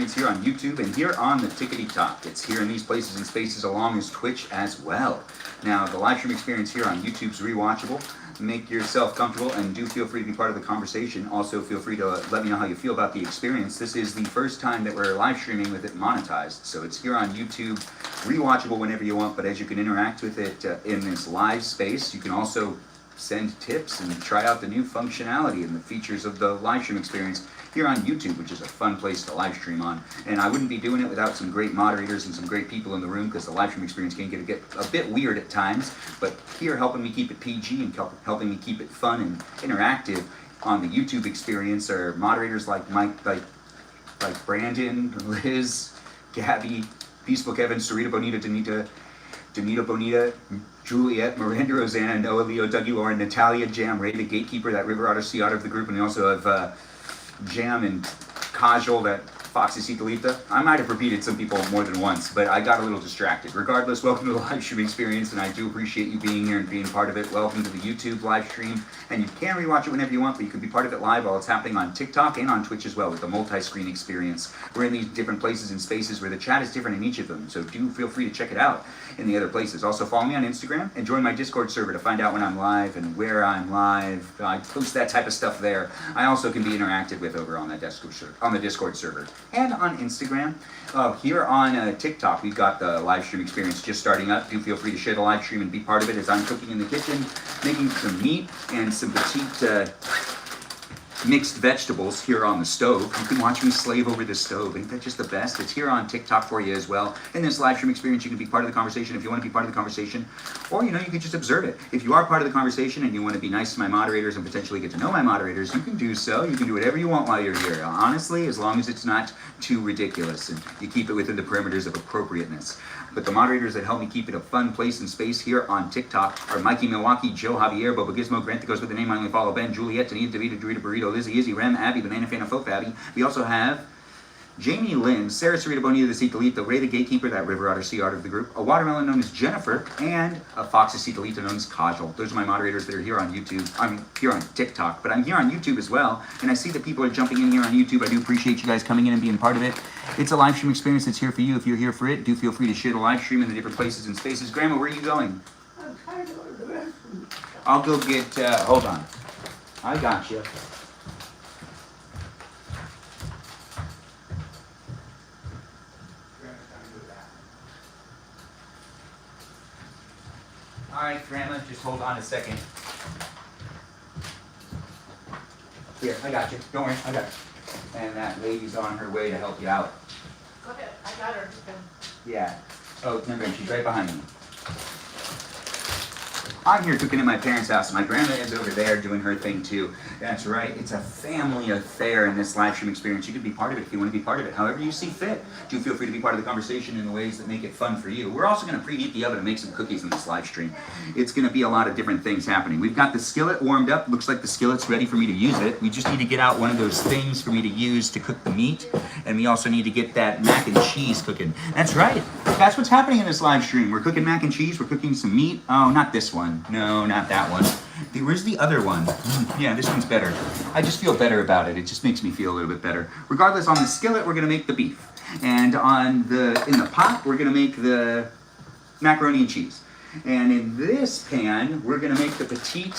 experience here on YouTube and here on the Tickety Talk. It's here in these places and spaces along as Twitch as well. Now, the live stream experience here on YouTube's rewatchable. Make yourself comfortable and do feel free to be part of the conversation. Also, feel free to let me know how you feel about the experience. This is the first time that we're live streaming with it monetized. So it's here on YouTube, rewatchable whenever you want, but as you can interact with it in this live space, you can also send tips and try out the new functionality and the features of the live stream experience here on YouTube, which is a fun place to live stream on. And I wouldn't be doing it without some great moderators and some great people in the room, because the live stream experience can get a bit weird at times. But here, helping me keep it PG and helping me keep it fun and interactive on the YouTube experience are moderators like Mike, like Brandon, Liz, Gabby, Peaceful Kevin, Sarita Bonita, Danita Bonita, Juliet, Miranda Rosanna, Noah, Leo, Dougie, Lauren, Natalia, Jam, Ray, the gatekeeper, that River Otter, Sea Otter of the group, and we also have Jam and Kajal, that Foxy Citalita. I might have repeated some people more than once, but I got a little distracted. Regardless, welcome to the live stream experience, and I do appreciate you being here and being part of it. Welcome to the YouTube live stream, and you can rewatch it whenever you want, but you can be part of it live while it's happening on TikTok and on Twitch as well with the multi-screen experience. We're in these different places and spaces where the chat is different in each of them, so do feel free to check it out in the other places. Also, follow me on Instagram and join my Discord server to find out when I'm live and where I'm live. I post that type of stuff there. I also can be interacted with over on that Discord server and on Instagram. Here on TikTok, we've got the live stream experience just starting up. Do feel free to share the live stream and be part of it as I'm cooking in the kitchen, making some meat and some petite mixed vegetables here on the stove. You can watch me slave over the stove. Ain't that just the best? It's here on TikTok for you as well. In this live stream experience, you can be part of the conversation if you want to be part of the conversation, or you can just observe it. If you are part of the conversation and you want to be nice to my moderators and potentially get to know my moderators, you can do so. You can do whatever you want while you're here. Honestly, as long as it's not too ridiculous and you keep it within the parameters of appropriateness. But the moderators that help me keep it a fun place and space here on TikTok are Mikey Milwaukee, Joe Javier, Boba Gizmo, Grant that goes with the name I only follow, Ben, Juliet, Tanita, Davida, Dorita, Burrito, Lizzie, Izzy, Rem, Abby, Banana Fan of Folk Abby. We also have Jamie Lynn, Sarah Sarita Bonita, the Citalita, Ray the Gatekeeper, that River Otter, Sea Otter of the group, a Watermelon known as Jennifer, and a Foxy Citalita known as Kajal. Those are my moderators that are here on YouTube. I'm here on TikTok, but I'm here on YouTube as well, and I see that people are jumping in here on YouTube. I do appreciate you guys coming in and being part of it. It's a live stream experience that's here for you. If you're here for it, do feel free to share the live stream in the different places and spaces. Grandma, where are you going? I'm trying to go to the restroom. I'll go get, hold on. I got you. All right, Grandma, just hold on a second. Here, I got you. Don't worry, I got you. And that lady's on her way to help you out. Go ahead, I got her. Yeah. Oh, never mind, she's right behind me. I'm here cooking at my parents' house, and my grandma is over there doing her thing too. That's right, it's a family affair in this live stream experience. You can be part of it if you want to be part of it, however you see fit. Do feel free to be part of the conversation in the ways that make it fun for you. We're also going to preheat the oven and make some cookies in this live stream. It's going to be a lot of different things happening. We've got the skillet warmed up. Looks like the skillet's ready for me to use it. We just need to get out one of those things for me to use to cook the meat, and we also need to get that mac and cheese cooking. That's right. That's what's happening in this live stream. We're cooking mac and cheese. We're cooking some meat. Oh, not this one. No, not that one. Where's the other one? Yeah, this one's better. I just feel better about it. It just makes me feel a little bit better. Regardless, on the skillet, we're going to make the beef. And in the pot, we're going to make the macaroni and cheese. And in this pan, we're going to make the petite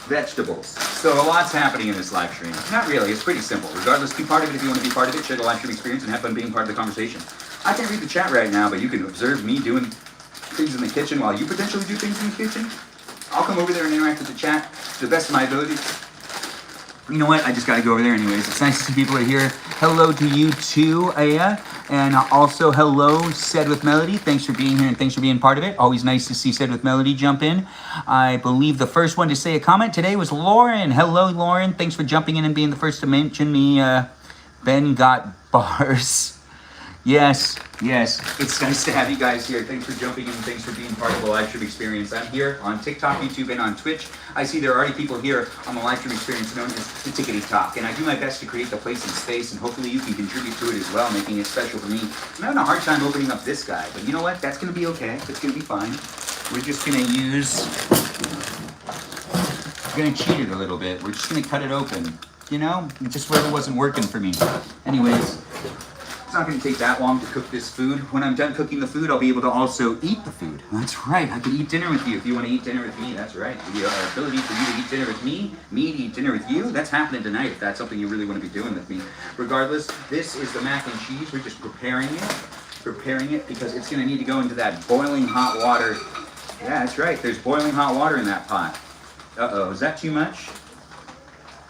vegetables. So a lot's happening in this live stream. Not really. It's pretty simple. Regardless, be part of it if you want to be part of it. Share the live stream experience and have fun being part of the conversation. I can't read the chat right now, but you can observe me doing things in the kitchen while you potentially do things in the kitchen. I'll come over there and interact with the chat to the best of my ability. You know what? I just got to go over there anyways. It's nice to see people are here. Hello to you too, Aya. And also hello, Said with Melody. Thanks for being here and thanks for being part of it. Always nice to see Said with Melody jump in. I believe the first one to say a comment today was Lauren. Hello, Lauren. Thanks for jumping in and being the first to mention me. Ben got bars. Yes. It's nice to have you guys here. Thanks for jumping in. Thanks for being part of the live stream experience. I'm here on TikTok, YouTube, and on Twitch. I see there are already people here on the live stream experience known as the Tickety Talk. And I do my best to create the place and space, and hopefully you can contribute to it as well, making it special for me. I'm having a hard time opening up this guy, but you know what? That's going to be okay. It's going to be fine. We're just going to we're going to cheat it a little bit. We're just going to cut it open. You know? It just really wasn't working for me. Anyways. It's not going to take that long to cook this food. When I'm done cooking the food, I'll be able to also eat the food. That's right. I can eat dinner with you if you want to eat dinner with me. That's right. The ability for you to eat dinner with me to eat dinner with you, that's happening tonight if that's something you really want to be doing with me. Regardless, this is the mac and cheese. We're just preparing it because it's going to need to go into that boiling hot water. Yeah, that's right. There's boiling hot water in that pot. Uh-oh, is that too much?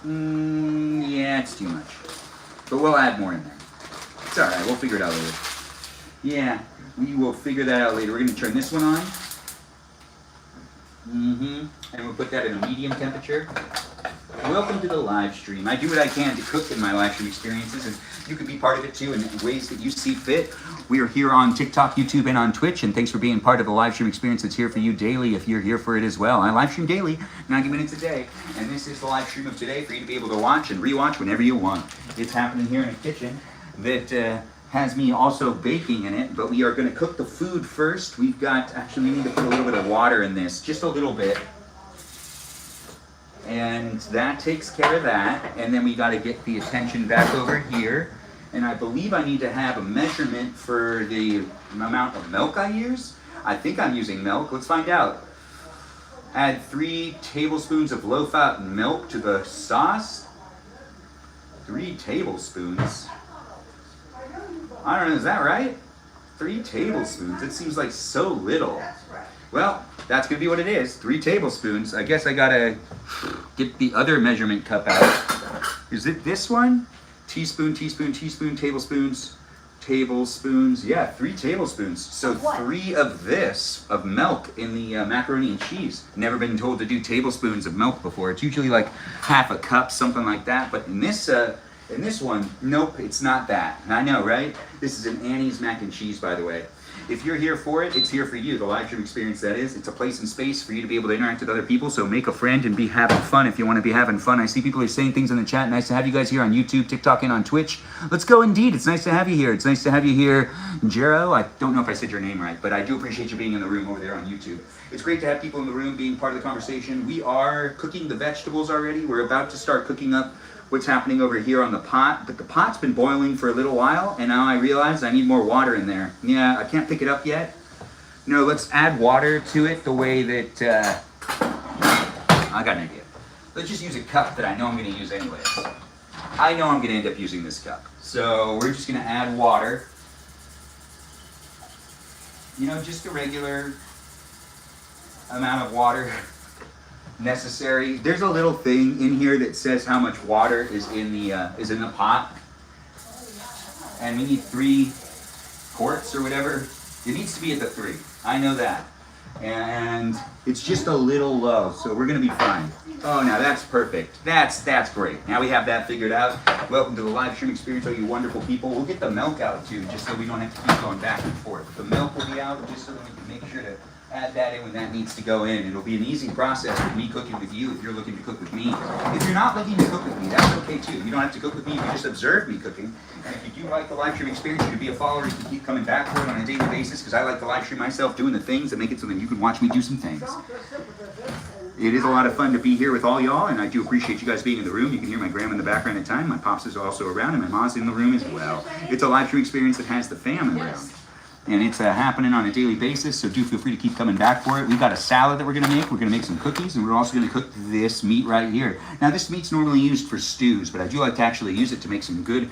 Yeah, it's too much. But we'll add more in there. It's alright, we'll figure it out later. Yeah, we will figure that out later. We're going to turn this one on. And we'll put that in a medium temperature. Welcome to the live stream. I do what I can to cook in my live stream experiences, and you can be part of it too in ways that you see fit. We are here on TikTok, YouTube, and on Twitch, and thanks for being part of the live stream experience that's here for you daily if you're here for it as well. I live stream daily, 90 minutes a day, and this is the live stream of today for you to be able to watch and rewatch whenever you want. It's happening here in a kitchen that has me also baking in it, but we are going to cook the food first. We need to put a little bit of water in this, just a little bit. And that takes care of that, and then we got to get the attention back over here. And I believe I need to have a measurement for the amount of milk I use. I think I'm using milk. Let's find out. Add 3 tablespoons of low-fat milk to the sauce. 3 tablespoons. I don't know, is that right? 3 tablespoons. It seems like so little. Well, that's going to be what it is. 3 tablespoons. I guess I got to get the other measurement cup out. Is it this one? Teaspoon, teaspoon, teaspoon, tablespoons, tablespoons. Yeah, 3 tablespoons. So 3 of this, of milk in the macaroni and cheese. Never been told to do tablespoons of milk before. It's usually like half a cup, something like that. But in this one, nope, it's not that. I know, right? This is an Annie's mac and cheese, by the way. If you're here for it, it's here for you. The live stream experience, that is. It's a place and space for you to be able to interact with other people. So make a friend and be having fun if you want to be having fun. I see people are saying things in the chat. Nice to have you guys here on YouTube, TikTok, and on Twitch. Let's go indeed. It's nice to have you here. It's nice to have you here, Jero. I don't know if I said your name right, but I do appreciate you being in the room over there on YouTube. It's great to have people in the room being part of the conversation. We are cooking the vegetables already. We're about to start cooking up what's happening over here on the pot, but the pot's been boiling for a little while, and now I realize I need more water in there. Yeah, I can't pick it up yet. No, let's add water to it the way that, I got an idea. Let's just use a cup that I know I'm going to use anyways. I know I'm going to end up using this cup. So we're just going to add water. You know, just a regular amount of water necessary. There's a little thing in here that says how much water is in the pot, and we need 3 quarts or whatever. It needs to be at the 3. I know that, and it's just a little low, so we're gonna be fine. Oh, now that's perfect. That's great. Now we have that figured out. Welcome to the live stream experience, all you wonderful people. We'll get the milk out too, just so we don't have to keep going back and forth. The milk will be out just so that we can make sure to add that in when that needs to go in. It'll be an easy process with me cooking with you if you're looking to cook with me. If you're not looking to cook with me, that's okay too. You don't have to cook with me, you can just observe me cooking. And if you do like the live stream experience, you can be a follower, you can keep coming back for it on a daily basis, because I like the live stream myself, doing the things that make it so that you can watch me do some things. It is a lot of fun to be here with all y'all, and I do appreciate you guys being in the room. You can hear my grandma in the background at time. My pops is also around, and my mom's in the room as well. It's a live stream experience that has the fam around. And it's happening on a daily basis, so do feel free to keep coming back for it. We've got a salad that we're going to make. We're going to make some cookies, and we're also going to cook this meat right here. Now, this meat's normally used for stews, but I do like to actually use it to make some good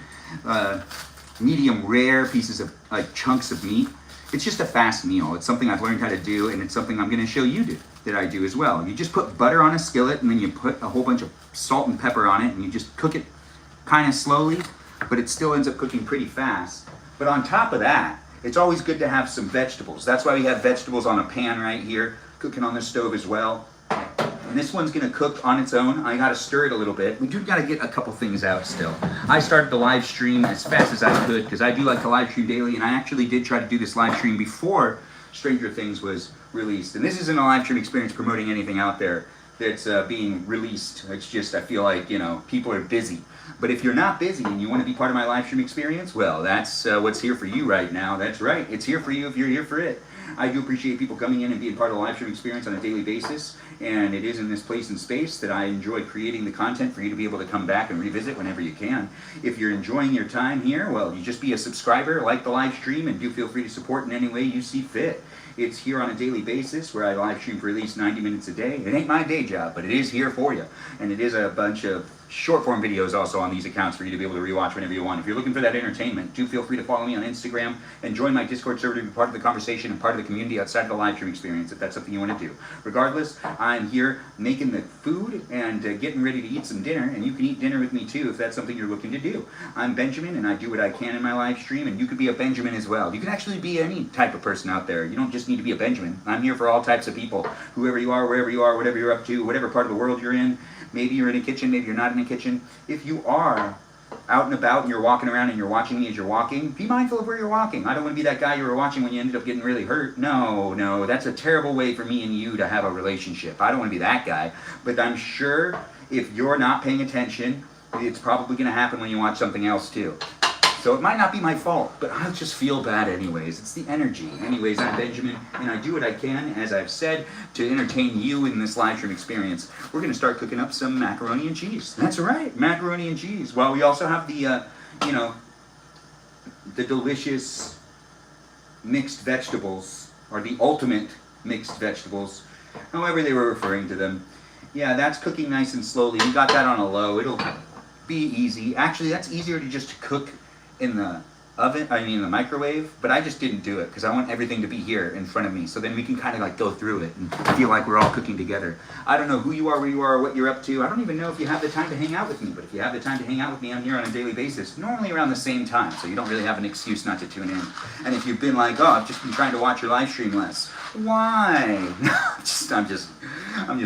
medium rare pieces of chunks of meat. It's just a fast meal. It's something I've learned how to do, and it's something I'm going to show you that I do as well. You just put butter on a skillet, and then you put a whole bunch of salt and pepper on it, and you just cook it kind of slowly, but it still ends up cooking pretty fast. But on top of that, it's always good to have some vegetables. That's why we have vegetables on a pan right here, cooking on the stove as well. And this one's gonna cook on its own. I gotta stir it a little bit. We do gotta get a couple things out still. I started the live stream as fast as I could, because I do like to live stream daily, and I actually did try to do this live stream before Stranger Things was released. And this isn't a live stream experience promoting anything out there that's being released. It's just, I feel like, you know, people are busy. But if you're not busy and you want to be part of my live stream experience, well, that's what's here for you right now. That's right. It's here for you if you're here for it. I do appreciate people coming in and being part of the live stream experience on a daily basis, and it is in this place and space that I enjoy creating the content for you to be able to come back and revisit whenever you can. If you're enjoying your time here, well, you just be a subscriber, like the live stream, and do feel free to support in any way you see fit. It's here on a daily basis where I live stream for at least 90 minutes a day. It ain't my day job, but it is here for you. And it is a bunch of short form videos also on these accounts for you to be able to rewatch whenever you want. If you're looking for that entertainment, do feel free to follow me on Instagram and join my Discord server to be part of the conversation and part of the community outside of the live stream experience if that's something you want to do. Regardless, I'm here making the food and getting ready to eat some dinner, and you can eat dinner with me too if that's something you're looking to do. I'm Benjamin, and I do what I can in my live stream, and you could be a Benjamin as well. You can actually be any type of person out there. You don't just need to be a Benjamin. I'm here for all types of people. Whoever you are, wherever you are, whatever you're up to, whatever part of the world you're in. Maybe you're in a kitchen, maybe you're not in a kitchen. If you are out and about and you're walking around and you're watching me as you're walking, be mindful of where you're walking. I don't want to be that guy you were watching when you ended up getting really hurt. No, that's a terrible way for me and you to have a relationship. I don't want to be that guy. But I'm sure if you're not paying attention, it's probably going to happen when you watch something else too. So it might not be my fault, but I'll just feel bad anyways. It's the energy. Anyways, I'm Benjamin, and I do what I can, as I've said, to entertain you in this live stream experience. We're going to start cooking up some macaroni and cheese. That's right, macaroni and cheese. Well, we also have the, the delicious mixed vegetables, or the ultimate mixed vegetables, however they were referring to them. Yeah, that's cooking nice and slowly. We got that on a low. It'll be easy. Actually, that's easier to just cook in the oven, the microwave, but I just didn't do it because I want everything to be here in front of me, so then we can kind of like go through it and feel like we're all cooking together. I don't know who you are, where you are, or what you're up to. I don't even know if you have the time to hang out with me, but if you have the time to hang out with me, I'm here on a daily basis, normally around the same time, so you don't really have an excuse not to tune in. And if you've been like, oh, I've just been trying to watch your live stream less, why? I'm just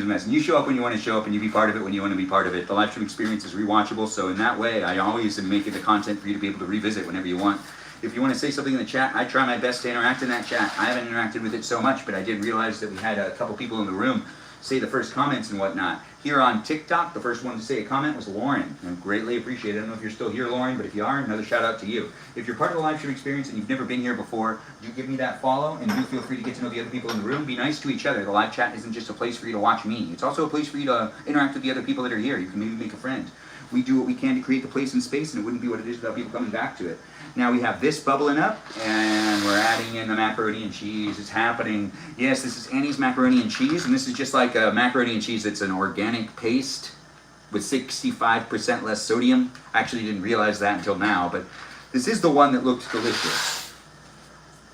messing. You show up when you want to show up, and you be part of it when you want to be part of it. The live stream experience is rewatchable, so in that way, I always am making the content for you to be able to revisit whenever you want. If you want to say something in the chat, I try my best to interact in that chat. I haven't interacted with it so much, but I did realize that we had a couple people in the room say the first comments and whatnot. Here on TikTok, the first one to say a comment was Lauren. I greatly appreciate it. I don't know if you're still here, Lauren, but if you are, another shout out to you. If you're part of the live stream experience and you've never been here before, do give me that follow, and do feel free to get to know the other people in the room. Be nice to each other. The live chat isn't just a place for you to watch me. It's also a place for you to interact with the other people that are here. You can maybe make a friend. We do what we can to create the place and space, and it wouldn't be what it is without people coming back to it. Now we have this bubbling up, and we're adding in the macaroni and cheese. It's happening. Yes, this is Annie's macaroni and cheese, and this is just like a macaroni and cheese that's an organic paste with 65% less sodium. I actually didn't realize that until now, but this is the one that looks delicious.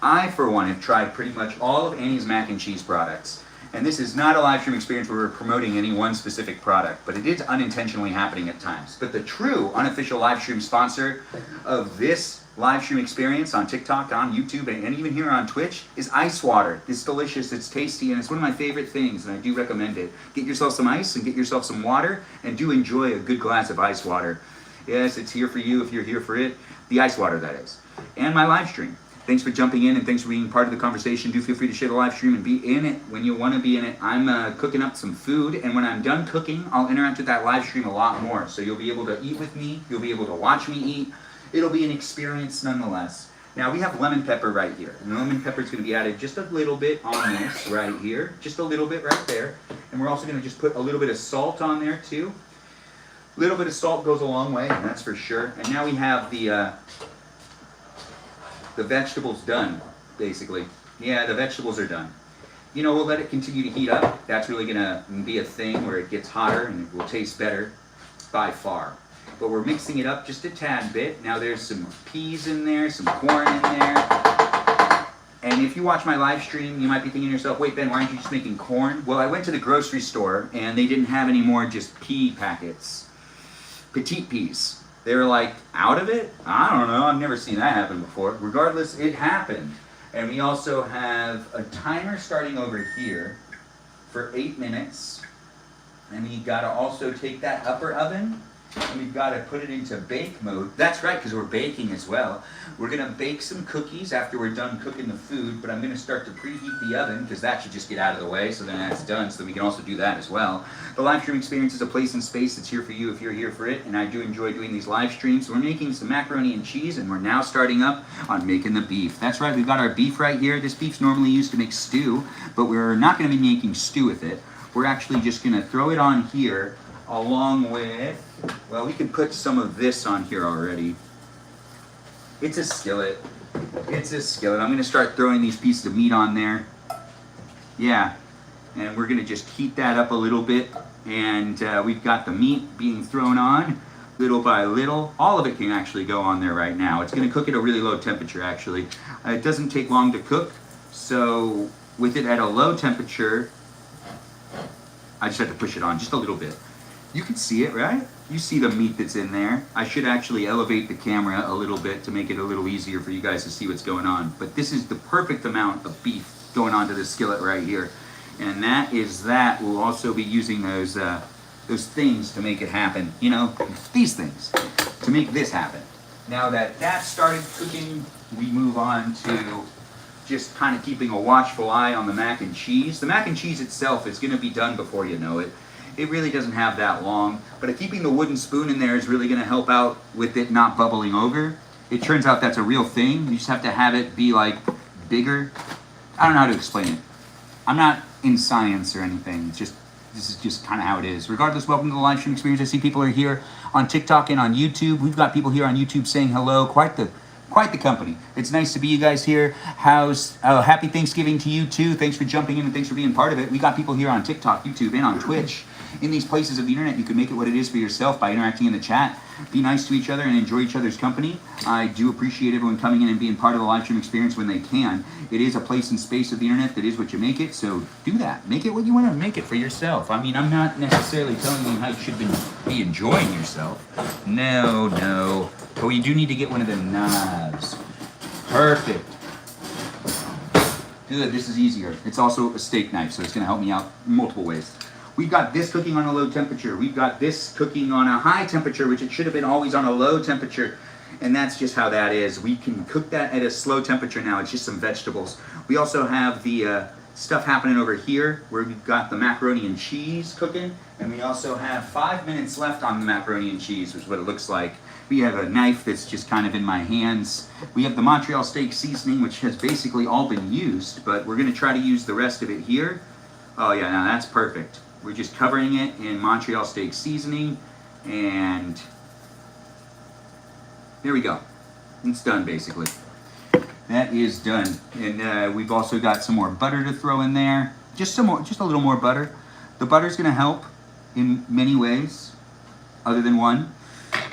I, for one, have tried pretty much all of Annie's mac and cheese products. And this is not a live stream experience where we're promoting any one specific product, but it is unintentionally happening at times. But the true unofficial live stream sponsor of this live stream experience on TikTok, on YouTube, and even here on Twitch is ice water. It's delicious, it's tasty, and it's one of my favorite things, and I do recommend it. Get yourself some ice and get yourself some water, and do enjoy a good glass of ice water. Yes, it's here for you if you're here for it. The ice water, that is. And my live stream. Thanks for jumping in, and thanks for being part of the conversation. Do feel free to share the live stream and be in it when you want to be in it. I'm cooking up some food, and when I'm done cooking, I'll interact with that live stream a lot more. So you'll be able to eat with me. You'll be able to watch me eat. It'll be an experience nonetheless. Now we have lemon pepper right here. And the lemon pepper is going to be added just a little bit on this right here. Just a little bit right there. And we're also going to just put a little bit of salt on there too. A little bit of salt goes a long way, that's for sure. And now we have the vegetables done, basically. Yeah, the vegetables are done. You know, we'll let it continue to heat up. That's really gonna be a thing where it gets hotter and it will taste better by far. But we're mixing it up just a tad bit. Now there's some peas in there, some corn in there. And if you watch my live stream, you might be thinking to yourself, wait, Ben, why aren't you just making corn? Well, I went to the grocery store and they didn't have any more just pea packets. Petite peas. They were like, out of it? I don't know, I've never seen that happen before. Regardless, it happened. And we also have a timer starting over here for 8 minutes. And we gotta also take that upper oven We've got to put it into bake mode. That's right, because we're baking as well. We're going to bake some cookies after we're done cooking the food, but I'm going to start to preheat the oven because that should just get out of the way, so then that's done, so then we can also do that as well. The live stream experience is a place and space that's here for you if you're here for it, and I do enjoy doing these live streams. We're making some macaroni and cheese, and we're now starting up on making the beef. That's right, we've got our beef right here. This beef's normally used to make stew, but we're not going to be making stew with it. We're actually just going to throw it on here along with, well, we could put some of this on here already. It's a skillet. It's a skillet. I'm going to start throwing these pieces of meat on there. Yeah. And we're going to just heat that up a little bit. And we've got the meat being thrown on little by little. All of it can actually go on there right now. It's going to cook at a really low temperature, actually. It doesn't take long to cook. So with it at a low temperature, I just have to push it on just a little bit. You can see it, right? You see the meat that's in there. I should actually elevate the camera a little bit to make it a little easier for you guys to see what's going on. But this is the perfect amount of beef going onto this skillet right here. And that is that. We'll also be using those things to make it happen. You know, these things to make this happen. Now that that started cooking, we move on to just kind of keeping a watchful eye on the mac and cheese. The mac and cheese itself is going to be done before you know it. It really doesn't have that long, but keeping the wooden spoon in there is really going to help out with it not bubbling over. It turns out that's a real thing. You just have to have it be like bigger. I don't know how to explain it. I'm not in science or anything. It's just, this is just kind of how it is. Regardless, welcome to the live stream experience. I see people are here on TikTok and on YouTube. We've got people here on YouTube saying hello. Quite the company. It's nice to be you guys here. Happy Thanksgiving to you too. Thanks for jumping in and thanks for being part of it. We got people here on TikTok, YouTube, and on Twitch. In these places of the internet, you can make it what it is for yourself by interacting in the chat. Be nice to each other and enjoy each other's company. I do appreciate everyone coming in and being part of the live stream experience when they can. It is a place and space of the internet that is what you make it, so do that. Make it what you want to make it for yourself. I mean, I'm not necessarily telling you how you should be enjoying yourself. No. But we do need to get one of the knives. Perfect. Good, this is easier. It's also a steak knife, so it's going to help me out multiple ways. We've got this cooking on a low temperature. We've got this cooking on a high temperature, which it should have been always on a low temperature. And that's just how that is. We can cook that at a slow temperature now. It's just some vegetables. We also have the stuff happening over here where we've got the macaroni and cheese cooking. And we also have 5 minutes left on the macaroni and cheese, which is what it looks like. We have a knife that's just kind of in my hands. We have the Montreal steak seasoning, which has basically all been used, but we're going to try to use the rest of it here. Oh yeah, now that's perfect. We're just covering it in Montreal steak seasoning, and there we go. It's done, basically. That is done. And we've also got some more butter to throw in there. Just a little more butter. The butter's going to help in many ways, other than one.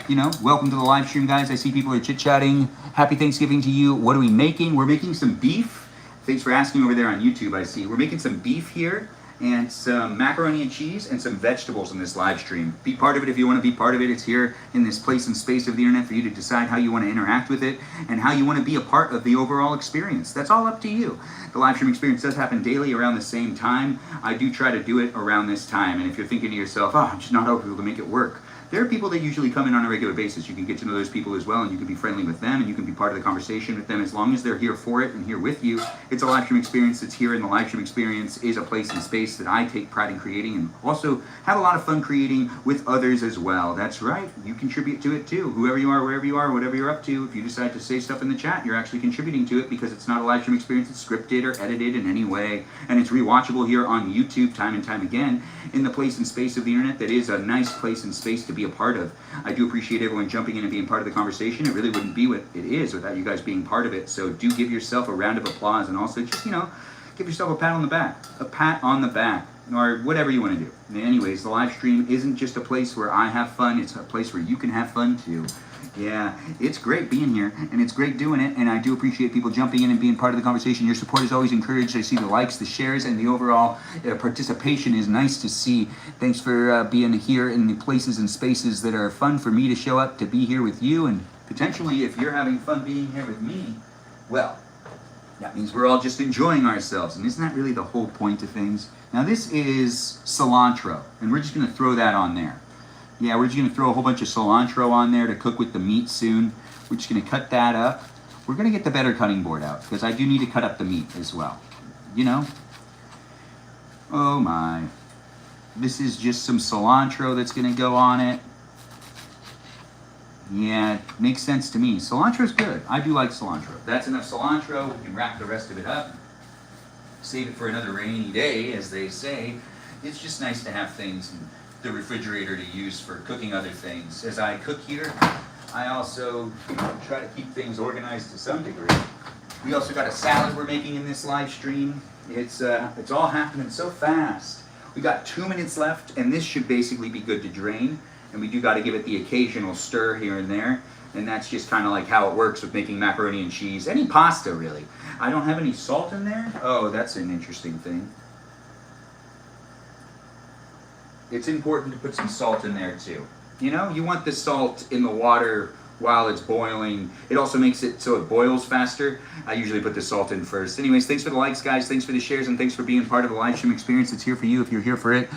You know, welcome to the live stream, guys. I see people are chit-chatting. Happy Thanksgiving to you. What are we making? We're making some beef. Thanks for asking over there on YouTube, I see. We're making some beef here, and some macaroni and cheese, and some vegetables in this live stream. Be part of it if you want to be part of it. It's here in this place and space of the internet for you to decide how you want to interact with it and how you want to be a part of the overall experience. That's all up to you. The live stream experience does happen daily around the same time. I do try to do it around this time, and if you're thinking to yourself, oh, I'm just not able to make it work, there are people that usually come in on a regular basis. You can get to know those people as well, and you can be friendly with them, and you can be part of the conversation with them as long as they're here for it and here with you. It's a live stream experience that's here, and the live stream experience is a place and space that I take pride in creating and also have a lot of fun creating with others as well. That's right. You contribute to it too. Whoever you are, wherever you are, whatever you're up to, if you decide to say stuff in the chat, you're actually contributing to it because it's not a live stream experience. It's scripted or edited in any way, and it's rewatchable here on YouTube time and time again in the place and space of the internet that is a nice place and space to be a part of. I do appreciate everyone jumping in and being part of the conversation. It really wouldn't be what it is without you guys being part of it. So do give yourself a round of applause, and also just, you know, give yourself a pat on the back. A pat on the back, or whatever you want to do. Anyways, the live stream isn't just a place where I have fun. It's a place where you can have fun too. Yeah, it's great being here, and it's great doing it, and I do appreciate people jumping in and being part of the conversation. Your support is always encouraged. I see the likes, the shares, and the overall participation is nice to see. Thanks for being here in the places and spaces that are fun for me to show up, to be here with you, and potentially if you're having fun being here with me, well, that means we're all just enjoying ourselves, and isn't that really the whole point of things? Now this is cilantro, and we're just going to throw that on there. Yeah, we're just gonna throw a whole bunch of cilantro on there to cook with the meat soon. We're just gonna cut that up. We're gonna get the better cutting board out because I do need to cut up the meat as well. You know? Oh my. This is just some cilantro that's gonna go on it. Yeah, it makes sense to me. Cilantro's good. I do like cilantro. That's enough cilantro. We can wrap the rest of it up. Save it for another rainy day, as they say. It's just nice to have things in the refrigerator to use for cooking other things. As I cook here, I also try to keep things organized to some degree. We also got a salad we're making in this live stream. It's all happening so fast. We got 2 minutes left, and this should basically be good to drain. And we do got to give it the occasional stir here and there. And that's just kind of like how it works with making macaroni and cheese. Any pasta, really. I don't have any salt in there. Oh, that's an interesting thing. It's important to put some salt in there, too. You know, you want the salt in the water while it's boiling. It also makes it so it boils faster. I usually put the salt in first. Anyways, thanks for the likes, guys. Thanks for the shares, and thanks for being part of the live stream experience. It's here for you if you're here for it.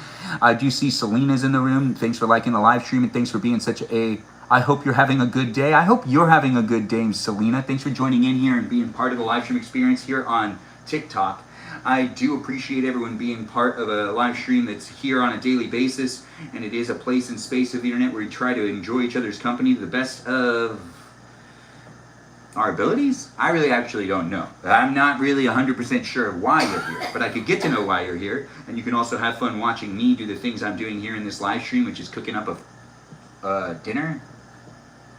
I do see Selena's in the room. Thanks for liking the live stream, and thanks for being such a... I hope you're having a good day. I hope you're having a good day, Selena. Thanks for joining in here and being part of the live stream experience here on TikTok. I do appreciate everyone being part of a live stream that's here on a daily basis, and it is a place and space of the internet where we try to enjoy each other's company to the best of our abilities. I really actually don't know. I'm not really 100% sure why you're here, but I could get to know why you're here, and you can also have fun watching me do the things I'm doing here in this live stream, which is cooking up a dinner,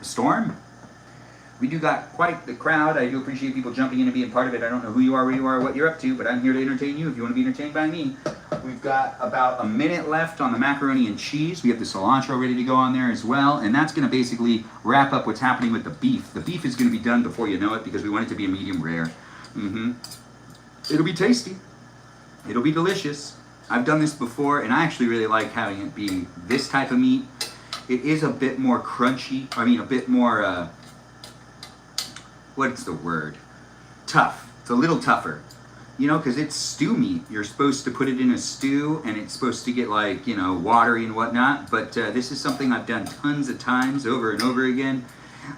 a storm. We do got quite the crowd. I do appreciate people jumping in and being part of it. I don't know who you are, where you are, what you're up to, but I'm here to entertain you if you want to be entertained by me. We've got about a minute left on the macaroni and cheese. We have the cilantro ready to go on there as well, and that's going to basically wrap up what's happening with the beef. The beef is going to be done before you know it because we want it to be a medium rare. It'll be tasty. It'll be delicious. I've done this before, and I actually really like having it be this type of meat. It is a bit more crunchy. I mean, a bit more... what's the word? Tough. It's a little tougher. You know, because it's stew meat. You're supposed to put it in a stew, and it's supposed to get, like, you know, watery and whatnot. But this is something I've done tons of times over and over again.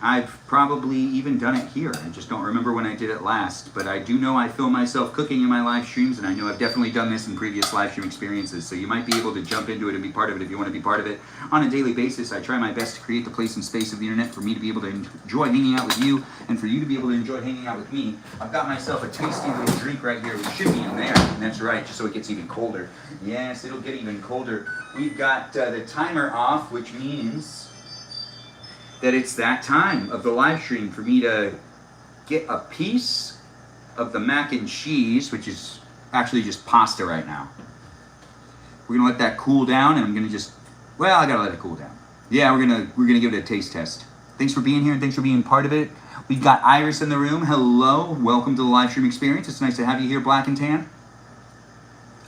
I've probably even done it here. I just don't remember when I did it last. But I do know I film myself cooking in my live streams, and I know I've definitely done this in previous live stream experiences. So you might be able to jump into it and be part of it if you want to be part of it. On a daily basis, I try my best to create the place and space of the internet for me to be able to enjoy hanging out with you, and for you to be able to enjoy hanging out with me. I've got myself a tasty little drink right here, which should be in there. And that's right, just so it gets even colder. Yes, it'll get even colder. We've got the timer off, which means that it's that time of the live stream for me to get a piece of the mac and cheese, which is actually just pasta right now. We're gonna let that cool down, and I'm gonna just, well, I gotta let it cool down. Yeah, we're gonna give it a taste test. Thanks for being here, and thanks for being part of it. We've got Iris in the room. Hello, welcome to the live stream experience. It's nice to have you here, Black and Tan.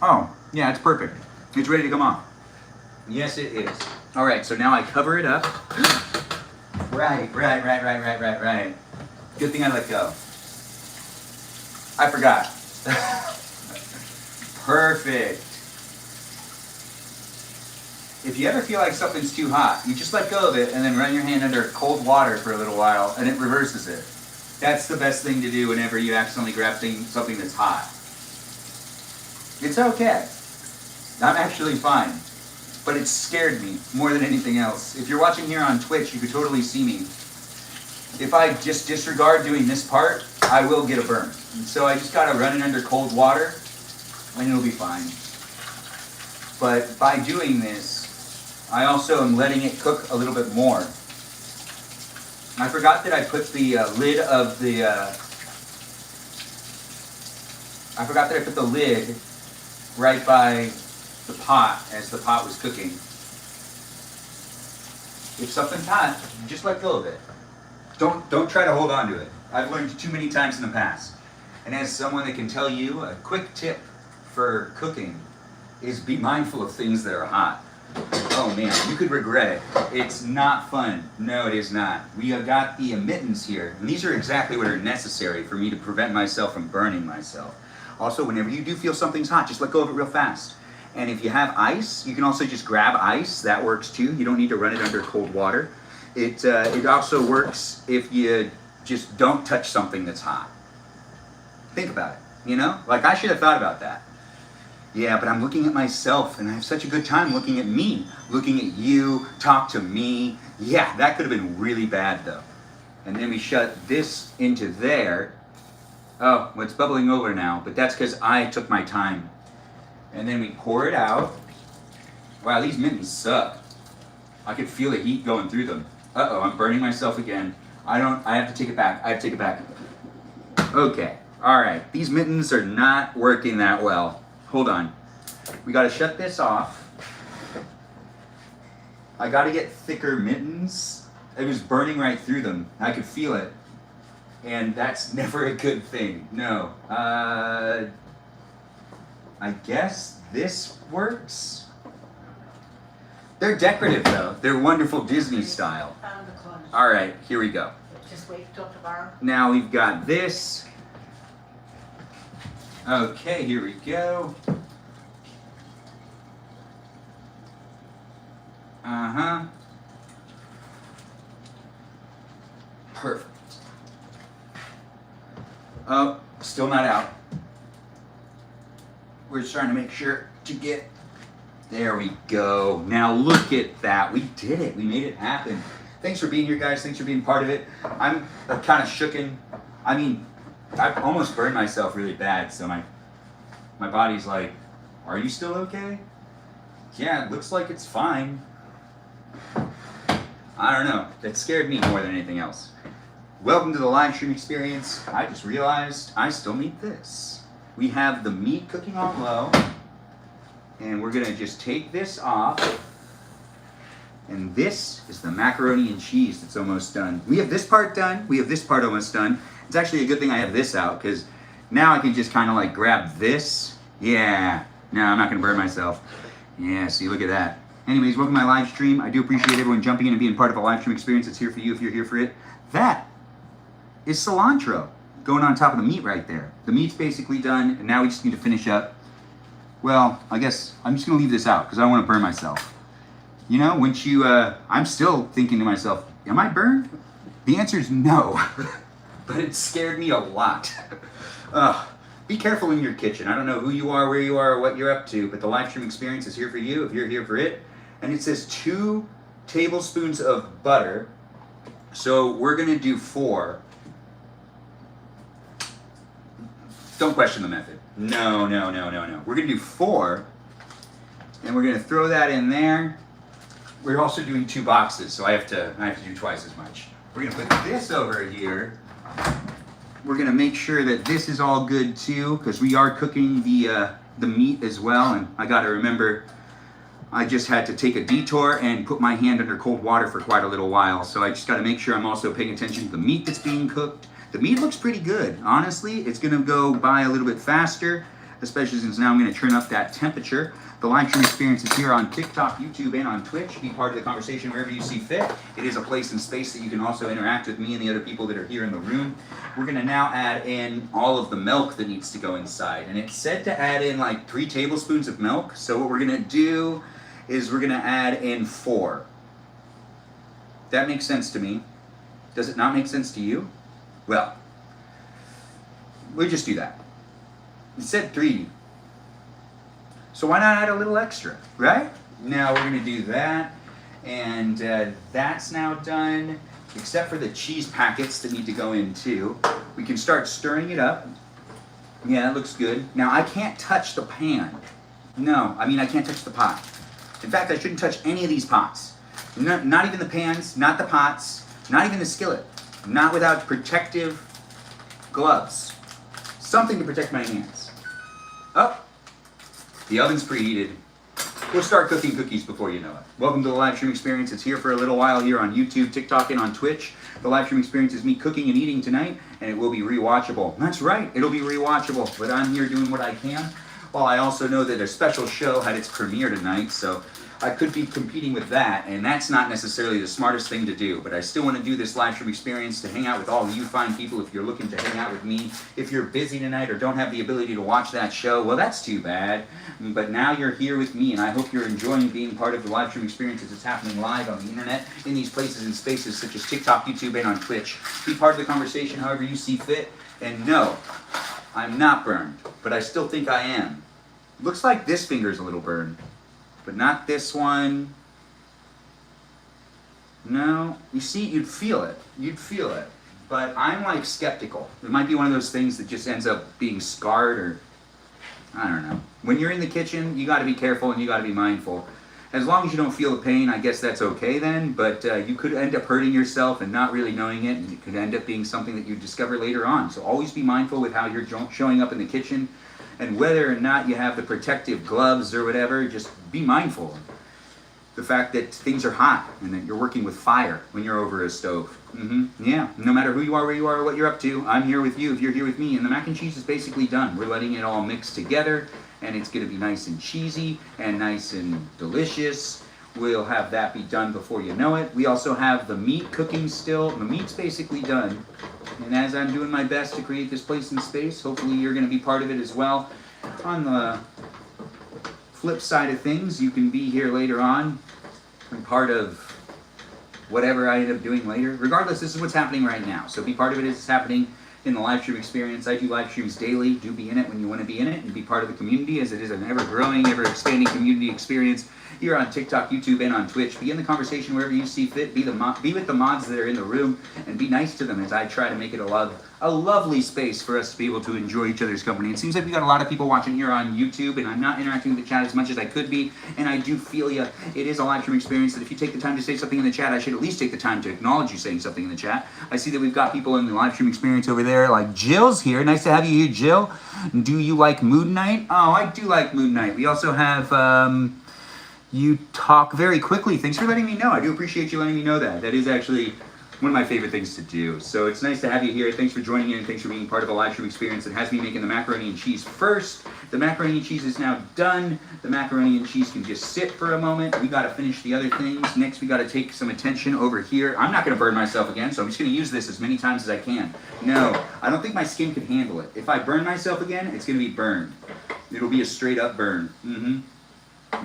Oh, yeah, it's perfect. It's ready to come off. Yes, it is. All right, so now I cover it up. Right. Good thing I let go. I forgot. Perfect. If you ever feel like something's too hot, you just let go of it and then run your hand under cold water for a little while, and it reverses it. That's the best thing to do whenever you accidentally grab something that's hot. It's okay. I'm actually fine. But it scared me more than anything else. If you're watching here on Twitch, you could totally see me. If I just disregard doing this part, I will get a burn. And so I just gotta run it under cold water, and it'll be fine. But by doing this, I also am letting it cook a little bit more. I forgot that I put the lid of the... I forgot that I put the lid right by the pot as the pot was cooking. If something's hot, just let go of it. Don't try to hold on to it. I've learned too many times in the past. And as someone that can tell you, a quick tip for cooking is be mindful of things that are hot. Oh man, you could regret it. It's not fun. No, it is not. We have got the emittents here, and these are exactly what are necessary for me to prevent myself from burning myself. Also, whenever you do feel something's hot, just let go of it real fast. And if you have ice, you can also just grab ice. That works too. You don't need to run it under cold water. It also works if you just don't touch something that's hot. Think about it, you know? Like, I should have thought about that. Yeah, but I'm looking at myself, and I have such a good time looking at me, looking at you, talk to me. Yeah, that could have been really bad, though. And then we shut this into there. Oh, well, it's bubbling over now, but that's because I took my time. And then we pour it out. Wow, these mittens suck. I could feel the heat going through them. Uh-oh, I'm burning myself again. I have to take it back. I have to take it back. Okay, all right. These mittens are not working that well. Hold on. We gotta shut this off. I gotta get thicker mittens. It was burning right through them. I could feel it. And that's never a good thing. No. I guess this works. They're decorative though. They're wonderful Disney style. Found the corner. All right, here we go. Just wait till tomorrow. Now we've got this. Okay, here we go. Uh-huh. Perfect. Oh, still not out. We're just trying to make sure to get... There we go. Now look at that. We did it. We made it happen. Thanks for being here, guys. Thanks for being part of it. I'm kind of shooken. I mean, I've almost burned myself really bad, so my body's like, are you still okay? Yeah, it looks like it's fine. I don't know. That scared me more than anything else. Welcome to the live stream experience. I just realized I still need this. We have the meat cooking on low, and we're gonna just take this off. And this is the macaroni and cheese that's almost done. We have this part done. We have this part almost done. It's actually a good thing I have this out, because now I can just kind of like grab this. Yeah. No, I'm not gonna burn myself. Yeah, see, look at that. Anyways, welcome to my live stream. I do appreciate everyone jumping in and being part of a live stream experience. It's here for you if you're here for it. That is cilantro going on top of the meat right there. The meat's basically done, and now we just need to finish up. Well, I guess I'm just gonna leave this out because I don't want to burn myself. You know, once you, I'm still thinking to myself, am I burned? The answer is no, but it scared me a lot. Be careful in your kitchen. I don't know who you are, where you are, or what you're up to, but the live stream experience is here for you if you're here for it. And it says 2 tablespoons of butter. So we're gonna do 4. Don't question the method. No. We're gonna do 4, and we're gonna throw that in there. We're also doing 2 boxes, so I have to do twice as much. We're gonna put this over here. We're gonna make sure that this is all good too, because we are cooking the meat as well, and I gotta remember I just had to take a detour and put my hand under cold water for quite a little while, so I just gotta make sure I'm also paying attention to the meat that's being cooked. The meat looks pretty good. Honestly, it's gonna go by a little bit faster, especially since now I'm gonna turn up that temperature. The live stream experience is here on TikTok, YouTube, and on Twitch. Be part of the conversation wherever you see fit. It is a place and space that you can also interact with me and the other people that are here in the room. We're gonna now add in all of the milk that needs to go inside. And it's said to add in like 3 tablespoons of milk. So what we're gonna do is we're gonna add in 4. That makes sense to me. Does it not make sense to you? Well, we'll just do that. It said 3. So why not add a little extra, right? Now we're gonna do that, and that's now done, except for the cheese packets that need to go in too. We can start stirring it up. Yeah, that looks good. Now I can't touch the pan. No, I mean I can't touch the pot. In fact, I shouldn't touch any of these pots. Not even the pans, not the pots, not even the skillet. Not without protective gloves. Something to protect my hands. Oh. The oven's preheated. We'll start cooking cookies before you know it. Welcome to the live stream experience. It's here for a little while here on YouTube, TikTok, and on Twitch. The live stream experience is me cooking and eating tonight, and it will be rewatchable. That's right, it'll be rewatchable, but I'm here doing what I can. While I also know that a special show had its premiere tonight, so I could be competing with that, and that's not necessarily the smartest thing to do, but I still want to do this live stream experience to hang out with all of you fine people if you're looking to hang out with me. If you're busy tonight or don't have the ability to watch that show, well, that's too bad. But now you're here with me, and I hope you're enjoying being part of the live stream experience as it's happening live on the internet, in these places and spaces such as TikTok, YouTube, and on Twitch. Be part of the conversation however you see fit, and no, I'm not burned, but I still think I am. Looks like this finger's a little burned. But not this one. No, you see, you'd feel it. You'd feel it. But I'm like skeptical. It might be one of those things that just ends up being scarred or, I don't know. When you're in the kitchen, you gotta be careful and you gotta be mindful. As long as you don't feel the pain, I guess that's okay then, but you could end up hurting yourself and not really knowing it, and it could end up being something that you discover later on. So always be mindful with how you're showing up in the kitchen. And whether or not you have the protective gloves or whatever, just be mindful. The fact that things are hot and that you're working with fire when you're over a stove. Yeah, no matter who you are, where you are, or what you're up to, I'm here with you if you're here with me. And the mac and cheese is basically done. We're letting it all mix together, and it's going to be nice and cheesy and nice and delicious. We'll have that be done before you know it. We also have the meat cooking still. The meat's basically done. And as I'm doing my best to create this place and space, hopefully you're going to be part of it as well. On the flip side of things, you can be here later on and part of whatever I end up doing later. Regardless, this is what's happening right now. So be part of it as it's happening in the live stream experience. I do live streams daily. Do be in it when you want to be in it and be part of the community, as it is an ever-growing, ever-expanding community experience here on TikTok, YouTube, and on Twitch. Be in the conversation wherever you see fit. Be with the mods that are in the room, and be nice to them as I try to make it a lovely space for us to be able to enjoy each other's company. It seems like we got a lot of people watching here on YouTube, and I'm not interacting with the chat as much as I could be, and I do feel you. It is a live stream experience that if you take the time to say something in the chat, I should at least take the time to acknowledge you saying something in the chat. I see that we've got people in the live stream experience over there, like Jill's here. Nice to have you here, Jill. Do you like Mood Night? Oh, I do like Mood Night. We also have you talk very quickly. Thanks for letting me know. I do appreciate you letting me know that. That is actually one of my favorite things to do. So it's nice to have you here. Thanks for joining in, and thanks for being part of a live stream experience that has me making the macaroni and cheese first. The macaroni and cheese is now done. The macaroni and cheese can just sit for a moment. We gotta finish the other things. Next, we gotta take some attention over here. I'm not gonna burn myself again, so I'm just gonna use this as many times as I can. No, I don't think my skin can handle it. If I burn myself again, it's gonna be burned. It'll be a straight up burn.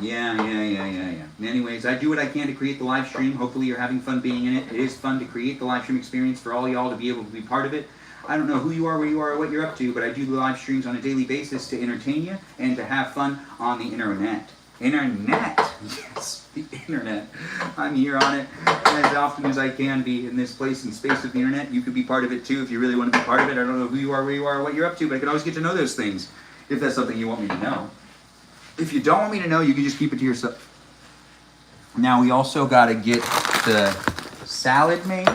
Yeah. Anyways, I do what I can to create the live stream. Hopefully you're having fun being in it. It is fun to create the live stream experience for all y'all to be able to be part of it. I don't know who you are, where you are, or what you're up to, but I do the live streams on a daily basis to entertain you and to have fun on the internet. Internet! Yes, the internet. I'm here on it as often as I can be in this place and space of the internet. You could be part of it too if you really want to be part of it. I don't know who you are, where you are, or what you're up to, but I can always get to know those things if that's something you want me to know. If you don't want me to know, you can just keep it to yourself. Now we also got to get the salad made,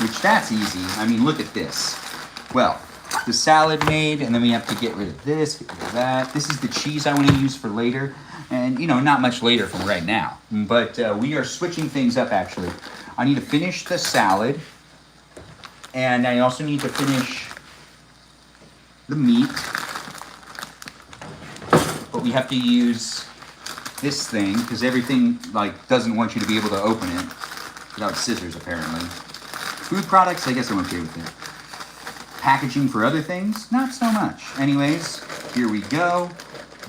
which that's easy. I mean, look at this. Well, the salad made, and then we have to get rid of this, get rid of that. This is the cheese I want to use for later. And, you know, not much later from right now. But we are switching things up, actually. I need to finish the salad. And I also need to finish the meat. But we have to use this thing because everything doesn't want you to be able to open it without scissors, apparently. Food products, I guess I'm okay with it. Packaging for other things, not so much. Anyways, here we go.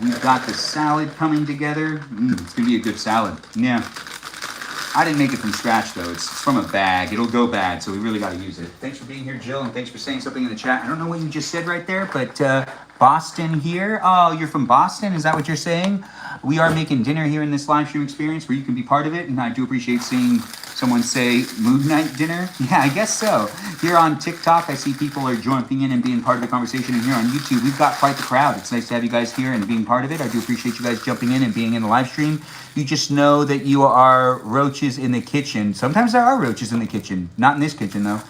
We've got the salad coming together. It's gonna be a good salad. Yeah. I didn't make it from scratch though. It's from a bag. It'll go bad, so we really got to use it. Thanks for being here, Jill, and thanks for saying something in the chat. I don't know what you just said right there, but Boston here. Oh, you're from Boston? Is that what you're saying? We are making dinner here in this live stream experience where you can be part of it, and I do appreciate seeing someone say Mood Night dinner. Yeah, I guess so. Here on TikTok, I see people are jumping in and being part of the conversation, and here on YouTube, we've got quite the crowd. It's nice to have you guys here and being part of it. I do appreciate you guys jumping in and being in the live stream. You just know that you are roaches in the kitchen. Sometimes there are roaches in the kitchen. Not in this kitchen, though.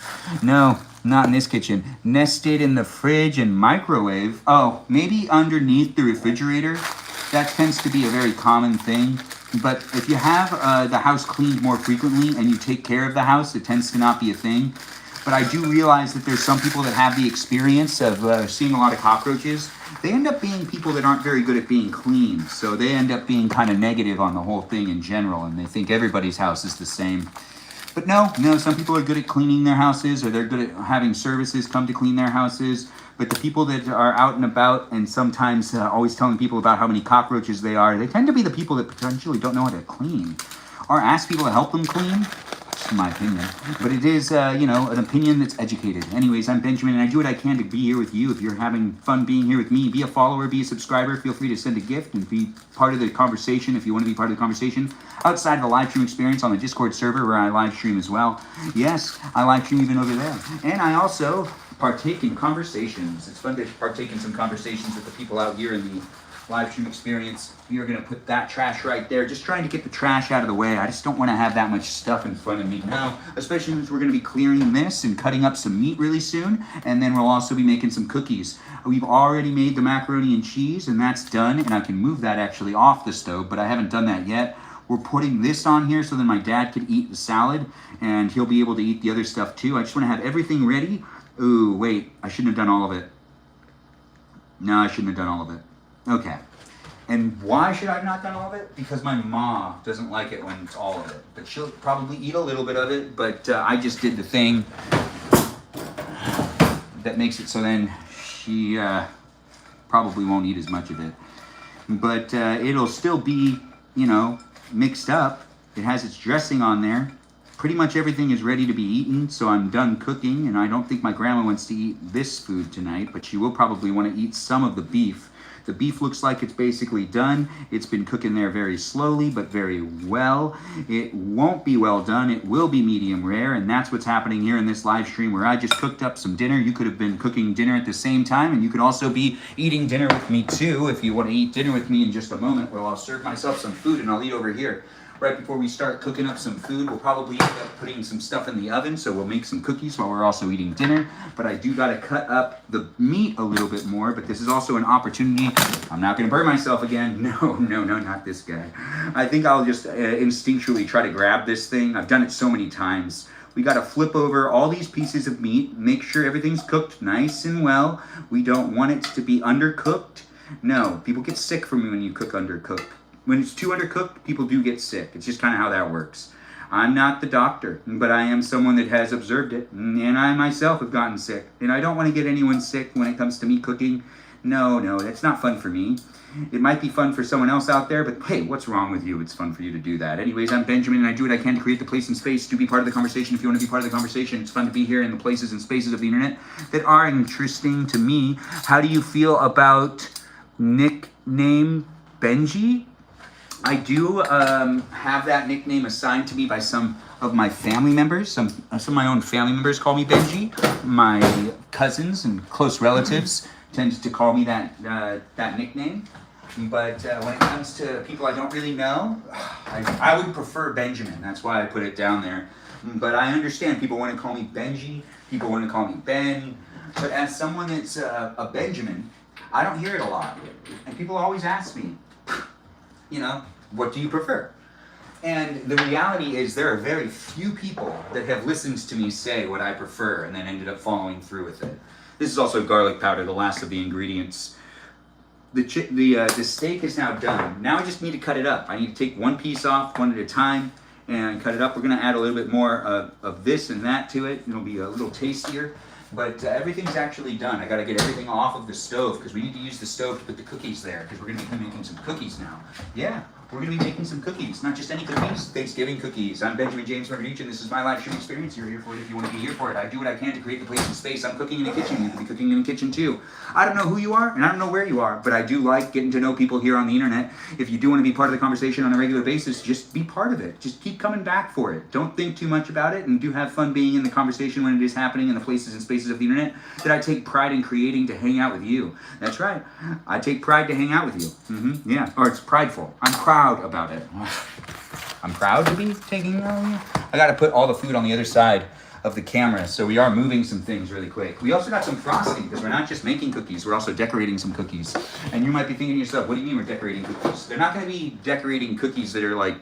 No, not in this kitchen. Nested in the fridge and microwave. Oh, maybe underneath the refrigerator. That tends to be a very common thing. But if you have the house cleaned more frequently and you take care of the house, it tends to not be a thing. But I do realize that there's some people that have the experience of seeing a lot of cockroaches. they end up being people that aren't very good at being clean. So they end up being kind of negative on the whole thing in general, and they think everybody's house is the same. But no, some people are good at cleaning their houses, or they're good at having services come to clean their houses. But the people that are out and about and sometimes always telling people about how many cockroaches they tend to be the people that potentially don't know how to clean or ask people to help them clean. Just my opinion. But it is, an opinion that's educated. Anyways, I'm Benjamin, and I do what I can to be here with you. If you're having fun being here with me, be a follower, be a subscriber. Feel free to send a gift and be part of the conversation if you want to be part of the conversation. Outside of the live stream experience on the Discord server where I live stream as well. Yes, I live stream even over there. And I also partake in conversations. It's fun to partake in some conversations with the people out here in the live stream experience. We are going to put that trash right there, just trying to get the trash out of the way. I just don't want to have that much stuff in front of me now, especially since we're going to be clearing this and cutting up some meat really soon, and then we'll also be making some cookies. We've already made the macaroni and cheese, and that's done, and I can move that actually off the stove, but I haven't done that yet. We're putting this on here so then my dad could eat the salad, and he'll be able to eat the other stuff too. I just want to have everything ready. Ooh, wait, I shouldn't have done all of it. No, I shouldn't have done all of it. Okay. And why should I have not done all of it? Because my mom doesn't like it when it's all of it. But she'll probably eat a little bit of it, but I just did the thing that makes it so then she probably won't eat as much of it. But it'll still be, mixed up. It has its dressing on there. Pretty much everything is ready to be eaten, so I'm done cooking, and I don't think my grandma wants to eat this food tonight, but she will probably want to eat some of the beef. The beef looks like it's basically done. It's been cooking there very slowly, but very well. It won't be well done. It will be medium rare, and that's what's happening here in this live stream where I just cooked up some dinner. You could have been cooking dinner at the same time, and you could also be eating dinner with me too if you want to eat dinner with me in just a moment. Well, I'll serve myself some food, and I'll eat over here. Right before we start cooking up some food, we'll probably end up putting some stuff in the oven, so we'll make some cookies while we're also eating dinner. But I do gotta cut up the meat a little bit more, but this is also an opportunity. I'm not gonna burn myself again. No, not this guy. I think I'll just instinctually try to grab this thing. I've done it so many times. We gotta flip over all these pieces of meat, make sure everything's cooked nice and well. We don't want it to be undercooked. No, people get sick from me when you cook undercooked. When it's too undercooked, people do get sick. It's just kind of how that works. I'm not the doctor, but I am someone that has observed it, and I myself have gotten sick. And I don't want to get anyone sick when it comes to me cooking. No, that's not fun for me. It might be fun for someone else out there, but hey, what's wrong with you? It's fun for you to do that. Anyways, I'm Benjamin, and I do what I can to create the place and space to be part of the conversation. If you want to be part of the conversation, it's fun to be here in the places and spaces of the internet that are interesting to me. How do you feel about nickname Benji? I do have that nickname assigned to me by some of my family members. Some of my own family members call me Benji. My cousins and close relatives tend to call me that nickname. But when it comes to people I don't really know, I would prefer Benjamin. That's why I put it down there. But I understand people want to call me Benji. People want to call me Ben. But as someone that's a Benjamin, I don't hear it a lot. And people always ask me, what do you prefer? And the reality is there are very few people that have listened to me say what I prefer and then ended up following through with it. This is also garlic powder, the last of the ingredients. The steak is now done. Now I just need to cut it up. I need to take one piece off, one at a time, and cut it up. We're going to add a little bit more of this and that to it. It'll be a little tastier. But everything's actually done. I got to get everything off of the stove because we need to use the stove to put the cookies there because we're going to be making some cookies now. Yeah, we're going to be making some cookies. Not just any cookies, Thanksgiving cookies. I'm Benjamin Magrdichian. This is my live stream experience. You're here for it if you want to be here for it. I do what I can to create the place and space. I'm cooking in the kitchen. You can be cooking in the kitchen too. I don't know who you are and I don't know where you are, but I do like getting to know people here on the internet. If you do want to be part of the conversation on a regular basis, just be part of it. Just keep coming back for it. Don't think too much about it and do have fun being in the conversation when it is happening in the places and spaces of the internet that I take pride in creating to hang out with you. That's right. I take pride to hang out with you. Yeah. Or it's prideful. I'm proud about it. I'm proud to be taking I got to put all the food on the other side of the camera, so we are moving some things really quick. We also got some frosting because we're not just making cookies, we're also decorating some cookies. And you might be thinking to yourself, what do you mean we're decorating cookies? They're not going to be decorating cookies that are like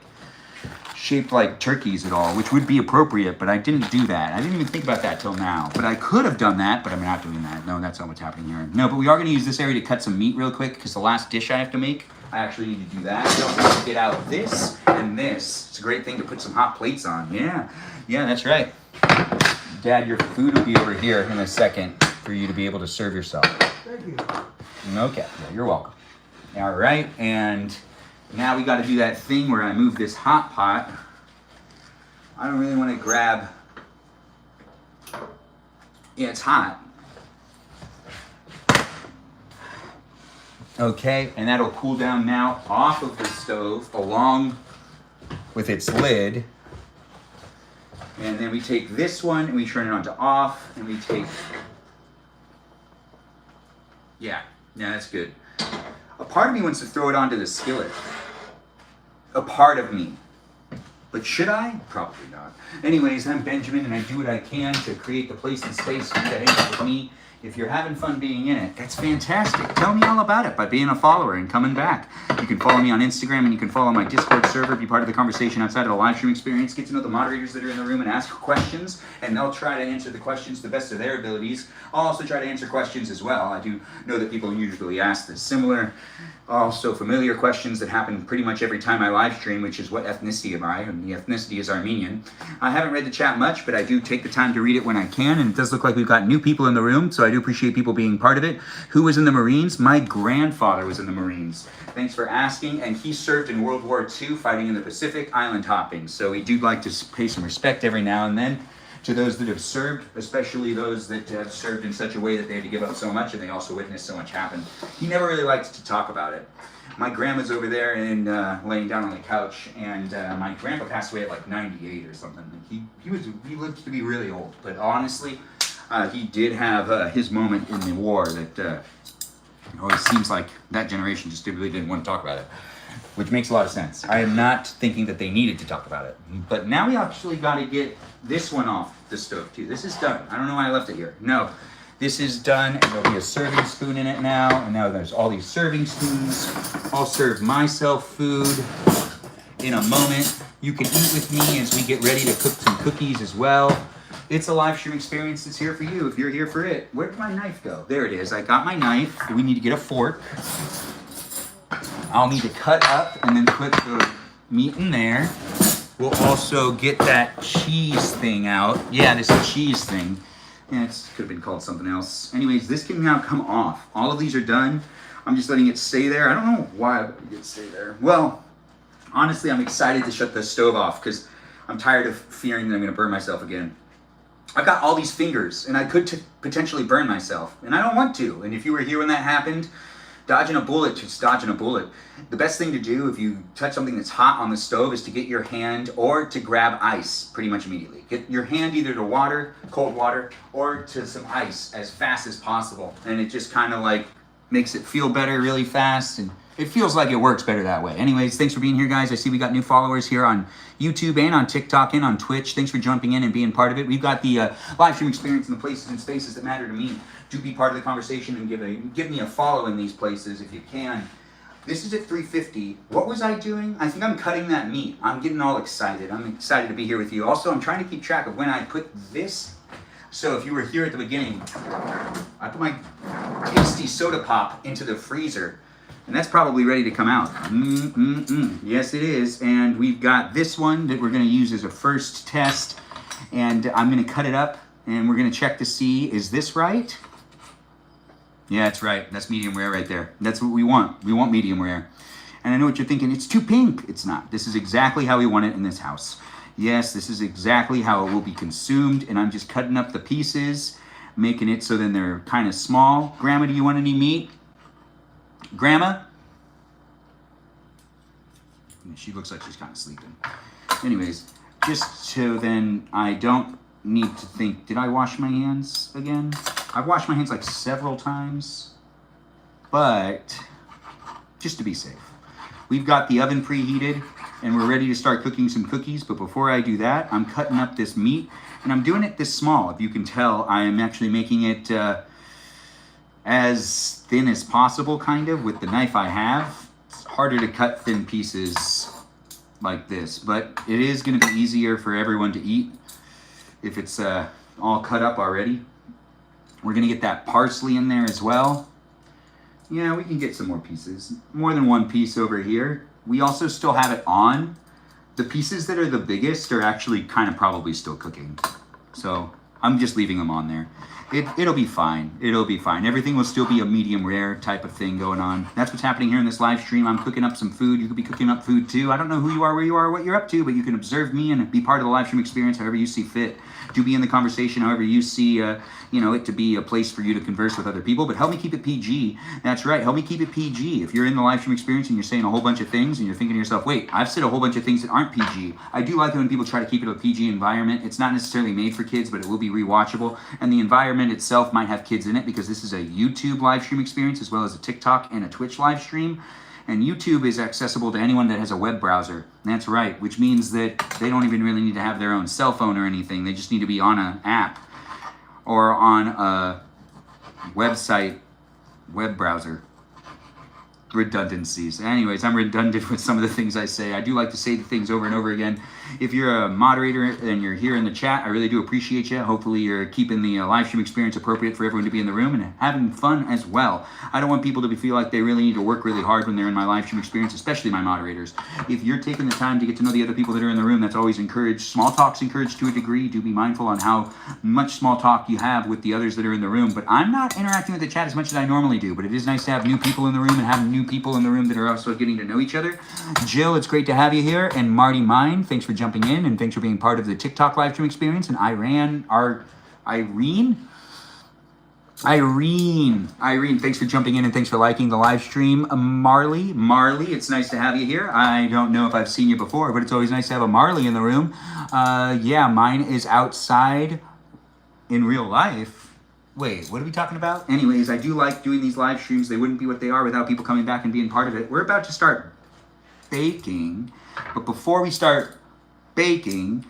shaped like turkeys at all, which would be appropriate, but I didn't do that. I didn't even think about that till now. But I could have done that, but I'm not doing that. No, that's not what's happening here. No, but we are going to use this area to cut some meat real quick, because the last dish I have to make, I actually need to do that. We also have to get out this and this. It's a great thing to put some hot plates on. Yeah, that's right. Dad, your food will be over here in a second for you to be able to serve yourself. Thank you. Okay, yeah, you're welcome. All right, and now we got to do that thing where I move this hot pot. I don't really want to grab. Yeah, it's hot. Okay, and that'll cool down now off of the stove along with its lid. And then we take this one and we turn it on to off, and we take. Yeah, that's good. A part of me wants to throw it onto the skillet. A part of me. But should I? Probably not. Anyways, I'm Benjamin, and I do what I can to create the place and space for you to hang out with me. If you're having fun being in it, that's fantastic. Tell me all about it by being a follower and coming back. You can follow me on Instagram, and you can follow my Discord server, be part of the conversation outside of the live stream experience, get to know the moderators that are in the room and ask questions, and they'll try to answer the questions to the best of their abilities. I'll also try to answer questions as well. I do know that people usually ask the similar, also familiar questions that happen pretty much every time I live stream, which is what ethnicity am I? And the ethnicity is Armenian. I haven't read the chat much, but I do take the time to read it when I can, and it does look like we've got new people in the room, so I do appreciate people being part of it. Who was in the Marines? My grandfather was in the Marines. Thanks for asking, and he served in World War II fighting in the Pacific, island hopping, so we do like to pay some respect every now and then to those that have served, especially those that have served in such a way that they had to give up so much and they also witnessed so much happen. He never really liked to talk about it. My grandma's over there and laying down on the couch, and my grandpa passed away at like 98 or something. He lived to be really old, but honestly, he did have his moment in the war that always seems like that generation just really didn't want to talk about it, which makes a lot of sense. I am not thinking that they needed to talk about it, but now we actually got to get this one off the stove too. This is done. I don't know why I left it here. No, this is done, and there'll be a serving spoon in it now, and now there's all these serving spoons. I'll serve myself food in a moment. You can eat with me as we get ready to cook some cookies as well. It's a live stream experience that's here for you if you're here for it. Where did my knife go? There it is. I got my knife. We need to get a fork. I'll need to cut up and then put the meat in there. We'll also get that cheese thing out. Yeah, this cheese thing. Yeah, it could have been called something else. Anyways, this can now come off. All of these are done. I'm just letting it stay there. I don't know why I'm letting it stay there. Well, honestly, I'm excited to shut the stove off because I'm tired of fearing that I'm going to burn myself again. I've got all these fingers, and I could potentially burn myself, and I don't want to. And if you were here when that happened, dodging a bullet, just dodging a bullet. The best thing to do if you touch something that's hot on the stove is to get your hand or to grab ice pretty much immediately. Get your hand either to water, cold water, or to some ice as fast as possible. And it just kind of like makes it feel better really fast, and it feels like it works better that way. Anyways, thanks for being here, guys. I see we got new followers here on YouTube and on TikTok and on Twitch. Thanks for jumping in and being part of it. We've got the live stream experience in the places and spaces that matter to me. Do be part of the conversation and give me a follow in these places if you can. This is at 3:50. What was I doing? I think I'm cutting that meat. I'm getting all excited. I'm excited to be here with you. Also, I'm trying to keep track of when I put this. So if you were here at the beginning, I put my tasty soda pop into the freezer. And that's probably ready to come out. Yes, it is. And we've got this one that we're going to use as a first test. And I'm going to cut it up, and we're going to check to see, is this right? Yeah, that's right. That's medium rare right there. That's what we want. We want medium rare. And I know what you're thinking. It's too pink. It's not. This is exactly how we want it in this house. Yes, this is exactly how it will be consumed. And I'm just cutting up the pieces, making it so then they're kind of small. Grandma, do you want any meat? Grandma? She looks like she's kind of sleeping. Anyways, just so then I don't need to think, did I wash my hands again? I've washed my hands like several times, but just to be safe. We've got the oven preheated and we're ready to start cooking some cookies, but before I do that, I'm cutting up this meat, and I'm doing it this small. If you can tell, I am actually making it as thin as possible, kind of, with the knife I have. It's harder to cut thin pieces like this. But it is going to be easier for everyone to eat if it's all cut up already. We're going to get that parsley in there as well. Yeah, we can get some more pieces. More than one piece over here. We also still have it on. The pieces that are the biggest are actually kind of probably still cooking. So I'm just leaving them on there. It'll be fine. It'll be fine. Everything will still be a medium rare type of thing going on. That's what's happening here in this live stream. I'm cooking up some food. You could be cooking up food too. I don't know who you are, where you are, what you're up to, but you can observe me and be part of the live stream experience however you see fit. Do be in the conversation however you see it to be a place for you to converse with other people, but help me keep it PG. That's right, help me keep it PG. If you're in the live stream experience and you're saying a whole bunch of things and you're thinking to yourself, wait, I've said a whole bunch of things that aren't PG. I do like it when people try to keep it a PG environment. It's not necessarily made for kids, but it will be rewatchable. And the environment itself might have kids in it because this is a YouTube live stream experience as well as a TikTok and a Twitch live stream. And YouTube is accessible to anyone that has a web browser. That's right, which means that they don't even really need to have their own cell phone or anything. They just need to be on an app or on a website, web browser. Redundancies. Anyways, I'm redundant with some of the things I say. I do like to say the things over and over again. If you're a moderator and you're here in the chat, I really do appreciate you. Hopefully you're keeping the live stream experience appropriate for everyone to be in the room and having fun as well. I don't want people to feel like they really need to work really hard when they're in my live stream experience, especially my moderators. If you're taking the time to get to know the other people that are in the room, that's always encouraged. Small talk's encouraged to a degree. Do be mindful on how much small talk you have with the others that are in the room. But I'm not interacting with the chat as much as I normally do, but it is nice to have new people in the room and have new people in the room that are also getting to know each other. Jill, it's great to have you here. And Marty Mine, thanks for jumping in and thanks for being part of the TikTok live stream experience. And Irene, thanks for jumping in and thanks for liking the live stream. Marley, it's nice to have you here. I don't know if I've seen you before, but it's always nice to have a Marley in the room. Yeah, mine is outside in real life. Wait, what are we talking about? Anyways, I do like doing these live streams. They wouldn't be what they are without people coming back and being part of it. We're about to start baking, but before we start baking,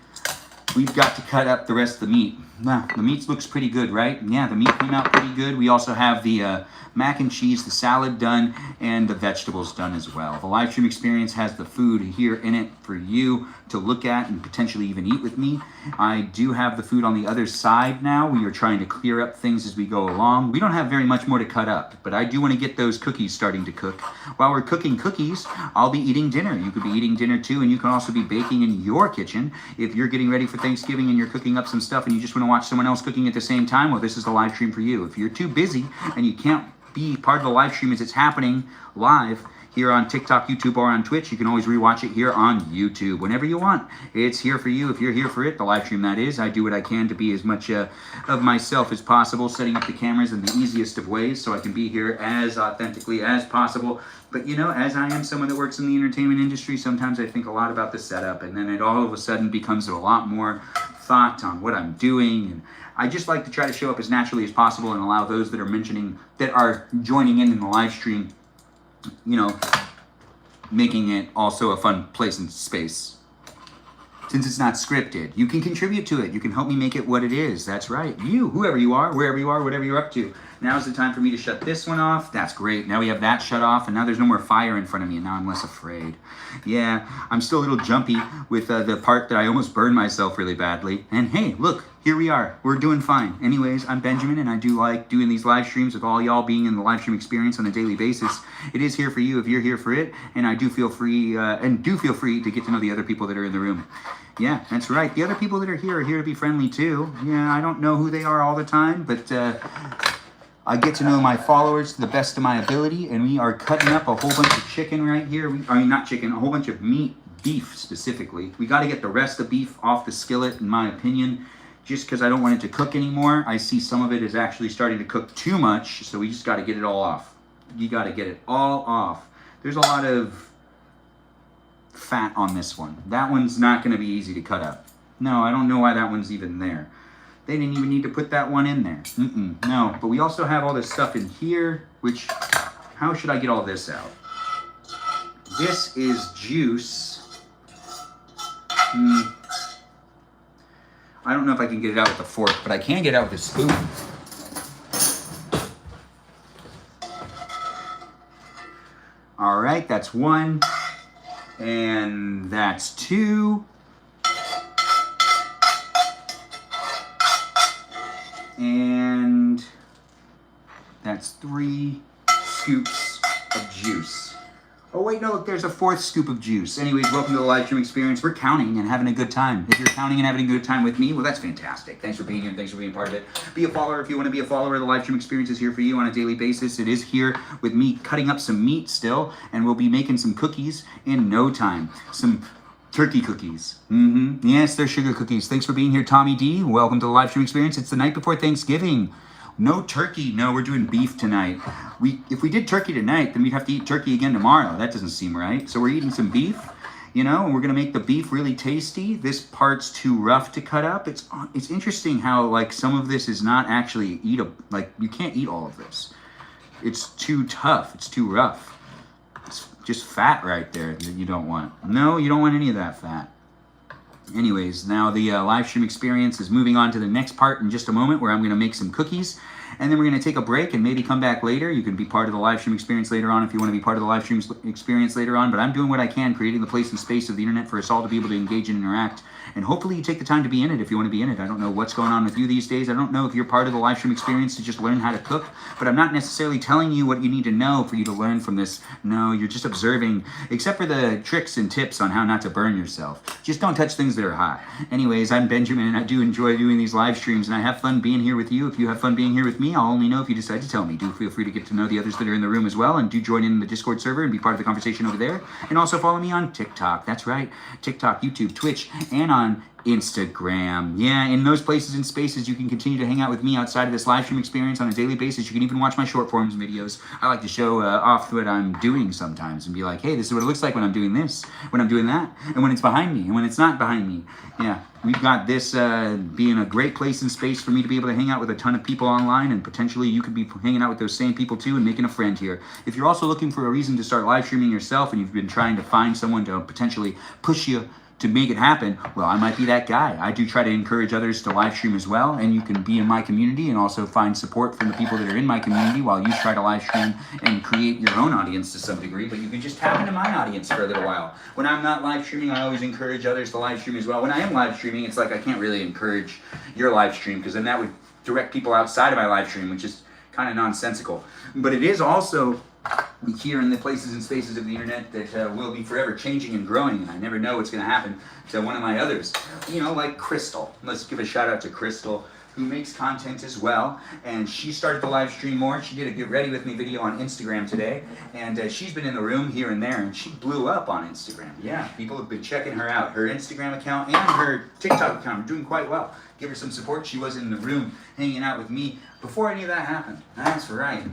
we've got to cut up the rest of the meat. Now, the meat looks pretty good, right? Yeah, the meat came out pretty good. We also have the mac and cheese, the salad done, and the vegetables done as well. The live stream experience has the food here in it for you to look at and potentially even eat with me. I do have the food on the other side now. We are trying to clear up things as we go along. We don't have very much more to cut up, but I do want to get those cookies starting to cook. While we're cooking cookies, I'll be eating dinner. You could be eating dinner too, and you can also be baking in your kitchen. If you're getting ready for Thanksgiving and you're cooking up some stuff and you just want to watch someone else cooking at the same time, well, this is the live stream for you. If you're too busy and you can't be part of the live stream as it's happening live here on TikTok, YouTube, or on Twitch, you can always rewatch it here on YouTube whenever you want. It's here for you if you're here for it, the live stream that is. I do what I can to be as much of myself as possible, setting up the cameras in the easiest of ways so I can be here as authentically as possible. But as I am someone that works in the entertainment industry, sometimes I think a lot about the setup, and then it all of a sudden becomes a lot more thought on what I'm doing. And I just like to try to show up as naturally as possible and allow those that are joining in the live stream, making it also a fun place and space. Since it's not scripted, you can contribute to it. You can help me make it what it is. That's right. You, whoever you are, wherever you are, whatever you're up to. Now's the time for me to shut this one off. That's great. Now we have that shut off, and now there's no more fire in front of me, and now I'm less afraid. Yeah, I'm still a little jumpy with the part that I almost burned myself really badly. And hey, look, here we are. We're doing fine. Anyways, I'm Benjamin, and I do like doing these live streams with all y'all being in the live stream experience on a daily basis. It is here for you if you're here for it, and I do feel free to get to know the other people that are in the room. Yeah, that's right. The other people that are here to be friendly too. Yeah, I don't know who they are all the time, but I get to know my followers to the best of my ability, and we are cutting up a whole bunch of chicken right here. Not chicken, a whole bunch of meat, beef specifically. We got to get the rest of beef off the skillet, in my opinion, just because I don't want it to cook anymore. I see some of it is actually starting to cook too much, so we just got to get it all off. You got to get it all off. There's a lot of fat on this one. That one's not going to be easy to cut up. No, I don't know why that one's even there. They didn't even need to put that one in there. No, but we also have all this stuff in here, which, how should I get all this out? This is juice. I don't know if I can get it out with a fork, but I can get it out with a spoon. All right, that's one. And that's 2. And that's 3 scoops of juice. Oh wait, no, look, there's a 4th scoop of juice. Anyways, welcome to the live stream experience. We're counting and having a good time. If you're counting and having a good time with me, well, that's fantastic. Thanks for being here. Thanks for being part of it. Be a follower if you want to be a follower. The live stream experience is here for you on a daily basis. It is here with me cutting up some meat still, and we'll be making some cookies in no time. Some turkey cookies. Yes, they're sugar cookies. Thanks for being here, Tommy D. Welcome to the live stream experience. It's the night before Thanksgiving. No turkey. No, we're doing beef tonight. If we did turkey tonight, then we'd have to eat turkey again tomorrow. That doesn't seem right. So we're eating some beef, you know, and we're gonna make the beef really tasty. This part's too rough to cut up. It's interesting how like some of this is not actually eatable. Like you can't eat all of this. It's too tough. It's too rough. It's just fat right there that you don't want. No, you don't want any of that fat. Anyways, now the live stream experience is moving on to the next part in just a moment where I'm going to make some cookies. And then we're going to take a break and maybe come back later. You can be part of the live stream experience later on if you want to be part of the live stream experience later on. But I'm doing what I can, creating the place and space of the internet for us all to be able to engage and interact. And hopefully you take the time to be in it if you want to be in it. I don't know what's going on with you these days. I don't know if you're part of the live stream experience to just learn how to cook. But I'm not necessarily telling you what you need to know for you to learn from this. No, you're just observing, except for the tricks and tips on how not to burn yourself. Just don't touch things that are hot. Anyways, I'm Benjamin, and I do enjoy doing these live streams, and I have fun being here with you. If you have fun being here with me, I'll only know if you decide to tell me. Do feel free to get to know the others that are in the room as well, and do join in the Discord server and be part of the conversation over there. And also follow me on TikTok. That's right, TikTok, YouTube, Twitch, and on Instagram. Yeah, in those places and spaces, you can continue to hang out with me outside of this live stream experience on a daily basis. You can even watch my short forms videos. I like to show off what I'm doing sometimes and be like, hey, this is what it looks like when I'm doing this, when I'm doing that, and when it's behind me, and when it's not behind me. Yeah, we've got this being a great place and space for me to be able to hang out with a ton of people online, and potentially you could be hanging out with those same people too and making a friend here. If you're also looking for a reason to start live streaming yourself and you've been trying to find someone to potentially push you to make it happen, well, I might be that guy. I do try to encourage others to live stream as well, and you can be in my community and also find support from the people that are in my community while you try to live stream and create your own audience to some degree, but you can just tap into my audience for a little while. When I'm not live streaming, I always encourage others to live stream as well. When I am live streaming, it's like I can't really encourage your live stream because then that would direct people outside of my live stream, which is kind of nonsensical. But it is also here in the places and spaces of the internet that will be forever changing and growing, and I never know what's going to happen to one of my others. You know, like Crystal. Let's give a shout out to Crystal, who makes content as well, and she started to live stream more. She did a Get Ready With Me video on Instagram today, and she's been in the room here and there, and she blew up on Instagram. Yeah, people have been checking her out. Her Instagram account and her TikTok account are doing quite well. Give her some support. She was in the room hanging out with me before any of that happened. That's right.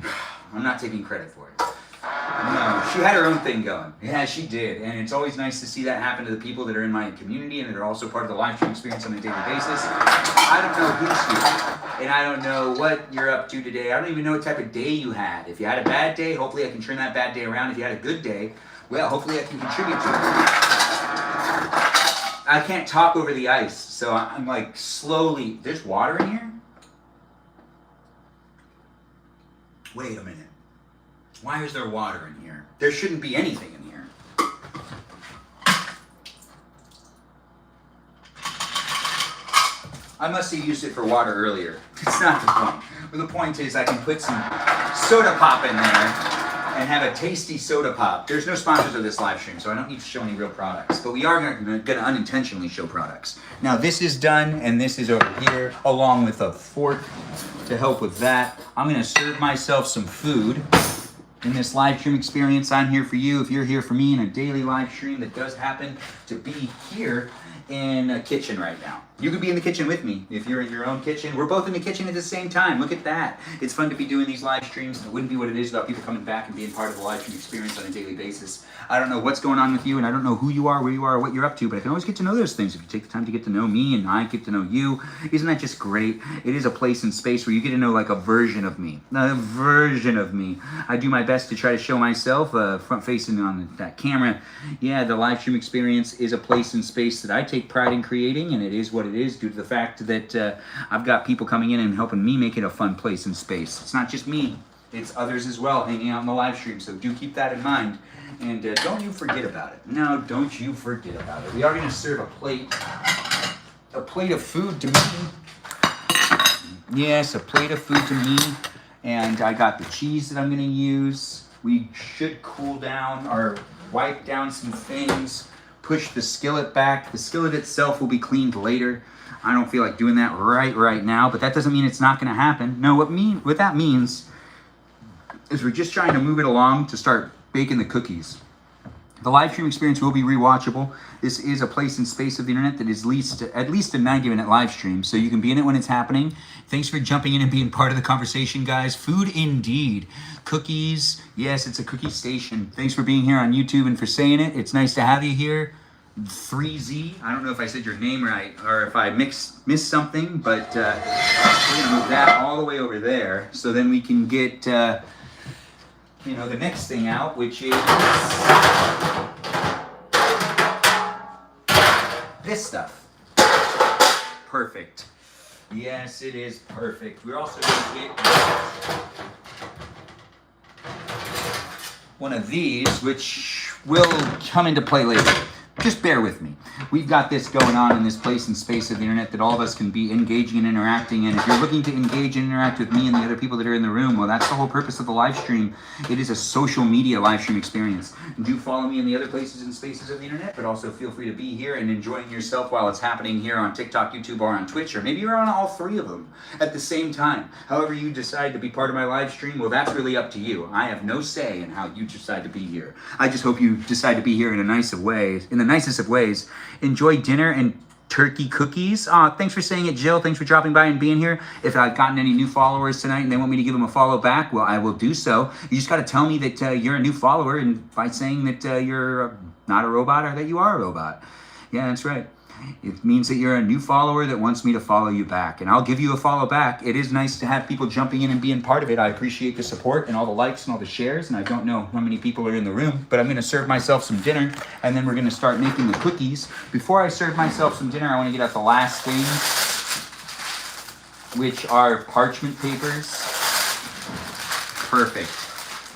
I'm not taking credit for it. No, she had her own thing going. Yeah, she did. And it's always nice to see that happen to the people that are in my community and that are also part of the live stream experience on a daily basis. I don't know who's here, and I don't know what you're up to today. I don't even know what type of day you had. If you had a bad day, hopefully I can turn that bad day around. If you had a good day, well, hopefully I can contribute to it. I can't talk over the ice, so I'm like slowly... There's water in here? Wait a minute. Why is there water in here? There shouldn't be anything in here. I must have used it for water earlier. It's not the point. But the point is I can put some soda pop in there and have a tasty soda pop. There's no sponsors of this live stream, so I don't need to show any real products. But we are going to unintentionally show products. Now this is done, and this is over here, along with a fork to help with that. I'm going to serve myself some food. In this live stream experience, I'm here for you. If you're here for me in a daily live stream that does happen to be here in a kitchen right now. You could be in the kitchen with me if you're in your own kitchen. We're both in the kitchen at the same time. Look at that. It's fun to be doing these live streams. It wouldn't be what it is without people coming back and being part of the live stream experience on a daily basis. I don't know what's going on with you, and I don't know who you are, where you are, or what you're up to, but I can always get to know those things if you take the time to get to know me and I get to know you. Isn't that just great? It is a place and space where you get to know like a version of me. A version of me. I do my best to try to show myself front facing on that camera. Yeah, the live stream experience is a place and space that I take pride in creating, and it is what it is due to the fact that I've got people coming in and helping me make it a fun place and space. It's not just me. it's others as well hanging out in the live stream. So do keep that in mind. And don't you forget about it. No, don't you forget about it. We are going to serve a plate of food to me. Yes, a plate of food to me. And I got the cheese that I'm going to use. We should cool down or wipe down some things. Push the skillet back. The skillet itself will be cleaned later. I don't feel like doing that right now, but that doesn't mean it's not going to happen. No, what that means is we're just trying to move it along to start baking the cookies. The live stream experience will be rewatchable. This is a place and space of the internet that is at least a 90-minute live stream, so you can be in it when it's happening. Thanks for jumping in and being part of the conversation, guys. Food indeed. Cookies. Yes, it's a cookie station. Thanks for being here on YouTube and for saying it. It's nice to have you here. 3Z. I don't know if I said your name right or if I missed something, but we're going to move that all the way over there so then we can get... the next thing out, which is this stuff. Perfect. Yes, it is perfect. We're also going to get one of these, which will come into play later. Just bear with me. We've got this going on in this place and space of the internet that all of us can be engaging and interacting in. If you're looking to engage and interact with me and the other people that are in the room, well, that's the whole purpose of the live stream. It is a social media live stream experience. Do follow me in the other places and spaces of the internet, but also feel free to be here and enjoying yourself while it's happening here on TikTok, YouTube, or on Twitch, or maybe you're on all three of them at the same time. However you decide to be part of my live stream, well, that's really up to you. I have no say in how you decide to be here. I just hope you decide to be here in the nicest of ways. Enjoy dinner and turkey cookies. Thanks for saying it, Jill. Thanks for dropping by and being here. If I've gotten any new followers tonight and they want me to give them a follow back, well, I will do so. You just got to tell me that you're a new follower and by saying that you're not a robot or that you are a robot. Yeah, that's right. It means that you're a new follower that wants me to follow you back, and I'll give you a follow back. It is nice to have people jumping in and being part of it. I appreciate the support and all the likes and all the shares, and I don't know how many people are in the room, but I'm going to serve myself some dinner, and then we're going to start making the cookies. Before I serve myself some dinner, I want to get out the last things, which are parchment papers. Perfect.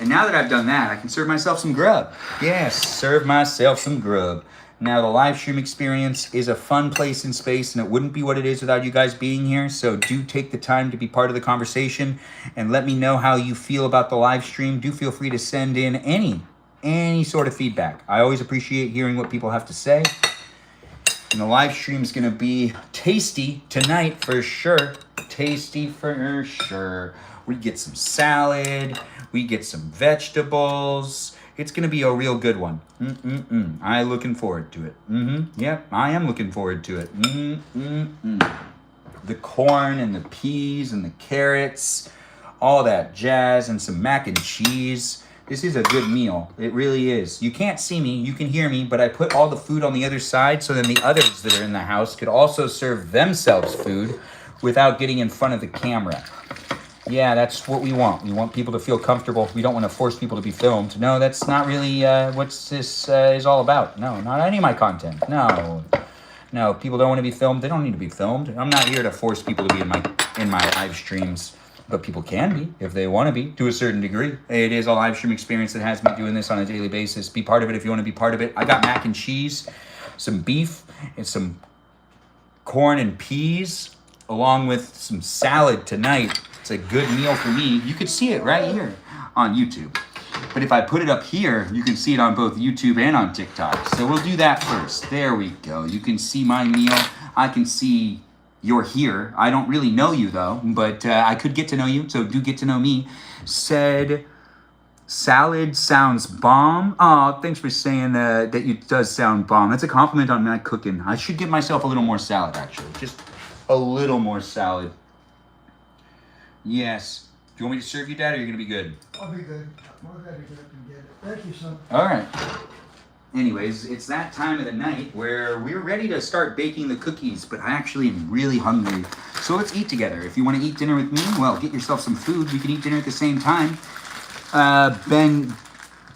And now that I've done that, I can serve myself some grub. Yes, serve myself some grub. Now, the live stream experience is a fun place and space, and it wouldn't be what it is without you guys being here. So do take the time to be part of the conversation and let me know how you feel about the live stream. Do feel free to send in any sort of feedback. I always appreciate hearing what people have to say. And the live stream is going to be tasty tonight for sure. Tasty for sure. We get some salad. We get some vegetables. It's going to be a real good one. I'm looking forward to it. Yep, I am looking forward to it. The corn and the peas and the carrots, all that jazz, and some mac and cheese. This is a good meal. It really is. You can't see me, you can hear me, but I put all the food on the other side so then the others that are in the house could also serve themselves food without getting in front of the camera. Yeah, that's what we want. We want people to feel comfortable. We don't want to force people to be filmed. No, that's not really what this is all about. No, not any of my content. No, people don't want to be filmed. They don't need to be filmed. I'm not here to force people to be in my live streams, but people can be if they want to be to a certain degree. It is a live stream experience that has me doing this on a daily basis. Be part of it if you want to be part of it. I got mac and cheese, some beef, and some corn and peas, along with some salad tonight. It's a good meal for me. You could see it right here on YouTube. But if I put it up here, you can see it on both YouTube and on TikTok. So we'll do that first. There we go. You can see my meal. I can see you're here. I don't really know you though, but I could get to know you. So do get to know me. Said salad sounds bomb. Oh, thanks for saying that it does sound bomb. That's a compliment on my cooking. I should give myself a little more salad actually. Just a little more salad. Yes. Do you want me to serve you, Dad, or are you going to be good? I'll be good. More than good and get it. Thank you, son. All right. Anyways, it's that time of the night where we're ready to start baking the cookies, but I actually am really hungry. So let's eat together. If you want to eat dinner with me, well, get yourself some food. We can eat dinner at the same time. Ben,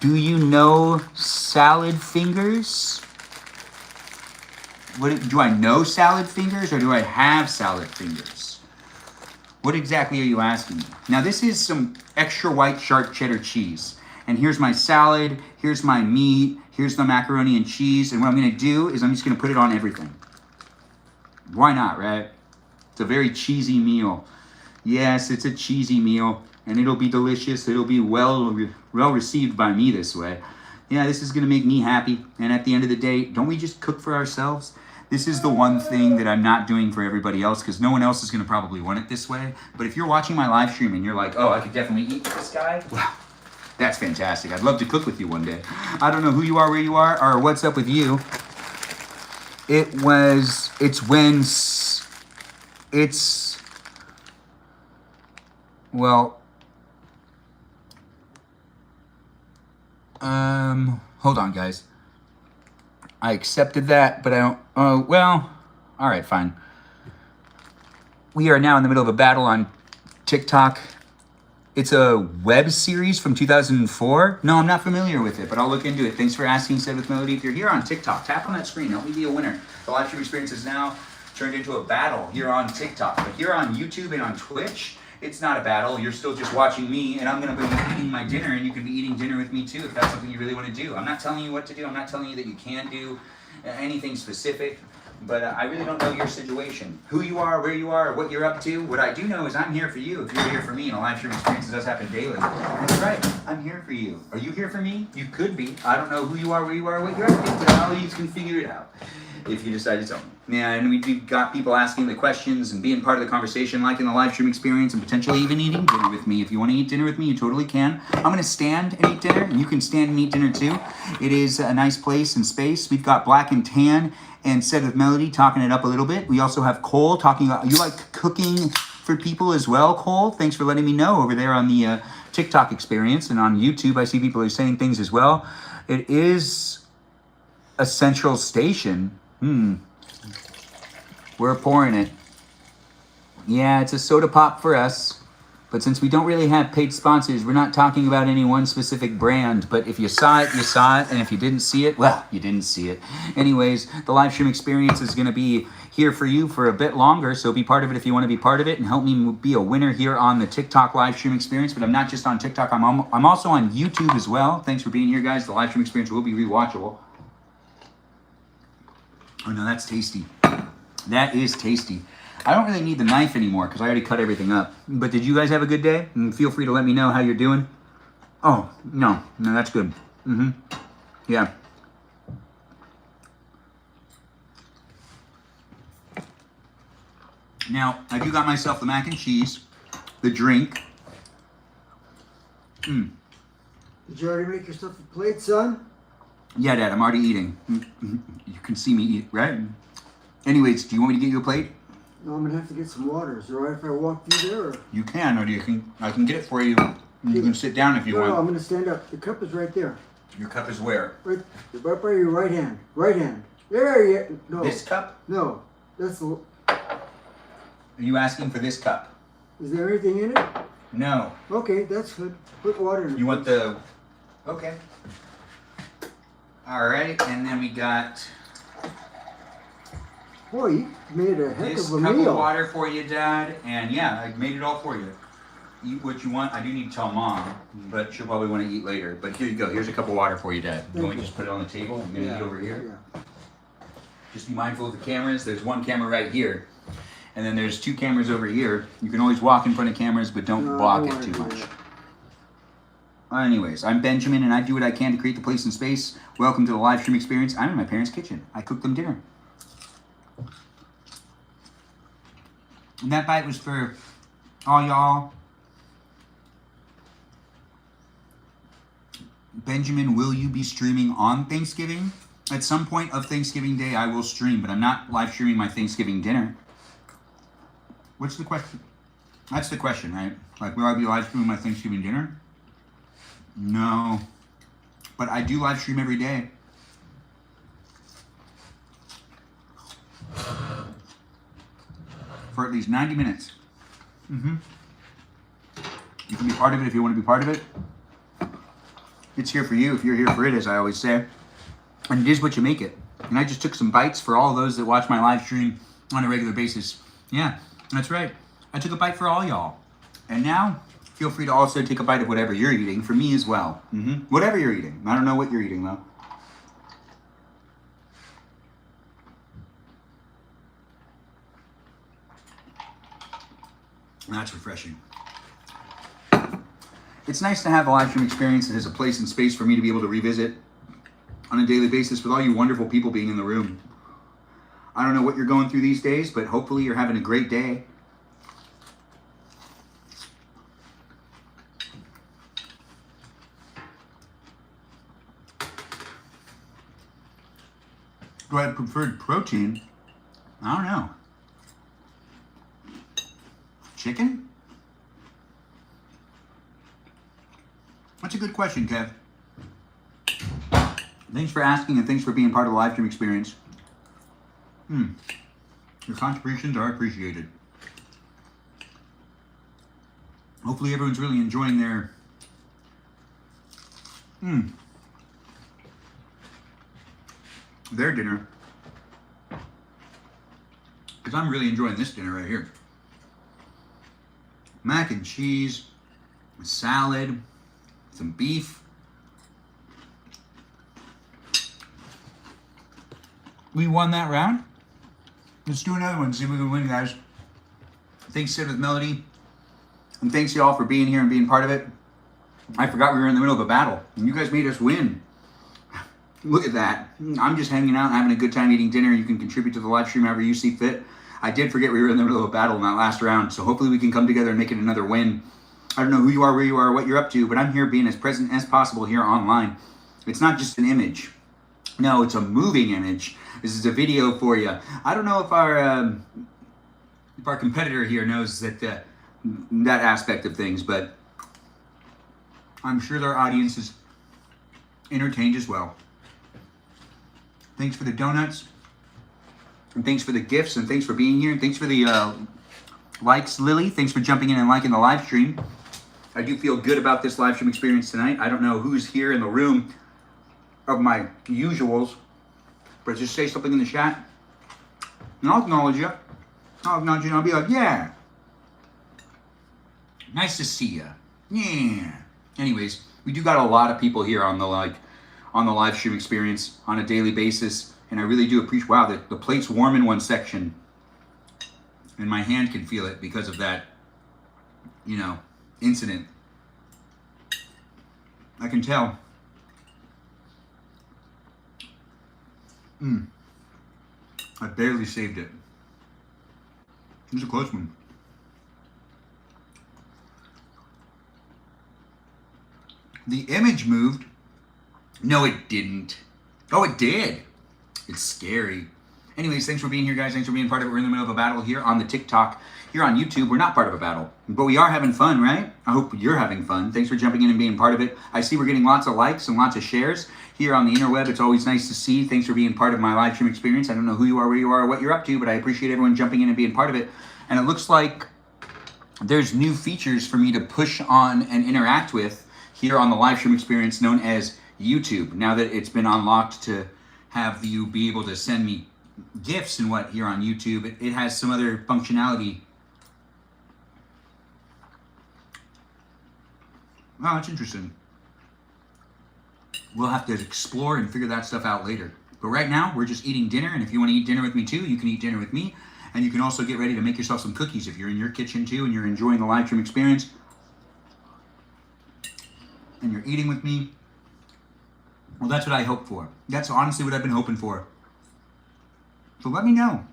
do you know salad fingers? Do I know salad fingers or do I have salad fingers? What exactly are you asking me? Now, this is some extra white sharp cheddar cheese. And here's my salad, here's my meat, here's the macaroni and cheese. And what I'm gonna do is I'm just gonna put it on everything. Why not, right? It's a very cheesy meal. Yes, it's a cheesy meal, and it'll be delicious. It'll be well received by me this way. Yeah, this is gonna make me happy. And at the end of the day, don't we just cook for ourselves? This is the one thing that I'm not doing for everybody else, because no one else is gonna probably want it this way. But if you're watching my live stream and you're like, oh, I could definitely eat this guy, well, that's fantastic. I'd love to cook with you one day. I don't know who you are, where you are, or what's up with you. Hold on, guys. I accepted that, but I don't, all right, fine. We are now in the middle of a battle on TikTok. It's a web series from 2004. No, I'm not familiar with it, but I'll look into it. Thanks for asking, Said with Melody. If you're here on TikTok, tap on that screen. Help me be a winner. The live stream experience is now turned into a battle here on TikTok. But here on YouTube and on Twitch, it's not a battle. You're still just watching me, and I'm going to be eating my dinner, and you can be eating dinner with me too if that's something you really want to do. I'm not telling you what to do. I'm not telling you that you can do anything specific. But I really don't know your situation, who you are, where you are, what you're up to. What I do know is I'm here for you if you're here for me, and a live stream experience does happen daily. That's right, I'm here for you. Are you here for me? You could be. I don't know who you are, where you are, what you're up to, but all you can figure it out if you decide to tell me. Yeah, and we've got people asking the questions and being part of the conversation, liking the live stream experience, and potentially even eating dinner with me. If you want to eat dinner with me, you totally can. I'm going to stand and eat dinner, and you can stand and eat dinner too. It is a nice place and space. We've got Black and Tan and Said with Melody talking it up a little bit. We also have Cole talking about, you like cooking for people as well, Cole? Thanks for letting me know over there on the TikTok experience, and on YouTube I see people are saying things as well. It is a central station. We're pouring it. Yeah, it's a soda pop for us. But since we don't really have paid sponsors, we're not talking about any one specific brand. But if you saw it, you saw it. And if you didn't see it, well, you didn't see it. Anyways, the live stream experience is going to be here for you for a bit longer. So be part of it if you want to be part of it, and help me be a winner here on the TikTok live stream experience. But I'm not just on TikTok. I'm also on YouTube as well. Thanks for being here, guys. The live stream experience will be rewatchable. Oh, no, that's tasty. That is tasty. I don't really need the knife anymore because I already cut everything up. But did you guys have a good day? And feel free to let me know how you're doing. Oh, no, that's good. Yeah. Now, I do got myself the mac and cheese, the drink. Did you already make yourself a plate, son? Yeah, Dad, I'm already eating. You can see me eat, right? Anyways, do you want me to get you a plate? No, I'm gonna have to get some water. Is it alright if I walk through there? Or? You can, or I can get it for you. You can sit down if you want. No, I'm gonna stand up. The cup is right there. Your cup is where? Right by your right hand. Right hand. There you no. This cup? No. That's the... Are you asking for this cup? Is there anything in it? No. Okay, that's good. Put water in it. You want the... Okay. Alright, and then we got... Boy, you made a heck this of a cup meal. of water for you, Dad. And yeah, I made it all for you. Eat what you want. I do need to tell Mom, but she'll probably want to eat later. But here you go. Here's a cup of water for you, Dad. You want me to just put it on the table? I'm going to eat over here. Yeah. Just be mindful of the cameras. There's one camera right here. And then there's two cameras over here. You can always walk in front of cameras, but don't block it too much. Anyways, I'm Benjamin, and I do what I can to create the place and space. Welcome to the live stream experience. I'm in my parents' kitchen. I cook them dinner. And that bite was for all y'all. Benjamin, will you be streaming on Thanksgiving? At some point of Thanksgiving Day, I will stream, but I'm not live streaming my Thanksgiving dinner. What's the question? That's the question, right? Like, will I be live streaming my Thanksgiving dinner? No. But I do live stream every day. For at least 90 minutes. You can be part of it if you want to be part of it. It's here for you if you're here for it, as I always say. And it is what you make it. And I just took some bites for all those that watch my live stream on a regular basis. Yeah, that's right. I took a bite for all y'all. And now, Feel free to also take a bite of whatever you're eating, for me as well. Whatever you're eating. I don't know what you're eating, though. That's refreshing. It's nice to have a live stream experience that has a place and space for me to be able to revisit on a daily basis with all you wonderful people being in the room. I don't know what you're going through these days, but hopefully you're having a great day. Do I have preferred protein? I don't know. Chicken? That's a good question, Kev. Thanks for asking and thanks for being part of the live stream experience. Your contributions are appreciated. Hopefully everyone's really enjoying their dinner. Because I'm really enjoying this dinner right here. Mac and cheese, a salad, some beef. We won that round. Let's do another one, see if we can win, guys. Thanks, Sid with Melody. And thanks, y'all, for being here and being part of it. I forgot we were in the middle of a battle, and you guys made us win. Look at that. I'm just hanging out and having a good time eating dinner. You can contribute to the live stream however you see fit. I did forget we were in the middle of a battle in that last round, so hopefully we can come together and make it another win. I don't know who you are, where you are, what you're up to, but I'm here being as present as possible here online. It's not just an image. No, it's a moving image. This is a video for you. I don't know if our competitor here knows that aspect of things, but I'm sure their audience is entertained as well. Thanks for the donuts, and thanks for the gifts, and thanks for being here, and thanks for the likes, Lily. Thanks for jumping in and liking the live stream. I do feel good about this live stream experience tonight. I don't know who's here in the room of my usuals, but just say something in the chat, and I'll acknowledge you. I'll acknowledge you, and I'll be like, yeah. Nice to see you. Yeah. Anyways, we do got a lot of people here on the live stream experience on a daily basis, and I really do appreciate. Wow, the plate's warm in one section, and my hand can feel it because of that, incident. I can tell. I barely saved it. It was a close one. The image moved. No, it didn't. Oh, it did. It's scary. Anyways, thanks for being here, guys. Thanks for being part of it. We're in the middle of a battle here on the TikTok. Here on YouTube, we're not part of a battle, but we are having fun, right? I hope you're having fun. Thanks for jumping in and being part of it. I see we're getting lots of likes and lots of shares here on the interweb. It's always nice to see. Thanks for being part of my live stream experience. I don't know who you are, where you are, or what you're up to, but I appreciate everyone jumping in and being part of it. And it looks like there's new features for me to push on and interact with here on the live stream experience known as YouTube. Now that it's been unlocked to have you be able to send me gifts and what here on YouTube, it has some other functionality. Wow, that's interesting. We'll have to explore and figure that stuff out later. But right now, we're just eating dinner, and if you want to eat dinner with me too, you can eat dinner with me. And you can also get ready to make yourself some cookies if you're in your kitchen too and you're enjoying the live stream experience. And you're eating with me. Well, that's what I hope for. That's honestly what I've been hoping for. So let me know.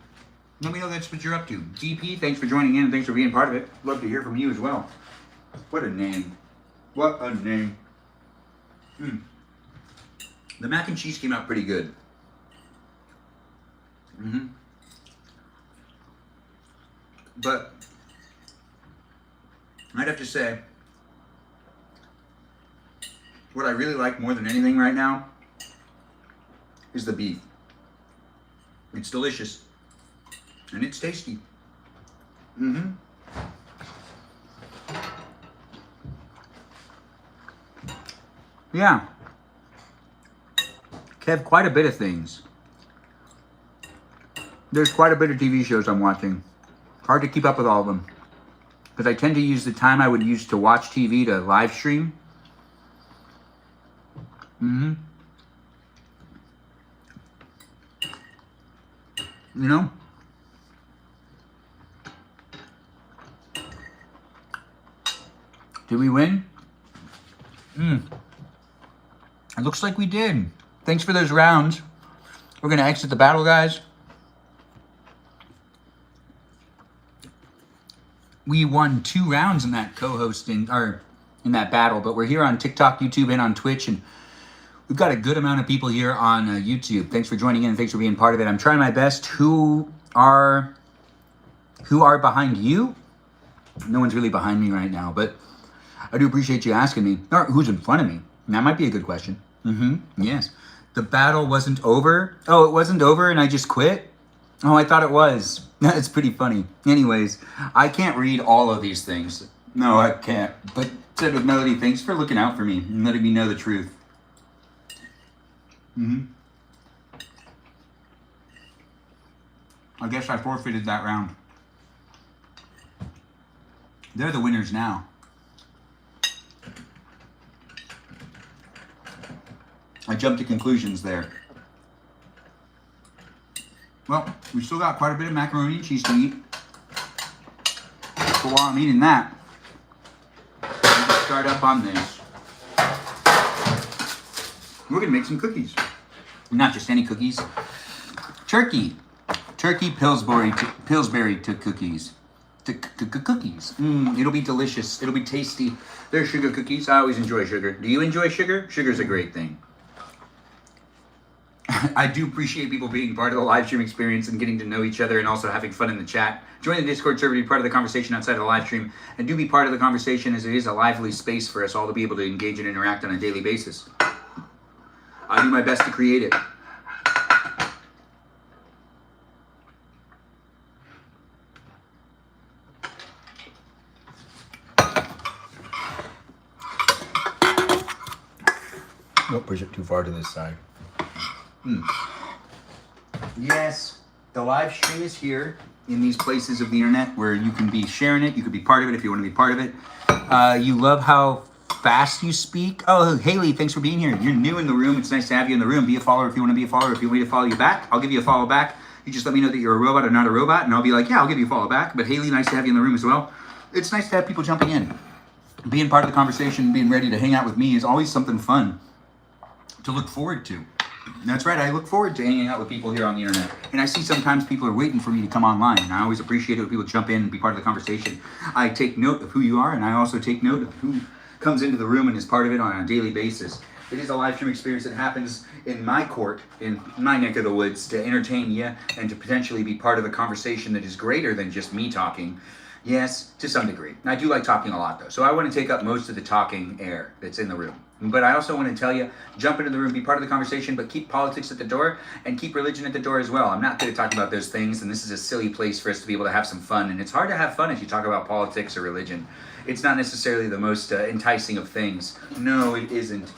Let me know that's what you're up to. DP, thanks for joining in and thanks for being part of it. Love to hear from you as well. What a name. What a name. The mac and cheese came out pretty good. But I'd have to say, what I really like more than anything right now is the beef. It's delicious. And it's tasty. Yeah. Kev, quite a bit of things. There's quite a bit of TV shows I'm watching. Hard to keep up with all of them. because I tend to use the time I would use to watch TV to live stream. You know? Did we win? It looks like we did. Thanks for those rounds. We're going to exit the battle, guys. We won 2 rounds in that co-hosting, or in that battle, but we're here on TikTok, YouTube, and on Twitch, and we've got a good amount of people here on YouTube. Thanks for joining in, and thanks for being part of it. I'm trying my best. Who are behind you? No one's really behind me right now, but I do appreciate you asking me. Or who's in front of me? That might be a good question. Yes. The battle wasn't over. Oh, it wasn't over and I just quit? Oh, I thought it was. That's pretty funny. Anyways, I can't read all of these things. No, I can't. But said with Melody, thanks for looking out for me and letting me know the truth. I guess I forfeited that round. They're the winners now. I jumped to conclusions there. Well, we still got quite a bit of macaroni and cheese to eat. So while I'm eating that, I'm gonna start up on this. We're gonna make some cookies. Not just any cookies. Turkey Pillsbury to cookies. Cookies. It'll be delicious. It'll be tasty. They're sugar cookies. I always enjoy sugar. Do you enjoy sugar? Sugar's a great thing. I do appreciate people being part of the live stream experience and getting to know each other and also having fun in the chat. Join the Discord server to be part of the conversation outside of the live stream, and do be part of the conversation, as it is a lively space for us all to be able to engage and interact on a daily basis. I do my best to create it. Don't push it too far to this side. Yes, the live stream is here in these places of the internet where you can be sharing it. You could be part of it if you want to be part of it. You love how fast you speak. Oh, Haley, thanks for being here. You're new in the room. It's nice to have you in the room. Be a follower if you want to be a follower. If you want me to follow you back, I'll give you a follow back. You just let me know that you're a robot or not a robot, and I'll be like, yeah, I'll give you a follow back. But Haley, nice to have you in the room as well. It's nice to have people jumping in. Being part of the conversation, being ready to hang out with me is always something fun to look forward to. That's right, I look forward to hanging out with people here on the internet. And I see sometimes people are waiting for me to come online, and I always appreciate it when people jump in and be part of the conversation. I take note of who you are, and I also take note of who comes into the room and is part of it on a daily basis. It is a live stream experience that happens in my court, in my neck of the woods, to entertain you and to potentially be part of a conversation that is greater than just me talking. Yes, to some degree. I do like talking a lot, though, so I want to take up most of the talking air that's in the room. But I also want to tell you, jump into the room, be part of the conversation, but keep politics at the door and keep religion at the door as well. I'm not good at talking about those things, and this is a silly place for us to be able to have some fun. And it's hard to have fun if you talk about politics or religion. It's not necessarily the most enticing of things. No, it isn't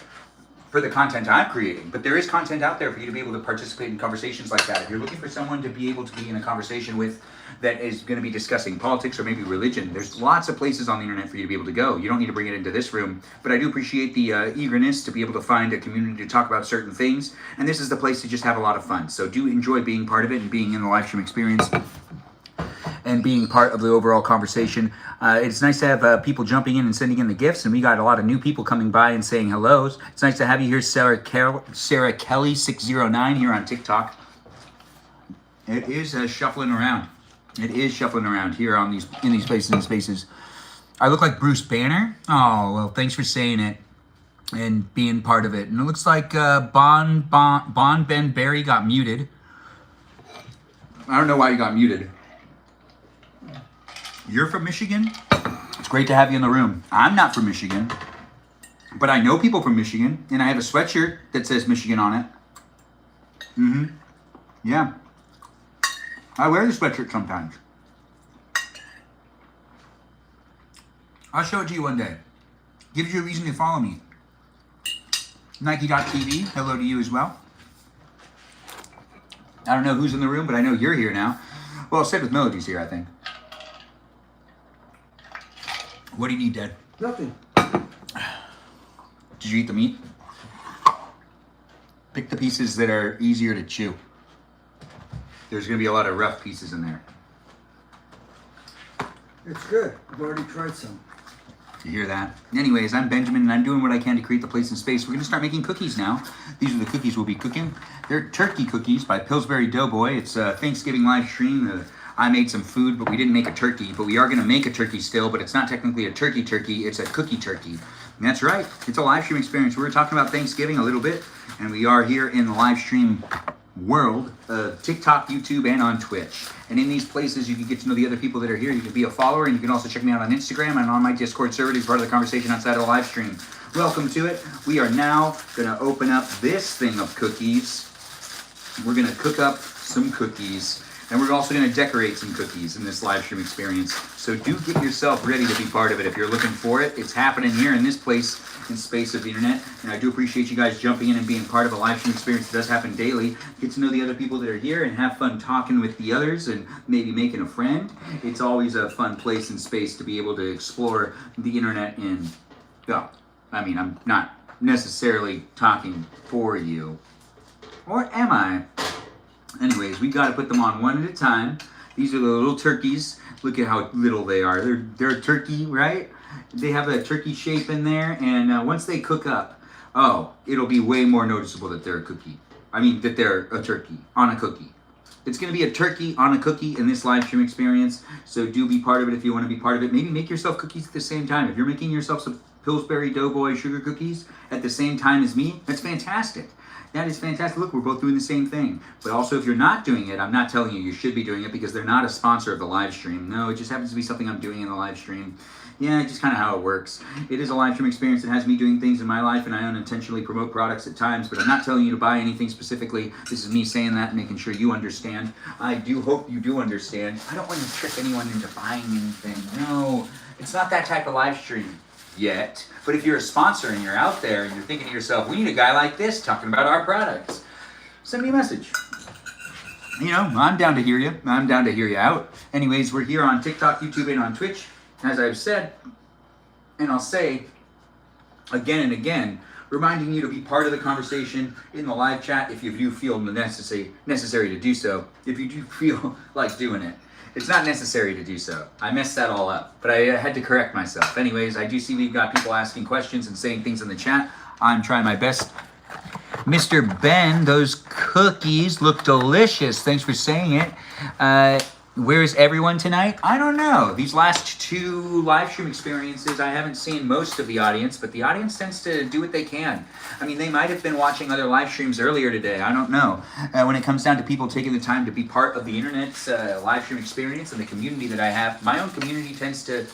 for the content I'm creating. But there is content out there for you to be able to participate in conversations like that. If you're looking for someone to be able to be in a conversation with that is going to be discussing politics or maybe religion, there's lots of places on the internet for you to be able to go. You don't need to bring it into this room, but I do appreciate the eagerness to be able to find a community to talk about certain things, and this is the place to just have a lot of fun. So do enjoy being part of it and being in the live stream experience and being part of the overall conversation. It's nice to have people jumping in and sending in the gifts, and we got a lot of new people coming by and saying hellos. It's nice to have you here, Sarah Kelly 609 here on TikTok. It is shuffling around. It is shuffling around here on in these places and spaces. I look like Bruce Banner. Oh, well, thanks for saying it and being part of it. And it looks like Bon Ben Berry got muted. I don't know why you got muted. You're from Michigan? It's great to have you in the room. I'm not from Michigan, but I know people from Michigan, and I have a sweatshirt that says Michigan on it. Yeah. I wear the sweatshirt sometimes. I'll show it to you one day. Gives you a reason to follow me. Nike.tv, hello to you as well. I don't know who's in the room, but I know you're here now. Well, Said with Melody's here, I think. What do you need, Dad? Nothing. Did you eat the meat? Pick the pieces that are easier to chew. There's going to be a lot of rough pieces in there. It's good. I've already tried some. You hear that? Anyways, I'm Benjamin, and I'm doing what I can to create the place and space. We're going to start making cookies now. These are the cookies we'll be cooking. They're turkey cookies by Pillsbury Doughboy. It's a Thanksgiving live stream. I made some food, but we didn't make a turkey. But we are going to make a turkey still, but it's not technically a turkey. It's a cookie turkey. And that's right. It's a live stream experience. We were talking about Thanksgiving a little bit, and we are here in the live stream world of TikTok, YouTube, and on Twitch. And in these places, you can get to know the other people that are here. You can be a follower, and you can also check me out on Instagram and on my Discord server to be part of the conversation outside of the live stream. Welcome to it. We are now going to open up this thing of cookies. We're going to cook up some cookies, and we're also going to decorate some cookies in this live stream experience. So do get yourself ready to be part of it if you're looking for it. It's happening here in this place in space of the internet, and I do appreciate you guys jumping in and being part of a live stream experience that does happen daily. Get to know the other people that are here and have fun talking with the others and maybe making a friend. It's always a fun place and space to be able to explore the internet in, well, I mean, I'm not necessarily talking for you, or am I? Anyways, we got to put them on one at a time. These are the little turkeys. Look at how little they are. They're a turkey, right? They have a turkey shape in there, and once they cook up, oh, it'll be way more noticeable that they're a cookie. I mean, that they're a turkey on a cookie. It's going to be a turkey on a cookie in this live stream experience, so do be part of it if you want to be part of it. Maybe make yourself cookies at the same time. If you're making yourself some Pillsbury Doughboy sugar cookies at the same time as me, that's fantastic. That is fantastic. Look, we're both doing the same thing. But also, if you're not doing it, I'm not telling you should be doing it because they're not a sponsor of the live stream. No, it just happens to be something I'm doing in the live stream. Yeah, just kind of how it works. It is a live stream experience that has me doing things in my life, and I unintentionally promote products at times, but I'm not telling you to buy anything specifically. This is me saying that and making sure you understand. I do hope you do understand. I don't want to trick anyone into buying anything. No, it's not that type of live stream yet. But if you're a sponsor and you're out there and you're thinking to yourself, we need a guy like this talking about our products, send me a message. You know, I'm down to hear you. I'm down to hear you out. Anyways, we're here on TikTok, YouTube, and on Twitch, as I've said, and I'll say again and again, reminding you to be part of the conversation in the live chat if you do feel necessary to do so, if you do feel like doing it. It's not necessary to do so. I messed that all up, but I had to correct myself. Anyways, I do see we've got people asking questions and saying things in the chat. I'm trying my best. Mr. Ben, those cookies look delicious. Thanks for saying it. Where's everyone tonight? I don't know. These last two live stream experiences, I haven't seen most of the audience, but the audience tends to do what they can. I mean, they might have been watching other live streams earlier today. I don't know. When it comes down to people taking the time to be part of the internet's live stream experience and the community that I have, my own community tends to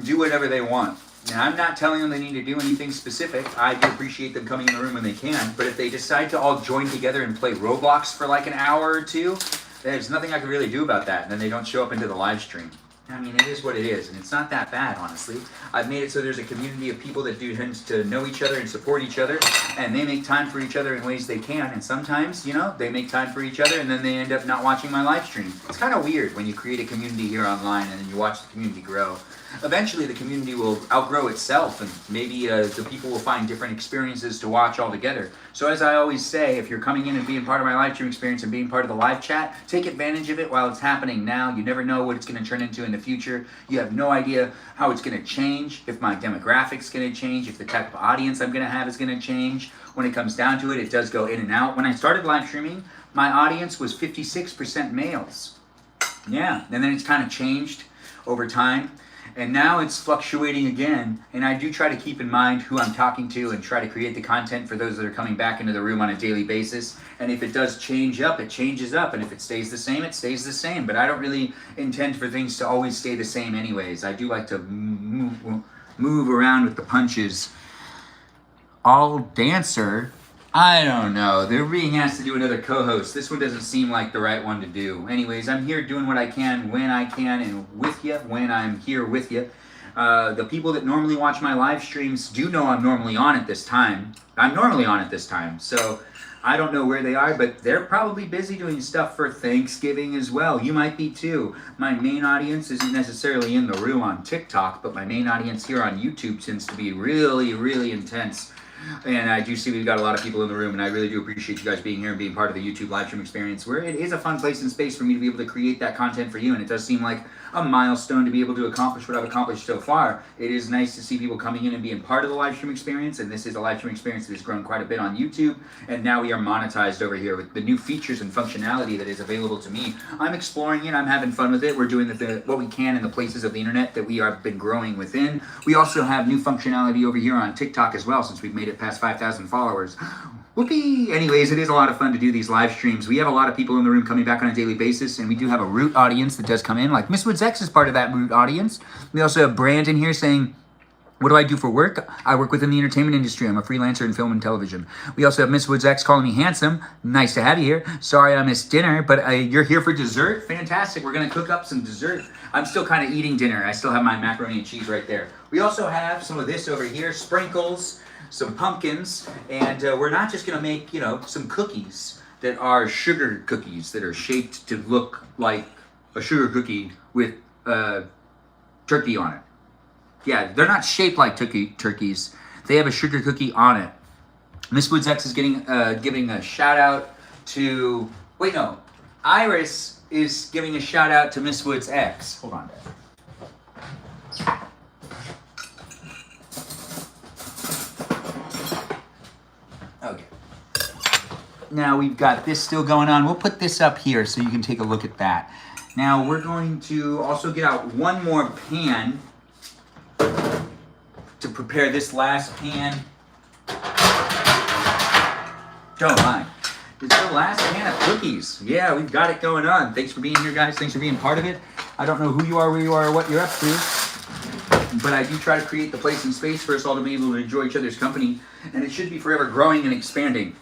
do whatever they want. Now, I'm not telling them they need to do anything specific. I do appreciate them coming in the room when they can, but if they decide to all join together and play Roblox for like an hour or two, there's nothing I can really do about that, and then they don't show up into the live stream. I mean, it is what it is, and it's not that bad, honestly. I've made it so there's a community of people that do tend to know each other and support each other, and they make time for each other in ways they can, and sometimes, you know, they make time for each other, and then they end up not watching my live stream. It's kind of weird when you create a community here online, and then you watch the community grow. Eventually, the community will outgrow itself, and maybe the people will find different experiences to watch altogether. So as I always say, if you're coming in and being part of my live stream experience and being part of the live chat, take advantage of it while it's happening now. You never know what it's going to turn into in the future. You have no idea how it's going to change, if my demographic's going to change, if the type of audience I'm going to have is going to change. When it comes down to it, it does go in and out. When I started live streaming, my audience was 56% males. Yeah, and then it's kind of changed over time. And now it's fluctuating again, and I do try to keep in mind who I'm talking to and try to create the content for those that are coming back into the room on a daily basis. And if it does change up, it changes up, and if it stays the same, it stays the same. But I don't really intend for things to always stay the same anyways. I do like to move around with the punches. All dancer? I don't know. They're being asked to do another co-host. This one doesn't seem like the right one to do. Anyways, I'm here doing what I can when I can and with you when I'm here with you. The people that normally watch my live streams do know I'm normally on at this time. So I don't know where they are, but they're probably busy doing stuff for Thanksgiving as well. You might be too. My main audience isn't necessarily in the room on TikTok, but my main audience here on YouTube tends to be really, really intense. And I do see we've got a lot of people in the room, and I really do appreciate you guys being here and being part of the YouTube live stream experience, where it is a fun place and space for me to be able to create that content for you. And it does seem like a milestone to be able to accomplish what I've accomplished so far. It is nice to see people coming in and being part of the live stream experience, and this is a live stream experience that has grown quite a bit on YouTube, and now we are monetized over here with the new features and functionality that is available to me. I'm exploring it, I'm having fun with it. We're doing what we can in the places of the internet that we have been growing within. We also have new functionality over here on TikTok as well, since we've made it past 5,000 followers. Whoopee! Anyways, it is a lot of fun to do these live streams. We have a lot of people in the room coming back on a daily basis, and we do have a root audience that does come in, like Miss Woods X is part of that root audience. We also have Brandon here saying, what do I do for work? I work within the entertainment industry. I'm a freelancer in film and television. We also have Miss Woods X calling me handsome. Nice to have you here. Sorry I missed dinner, but you're here for dessert? Fantastic. We're going to cook up some dessert. I'm still kind of eating dinner. I still have my macaroni and cheese right there. We also have some of this over here, sprinkles, some pumpkins, and we're not just going to make, some cookies that are sugar cookies that are shaped to look like a sugar cookie with turkey on it. Yeah, they're not shaped like turkeys. They have a sugar cookie on it. Miss Woods X is giving a shout out to... Wait, no. Iris is giving a shout out to Miss Woods X. Hold on, Dad. Okay. Now we've got this still going on. We'll put this up here so you can take a look at that. Now we're going to also get out one more pan to prepare this last pan. Don't mind. It's the last pan of cookies. Yeah, we've got it going on. Thanks for being here, guys. Thanks for being part of it. I don't know who you are, where you are, or what you're up to, but I do try to create the place and space for us all to be able to enjoy each other's company, and it should be forever growing and expanding.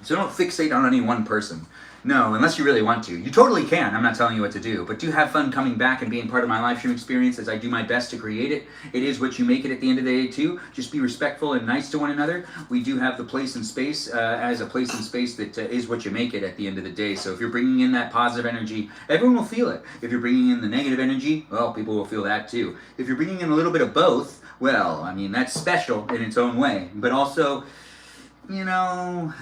So don't fixate on any one person. No, unless you really want to. You totally can. I'm not telling you what to do. But do have fun coming back and being part of my live stream experience as I do my best to create it. It is what you make it at the end of the day, too. Just be respectful and nice to one another. We do have the place and space as a place and space that is what you make it at the end of the day. So if you're bringing in that positive energy, everyone will feel it. If you're bringing in the negative energy, well, people will feel that, too. If you're bringing in a little bit of both, well, I mean, that's special in its own way. But also, I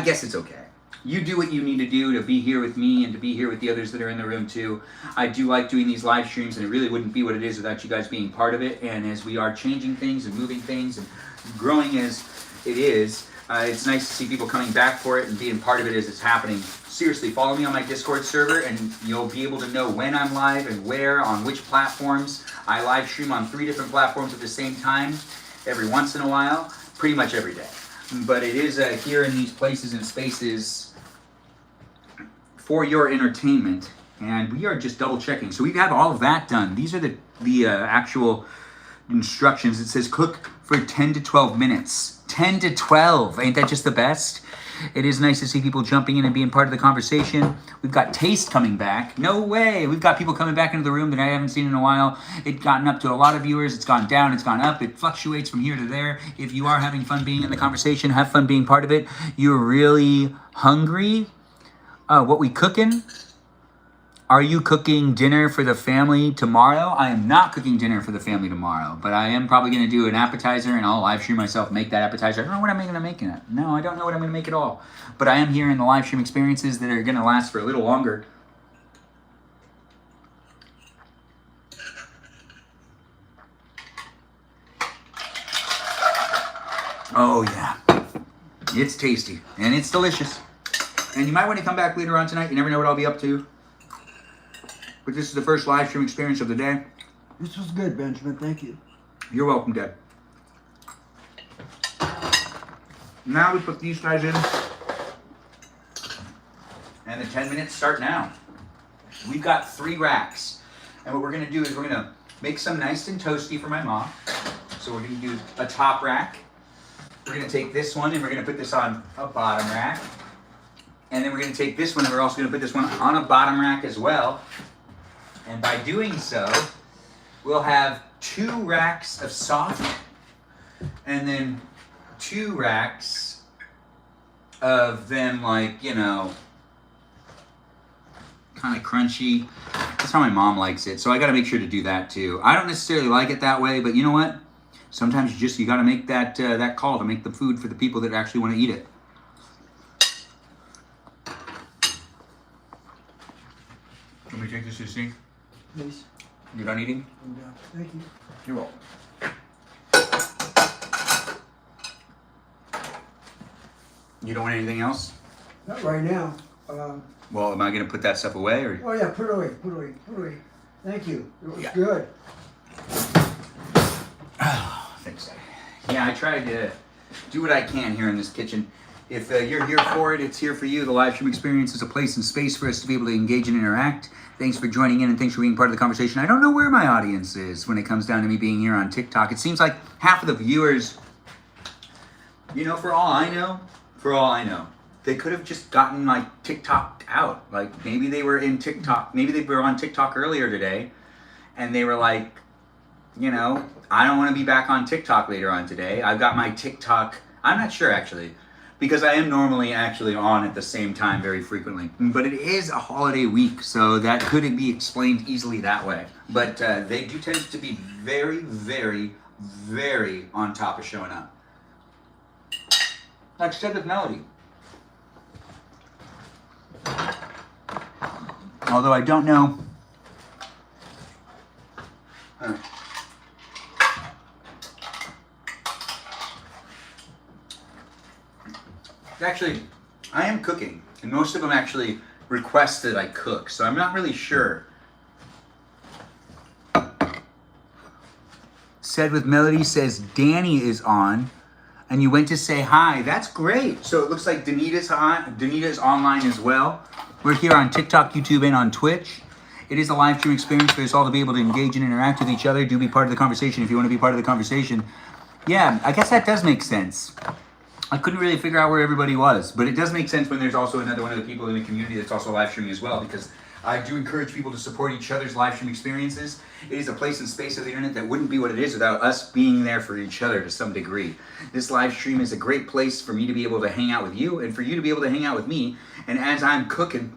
guess it's okay. You do what you need to do to be here with me and to be here with the others that are in the room too. I do like doing these live streams, and it really wouldn't be what it is without you guys being part of it. And as we are changing things and moving things and growing as it is, it's nice to see people coming back for it and being part of it as it's happening. Seriously, follow me on my Discord server and you'll be able to know when I'm live and where, on which platforms. I live stream on 3 different platforms at the same time, every once in a while, pretty much every day. But it is here in these places and spaces for your entertainment, and we are just double checking. So we have all of that done. These are the actual instructions. It says cook for 10 to 12 minutes. 10 to 12. Ain't that just the best? It is nice to see people jumping in and being part of the conversation. We've got Taste coming back. No way. We've got people coming back into the room that I haven't seen in a while. It's gotten up to a lot of viewers. It's gone down. It's gone up. It fluctuates from here to there. If you are having fun being in the conversation, have fun being part of it. You're really hungry? What we cooking? Are you cooking dinner for the family tomorrow? I am not cooking dinner for the family tomorrow, but I am probably going to do an appetizer, and I'll live stream myself make that appetizer. I don't know what I'm going to make it. No, I don't know what I'm going to make at all. But I am here in the live stream experiences that are going to last for a little longer. Oh yeah, it's tasty and it's delicious. And you might want to come back later on tonight. You never know what I'll be up to. But this is the first live stream experience of the day. This was good, Benjamin. Thank you. You're welcome, Dad. Now we put these guys in. And the 10 minutes start now. We've got 3 racks. And what we're going to do is we're going to make some nice and toasty for my mom. So we're going to do a top rack. We're going to take this one and we're going to put this on a bottom rack. And then we're going to take this one and we're also going to put this one on a bottom rack as well. And by doing so, we'll have 2 racks of soft and then 2 racks of them, like, you know, kind of crunchy. That's how my mom likes it. So I got to make sure to do that too. I don't necessarily like it that way, but you know what? Sometimes you got to make that that call to make the food for the people that actually want to eat it. Can we take this to the sink? Please. You done eating? Yeah, thank you. You're welcome. You don't want anything else? Not right now. Well, am I going to put that stuff away, or? Oh yeah, put it away, put it away, put it away. Thank you. It was Yeah. good. Thanks. Yeah, I tried to do what I can here in this kitchen. If you're here for it, it's here for you. The live stream experience is a place and space for us to be able to engage and interact. Thanks for joining in and thanks for being part of the conversation. I don't know where my audience is when it comes down to me being here on TikTok. It seems like half of the viewers, you know, for all I know, they could have just gotten like TikTok out. Like maybe they were in TikTok, maybe they were on TikTok earlier today and they were like, you know, I don't want to be back on TikTok later on today. I've got my TikTok, I'm not sure actually, because I am normally actually on at the same time very frequently. But it is a holiday week, so that could be explained easily that way. But they do tend to be very, very, very on top of showing up. Like I said with Melody. Although I don't know. Actually, I am cooking, and most of them actually request that I cook, so I'm not really sure. Said with Melody says Danny is on, and you went to say hi. That's great. So it looks like Danita's on. Danita's online as well. We're here on TikTok, YouTube, and on Twitch. It is a live stream experience for us all to be able to engage and interact with each other. Do be part of the conversation if you want to be part of the conversation. Yeah, I guess that does make sense. I couldn't really figure out where everybody was, but it does make sense when there's also another one of the people in the community that's also live streaming as well, because I do encourage people to support each other's live stream experiences. It is a place and space of the internet that wouldn't be what it is without us being there for each other to some degree. This live stream is a great place for me to be able to hang out with you and for you to be able to hang out with me. And as I'm cooking,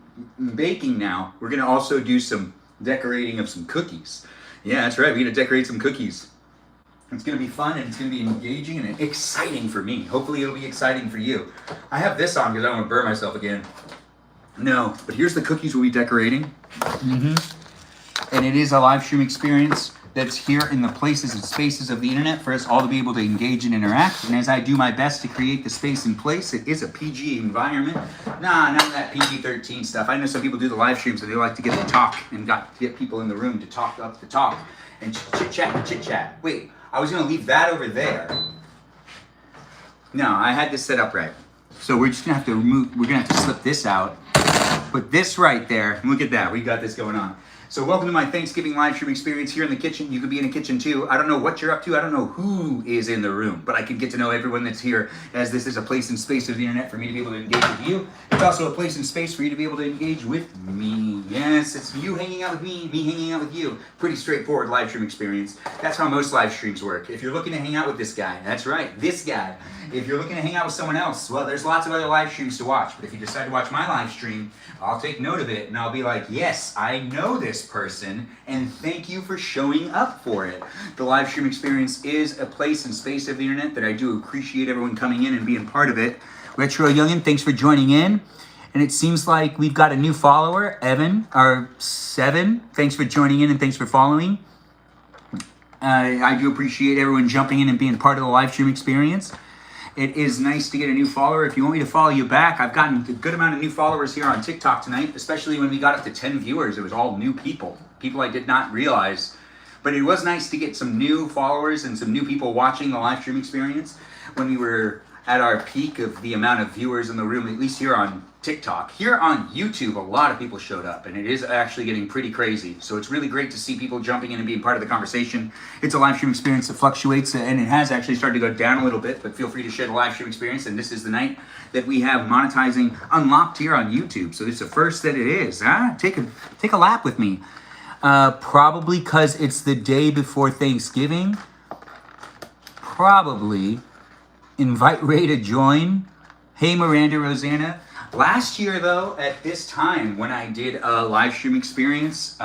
baking now, we're going to also do some decorating of some cookies. Yeah, that's right. We're going to decorate some cookies. It's going to be fun and it's going to be engaging and exciting for me. Hopefully it'll be exciting for you. I have this on because I don't want to burn myself again. No, but here's the cookies we'll be decorating. And it is a live stream experience that's here in the places and spaces of the internet for us all to be able to engage and interact. And as I do my best to create the space and place, it is a PG environment. Nah, none of that PG-13 stuff. I know some people do the live streams and they like to get to talk and get people in the room to talk up the talk and chit-chat. Wait, I was going to leave that over there. No, I had this set up right. So we're just going to have to remove, we're going to have to slip this out. Put this right there. Look at that. We got this going on. So welcome to my Thanksgiving live stream experience here in the kitchen. You could be in a kitchen too. I don't know what you're up to. I don't know who is in the room, but I can get to know everyone that's here, as this is a place and space of the internet for me to be able to engage with you. It's also a place and space for you to be able to engage with me. Yes, it's you hanging out with me hanging out with you. Pretty straightforward live stream experience. That's how most live streams work. If you're looking to hang out with this guy, that's right, this guy. If you're looking to hang out with someone else, well, there's lots of other live streams to watch. But if you decide to watch my live stream, I'll take note of it and I'll be like, yes, I know this person and thank you for showing up for it. The live stream experience is a place and space of the internet that I do appreciate everyone coming in and being part of it. Retro Youngin, thanks for joining in. And it seems like we've got a new follower, Evan, or Seven. Thanks for joining in and thanks for following. I do appreciate everyone jumping in and being part of the live stream experience. It is nice to get a new follower. If you want me to follow you back, I've gotten a good amount of new followers here on TikTok tonight, especially when we got up to 10 viewers. It was all new people I did not realize. But it was nice to get some new followers and some new people watching the live stream experience when we were at our peak of the amount of viewers in the room, at least here on TikTok. Here on YouTube, a lot of people showed up, and it is actually getting pretty crazy. So it's really great to see people jumping in and being part of the conversation. It's a live stream experience that fluctuates, and it has actually started to go down a little bit, but feel free to share the live stream experience, and this is the night that we have monetizing unlocked here on YouTube. So it's the first that it is, huh? Take a lap with me. Probably because it's the day before Thanksgiving. Probably. Invite Ray to join. Hey, Miranda Rosanna. Last year, though, at this time, when I did a live stream experience,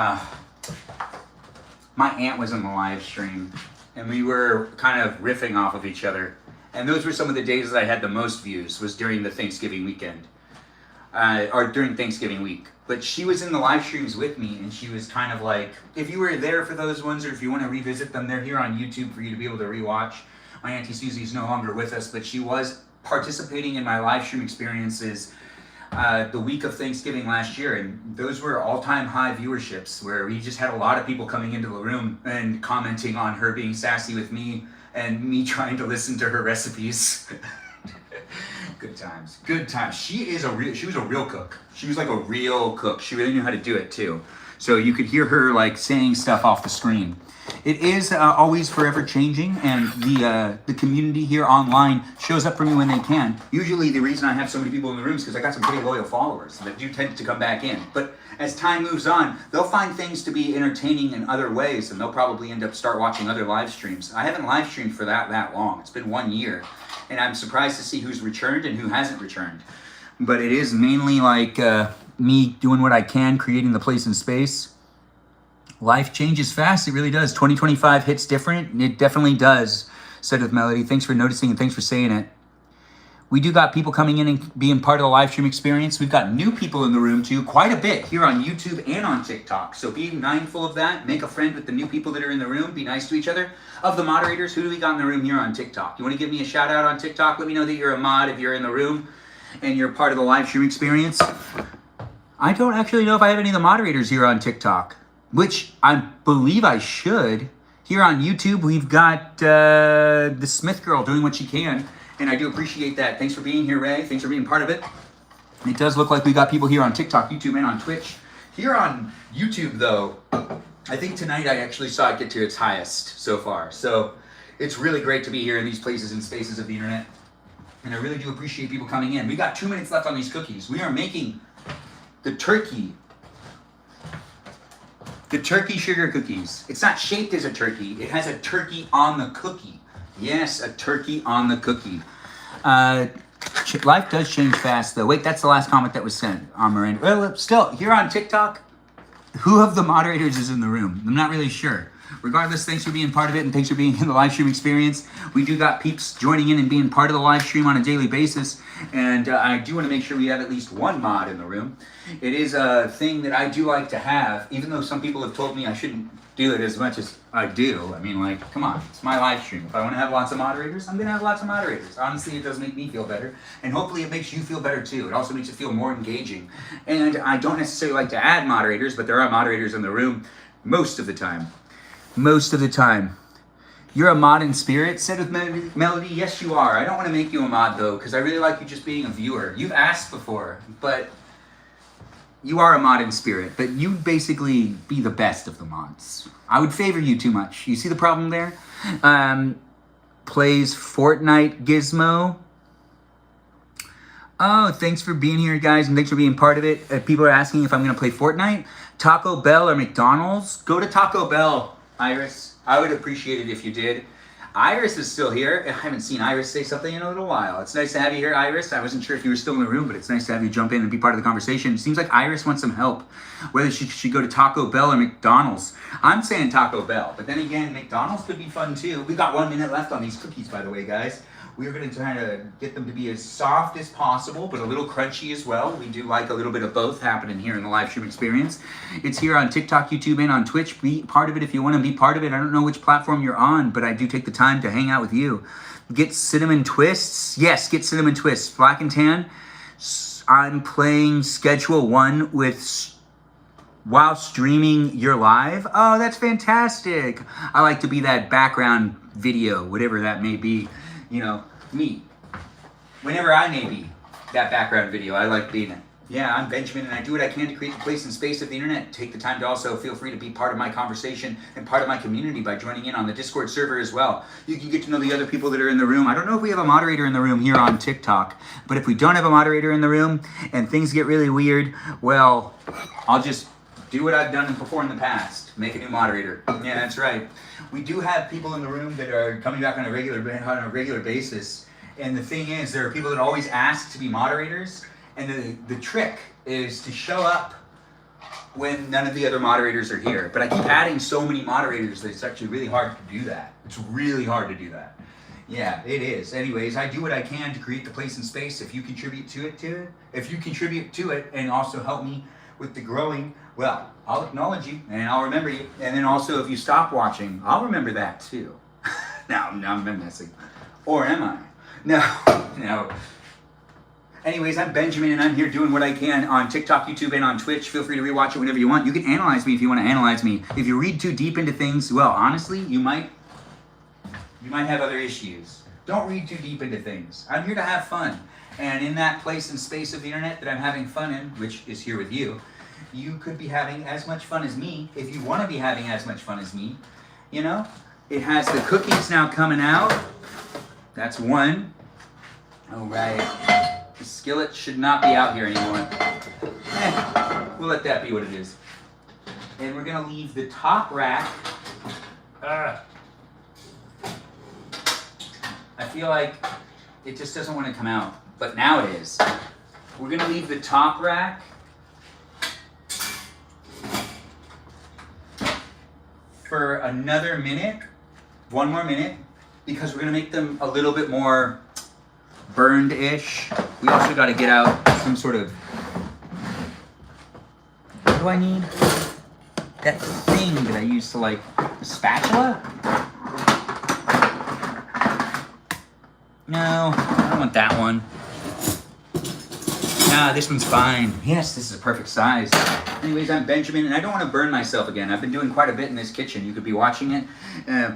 my aunt was in the live stream, and we were kind of riffing off of each other. And those were some of the days that I had the most views, was during the Thanksgiving weekend. Or during Thanksgiving week. But she was in the live streams with me, and she was kind of like, if you were there for those ones, or if you want to revisit them, they're here on YouTube for you to be able to rewatch. My Auntie Susie is no longer with us, but she was participating in my live stream experiences the week of Thanksgiving last year, and those were all-time high viewerships, where we just had a lot of people coming into the room and commenting on her being sassy with me, and me trying to listen to her recipes. Good times. Good times. She was a real cook. She was like a real cook. She really knew how to do it too. So you could hear her like saying stuff off the screen. It is always forever changing, and the community here online shows up for me when they can. Usually the reason I have so many people in the room is because I got some pretty loyal followers that do tend to come back in. But as time moves on, they'll find things to be entertaining in other ways, and they'll probably end up start watching other live streams. I haven't live streamed for that long. It's been 1 year, and I'm surprised to see who's returned and who hasn't returned. But it is mainly like me doing what I can, creating the place and space. Life changes fast, it really does. 2025 hits different, and it definitely does, said with Melody. Thanks for noticing and thanks for saying it. We do got people coming in and being part of the live stream experience. We've got new people in the room too, quite a bit here on YouTube and on TikTok. So be mindful of that. Make a friend with the new people that are in the room. Be nice to each other. Of the moderators, who do we got in the room here on TikTok? You want to give me a shout out on TikTok? Let me know that you're a mod if you're in the room and you're part of the live stream experience. I don't actually know if I have any of the moderators here on TikTok, which I believe I should. Here on YouTube, we've got the Smith girl doing what she can, and I do appreciate that. Thanks for being here, Ray. Thanks for being part of it. It does look like we got people here on TikTok, YouTube, and on Twitch. Here on YouTube, though, I think tonight I actually saw it get to its highest so far. So it's really great to be here in these places and spaces of the internet, and I really do appreciate people coming in. We got 2 minutes left on these cookies. We are making the turkey sugar cookies. It's not shaped as a turkey. It has a turkey on the cookie. Yes, a turkey on the cookie. Life does change fast, though. Wait, that's the last comment that was sent on Miranda. Well, still, here on TikTok, who of the moderators is in the room? I'm not really sure. Regardless, thanks for being part of it, and thanks for being in the live stream experience. We do got peeps joining in and being part of the live stream on a daily basis, and I do want to make sure we have at least one mod in the room. It is a thing that I do like to have, even though some people have told me I shouldn't do it as much as I do. I mean, like, come on, it's my live stream. If I want to have lots of moderators, I'm going to have lots of moderators. Honestly, it does make me feel better, and hopefully it makes you feel better too. It also makes it feel more engaging. And I don't necessarily like to add moderators, but there are moderators in the room most of the time. Most of the time. You're a mod in spirit, said with Melody. Yes, you are. I don't want to make you a mod, though, because I really like you just being a viewer. You've asked before, but you are a mod in spirit. But you basically be the best of the mods. I would favor you too much. You see the problem there? Plays Fortnite Gizmo. Oh, thanks for being here, guys, and thanks for being part of it. People are asking if I'm going to play Fortnite. Taco Bell or McDonald's? Go to Taco Bell, Iris. I would appreciate it if you did. Iris is still here. I haven't seen Iris say something in a little while. It's nice to have you here, Iris. I wasn't sure if you were still in the room, but it's nice to have you jump in and be part of the conversation. It seems like Iris wants some help, whether she should go to Taco Bell or McDonald's. I'm saying Taco Bell, but then again, McDonald's could be fun too. We've got 1 minute left on these cookies, by the way, guys. We're going to try to get them to be as soft as possible, but a little crunchy as well. We do like a little bit of both happening here in the live stream experience. It's here on TikTok, YouTube, and on Twitch. Be part of it if you want to be part of it. I don't know which platform you're on, but I do take the time to hang out with you. Get cinnamon twists. Yes, get cinnamon twists. Black and tan. I'm playing Schedule 1 while streaming your live. Oh, that's fantastic. I like to be that background video, whatever that may be. You know, me. Whenever I may be that background video, I like being it. Yeah, I'm Benjamin, and I do what I can to create the place and space of the internet. Take the time to also feel free to be part of my conversation and part of my community by joining in on the Discord server as well. You can get to know the other people that are in the room. I don't know if we have a moderator in the room here on TikTok, but if we don't have a moderator in the room and things get really weird, well, I'll just do what I've done before in the past. Make a new moderator. Yeah, that's right. We do have people in the room that are coming back on a regular basis. And the thing is, there are people that always ask to be moderators. And the trick is to show up when none of the other moderators are here. But I keep adding so many moderators that it's actually really hard to do that. It's really hard to do that. Yeah, it is. Anyways, I do what I can to create the place and space. If you contribute to it, and also help me with the growing, well, I'll acknowledge you and I'll remember you. And then also, if you stop watching, I'll remember that too. Now I'm messing. Or am I? No. Anyways, I'm Benjamin, and I'm here doing what I can on TikTok, YouTube, and on Twitch. Feel free to rewatch it whenever you want. You can analyze me if you want to analyze me. If you read too deep into things, well, honestly, you might have other issues. Don't read too deep into things. I'm here to have fun. And in that place and space of the internet that I'm having fun in, which is here with you, you could be having as much fun as me if you want to be having as much fun as me. You know, it has the cookies now coming out. That's one. All right. The skillet should not be out here anymore. We'll let that be what it is. And we're going to leave the top rack. I feel like it just doesn't want to come out, but now it is. We're going to leave the top rack for another minute, one more minute, because we're going to make them a little bit more burned-ish. We also got to get out some sort of, what do I need? That thing that I use to, like, a spatula? No, I don't want that one. Nah, this one's fine. Yes, this is a perfect size. Anyways, I'm Benjamin, and I don't want to burn myself again. I've been doing quite a bit in this kitchen. You could be watching it,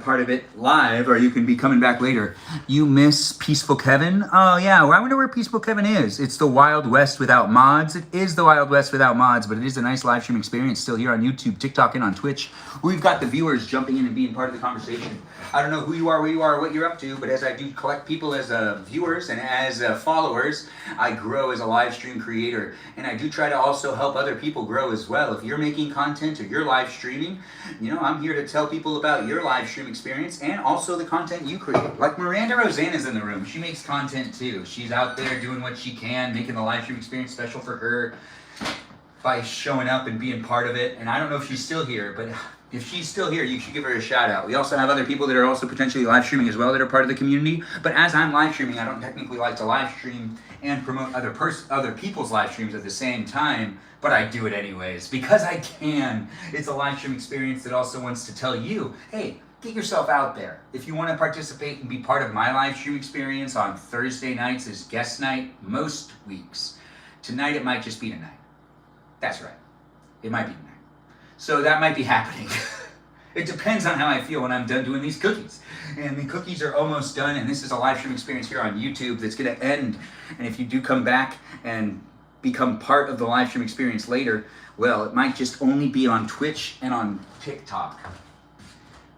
part of it live, or you can be coming back later. You miss Peaceful Kevin? Oh, yeah. Well, I wonder where Peaceful Kevin is. It's the Wild West without mods. It is the Wild West without mods, but it is a nice live stream experience still here on YouTube, TikTok, and on Twitch. We've got the viewers jumping in and being part of the conversation. I don't know who you are, where you are, what you're up to, but as I do collect people as viewers and as followers, I grow as a live stream creator, and I do try to also help other people grow as well. If you're making content or you're live streaming, you know, I'm here to tell people about your live stream experience and also the content you create. Like Miranda Rosanna's in the room. She makes content too. She's out there doing what she can, making the live stream experience special for her by showing up and being part of it. And I don't know if she's still here, but if she's still here, you should give her a shout out. We also have other people that are also potentially live streaming as well that are part of the community. But as I'm live streaming, I don't technically like to live stream and promote other people's live streams at the same time, but I do it anyways because I can. It's a live stream experience that also wants to tell you, hey, get yourself out there. If you want to participate and be part of my live stream experience on Thursday nights as guest night most weeks. Tonight it might just be tonight. That's right. It might be tonight. So that might be happening. It depends on how I feel when I'm done doing these cookies. And the cookies are almost done, and this is a live stream experience here on YouTube that's going to end. And if you do come back and become part of the live stream experience later, well, it might just only be on Twitch and on TikTok.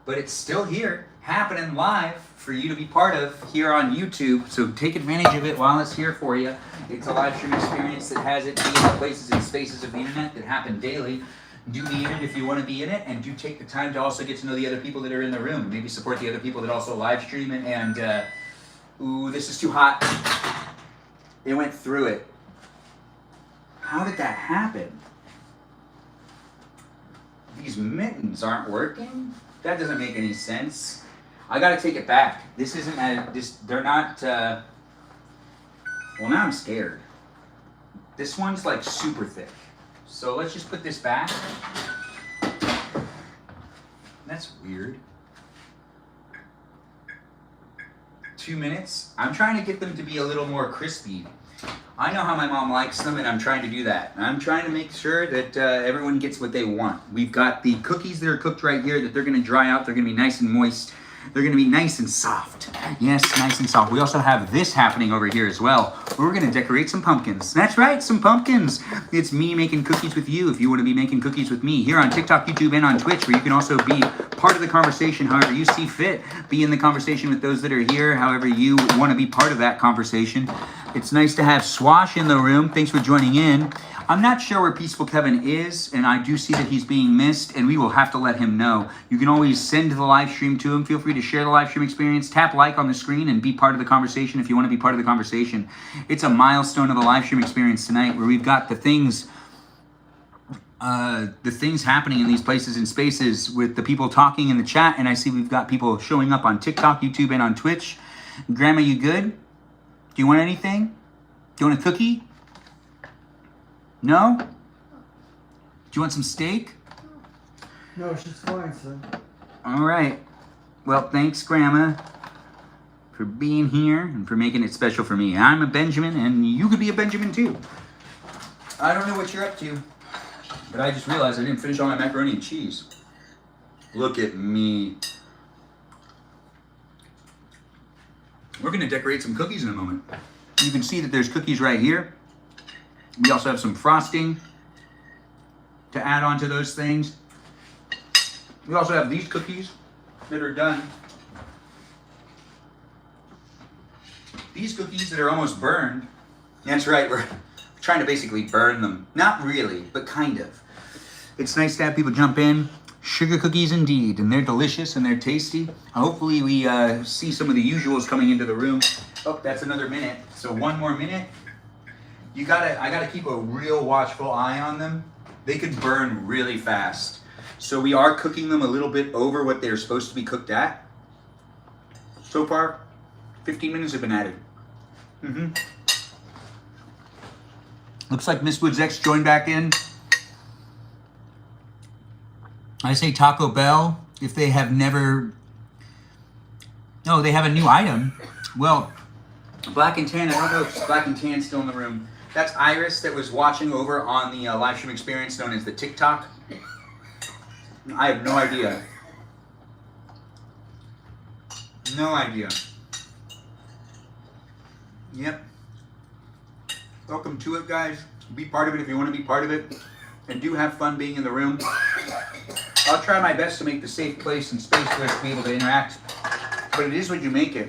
But it's still here, happening live for you to be part of here on YouTube. So take advantage of it while it's here for you. It's a live stream experience that has it be in the places and spaces of the internet that happen daily. Do be in it if you want to be in it, and do take the time to also get to know the other people that are in the room. Maybe support the other people that also live stream it. And, ooh, this is too hot. It went through it. How did that happen? These mittens aren't working? That doesn't make any sense. I gotta take it back. This isn't, they're not, well, now I'm scared. This one's like super thick. So let's just put this back. That's weird. 2 minutes. I'm trying to get them to be a little more crispy. I know how my mom likes them, and I'm trying to do that. I'm trying to make sure that everyone gets what they want. We've got the cookies that are cooked right here that they're going to dry out. They're going to be nice and moist. They're going to be nice and soft. Yes, nice and soft. We also have this happening over here as well. We're going to decorate some pumpkins. That's right, some pumpkins. It's me making cookies with you if you want to be making cookies with me here on TikTok, YouTube, and on Twitch, where you can also be part of the conversation however you see fit. Be in the conversation with those that are here however you want to be part of that conversation. It's nice to have Swash in the room. Thanks for joining in. I'm not sure where Peaceful Kevin is, and I do see that he's being missed, and we will have to let him know. You can always send the live stream to him. Feel free to share the live stream experience. Tap like on the screen and be part of the conversation if you want to be part of the conversation. It's a milestone of the live stream experience tonight where we've got the things happening in these places and spaces with the people talking in the chat, and I see we've got people showing up on TikTok, YouTube, and on Twitch. Grandma, you good? Do you want anything? Do you want a cookie? No? Do you want some steak? No, she's fine, son. All right. Well, thanks, Grandma, for being here and for making it special for me. I'm a Benjamin, and you could be a Benjamin, too. I don't know what you're up to, but I just realized I didn't finish all my macaroni and cheese. Look at me. We're going to decorate some cookies in a moment. You can see that there's cookies right here. We also have some frosting to add on to those things. We also have these cookies that are done. These cookies that are almost burned. That's right, we're trying to basically burn them. Not really, but kind of. It's nice to have people jump in. Sugar cookies indeed, and they're delicious and they're tasty. Hopefully we see some of the usuals coming into the room. Oh, that's another minute. So one more minute. I gotta keep a real watchful eye on them. They could burn really fast. So we are cooking them a little bit over what they're supposed to be cooked at. So far, 15 minutes have been added. Looks like Miss Woods X joined back in. I say Taco Bell if they have never... No, they have a new item. Well, Black and Tan, I don't know if Black and Tan's still in the room. That's Iris that was watching over on the live stream experience known as the TikTok. I have no idea. No idea. Yep. Welcome to it, guys. Be part of it if you want to be part of it. And do have fun being in the room. I'll try my best to make the safe place and space for us to be able to interact. But it is what you make it.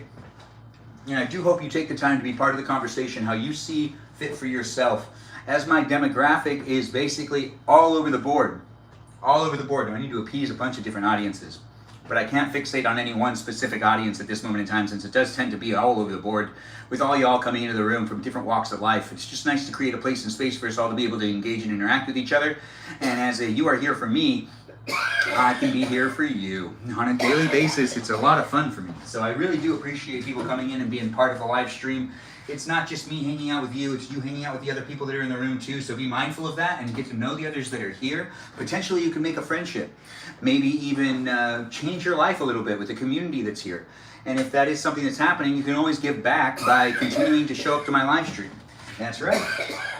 And I do hope you take the time to be part of the conversation, how you see fit for yourself. As my demographic is basically all over the board. All over the board. I need to appease a bunch of different audiences. But I can't fixate on any one specific audience at this moment in time, since it does tend to be all over the board with all y'all coming into the room from different walks of life. It's just nice to create a place and space for us all to be able to engage and interact with each other. And as you are here for me, I can be here for you on a daily basis. It's a lot of fun for me. So I really do appreciate people coming in and being part of the live stream. It's not just me hanging out with you, it's you hanging out with the other people that are in the room too. So be mindful of that and get to know the others that are here. Potentially you can make a friendship. Maybe even change your life a little bit with the community that's here. And if that is something that's happening, you can always give back by continuing to show up to my live stream. That's right.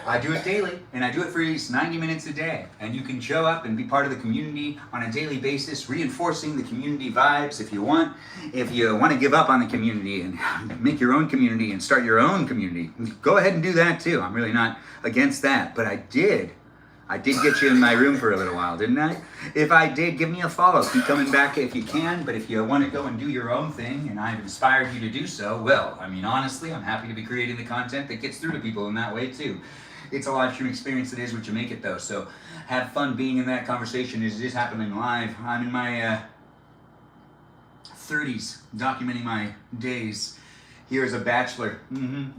I do it daily, and I do it for at least 90 minutes a day. And you can show up and be part of the community on a daily basis, reinforcing the community vibes if you want. If you want to give up on the community and make your own community and start your own community, go ahead and do that too. I'm really not against that, but I did get you in my room for a little while, didn't I? If I did, give me a follow. Keep coming back if you can, but if you want to go and do your own thing, and I've inspired you to do so, well, I mean, honestly, I'm happy to be creating the content that gets through to people in that way, too. It's a live stream experience that is what you make it, though, so have fun being in that conversation. It is happening live. I'm in my 30s, documenting my days here as a bachelor.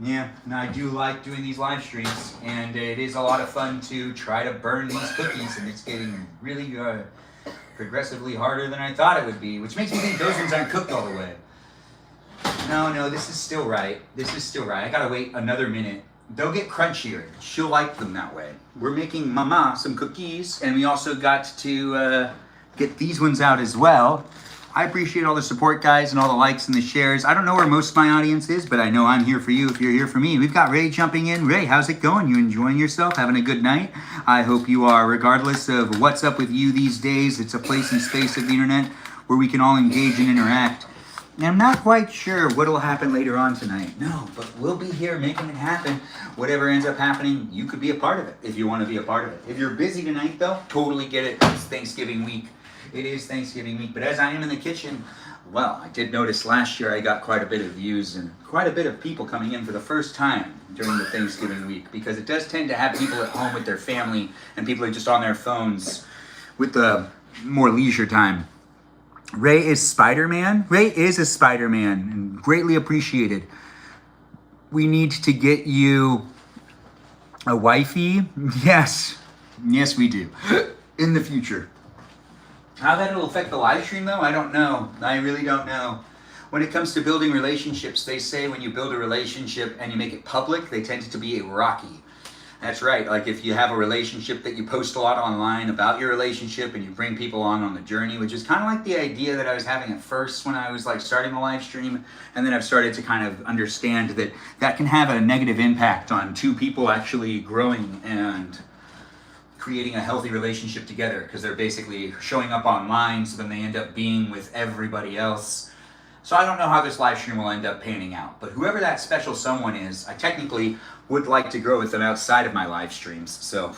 Yeah, and I do like doing these live streams, and it is a lot of fun to try to burn these cookies, and it's getting really progressively harder than I thought it would be, which makes me think those ones aren't cooked all the way. No, this is still right. This is still right. I gotta wait another minute. They'll get crunchier. She'll like them that way. We're making Mama some cookies, and we also got to get these ones out as well. I appreciate all the support, guys, and all the likes and the shares. I don't know where most of my audience is, but I know I'm here for you if you're here for me. We've got Ray jumping in. Ray, how's it going? You enjoying yourself? Having a good night? I hope you are, regardless of what's up with you these days. It's a place and space of the internet where we can all engage and interact. And I'm not quite sure what will happen later on tonight. No, but we'll be here making it happen. Whatever ends up happening, you could be a part of it if you want to be a part of it. If you're busy tonight, though, totally get it. It's Thanksgiving week. It is Thanksgiving week, but as I am in the kitchen, Well, I did notice last year I got quite a bit of views and quite a bit of people coming in for the first time during the Thanksgiving week, because it does tend to have people at home with their family and people are just on their phones with the more leisure time. Ray is Spider-Man. Ray is a Spider-Man and greatly appreciated. We need to get you a wifey. Yes. Yes, we do. In the future. How that'll affect the live stream, though, I don't know. I really don't know. When it comes to building relationships, they say when you build a relationship and you make it public, they tend to be rocky. That's right. Like if you have a relationship that you post a lot online about your relationship and you bring people on the journey, which is kind of like the idea that I was having at first when I was like starting the live stream. And then I've started to kind of understand that that can have a negative impact on two people actually growing and creating a healthy relationship together, because they're basically showing up online, so then they end up being with everybody else. So I don't know how this live stream will end up panning out, but whoever that special someone is, I technically would like to grow with them outside of my live streams, so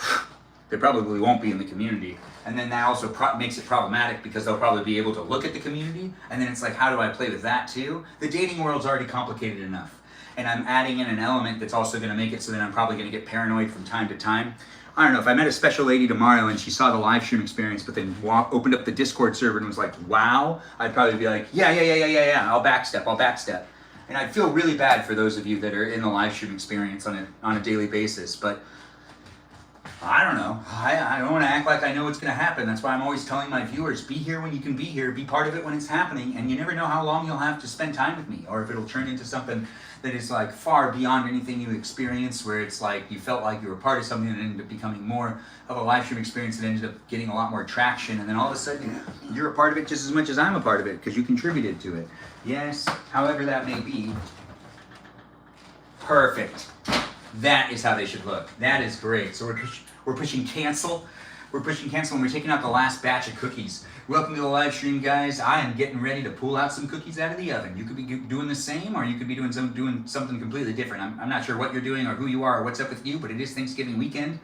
they probably won't be in the community. And then that also makes it problematic, because they'll probably be able to look at the community, and then it's like, how do I play with that too? The dating world's already complicated enough, and I'm adding in an element that's also going to make it so that I'm probably going to get paranoid from time to time. I don't know, if I met a special lady tomorrow and she saw the live stream experience, but then opened up the Discord server and was like, wow, I'd probably be like, yeah, I'll backstep. And I'd feel really bad for those of you that are in the live stream experience on a daily basis, but I don't know. I don't want to act like I know what's going to happen. That's why I'm always telling my viewers, be here when you can be here, be part of it when it's happening, and you never know how long you'll have to spend time with me, or if it'll turn into something that is like far beyond anything you experienced, where it's like you felt like you were part of something and it ended up becoming more of a live stream experience that ended up getting a lot more traction, and then all of a sudden you're a part of it just as much as I'm a part of it because you contributed to it. Yes, however that may be. Perfect. That is how they should look. That is great. So we're pushing cancel. We're pushing cancel and we're taking out the last batch of cookies. Welcome to the live stream, guys. I am getting ready to pull out some cookies out of the oven. You could be doing the same, or you could be doing something completely different. I'm not sure what you're doing or who you are or what's up with you, but it is Thanksgiving weekend.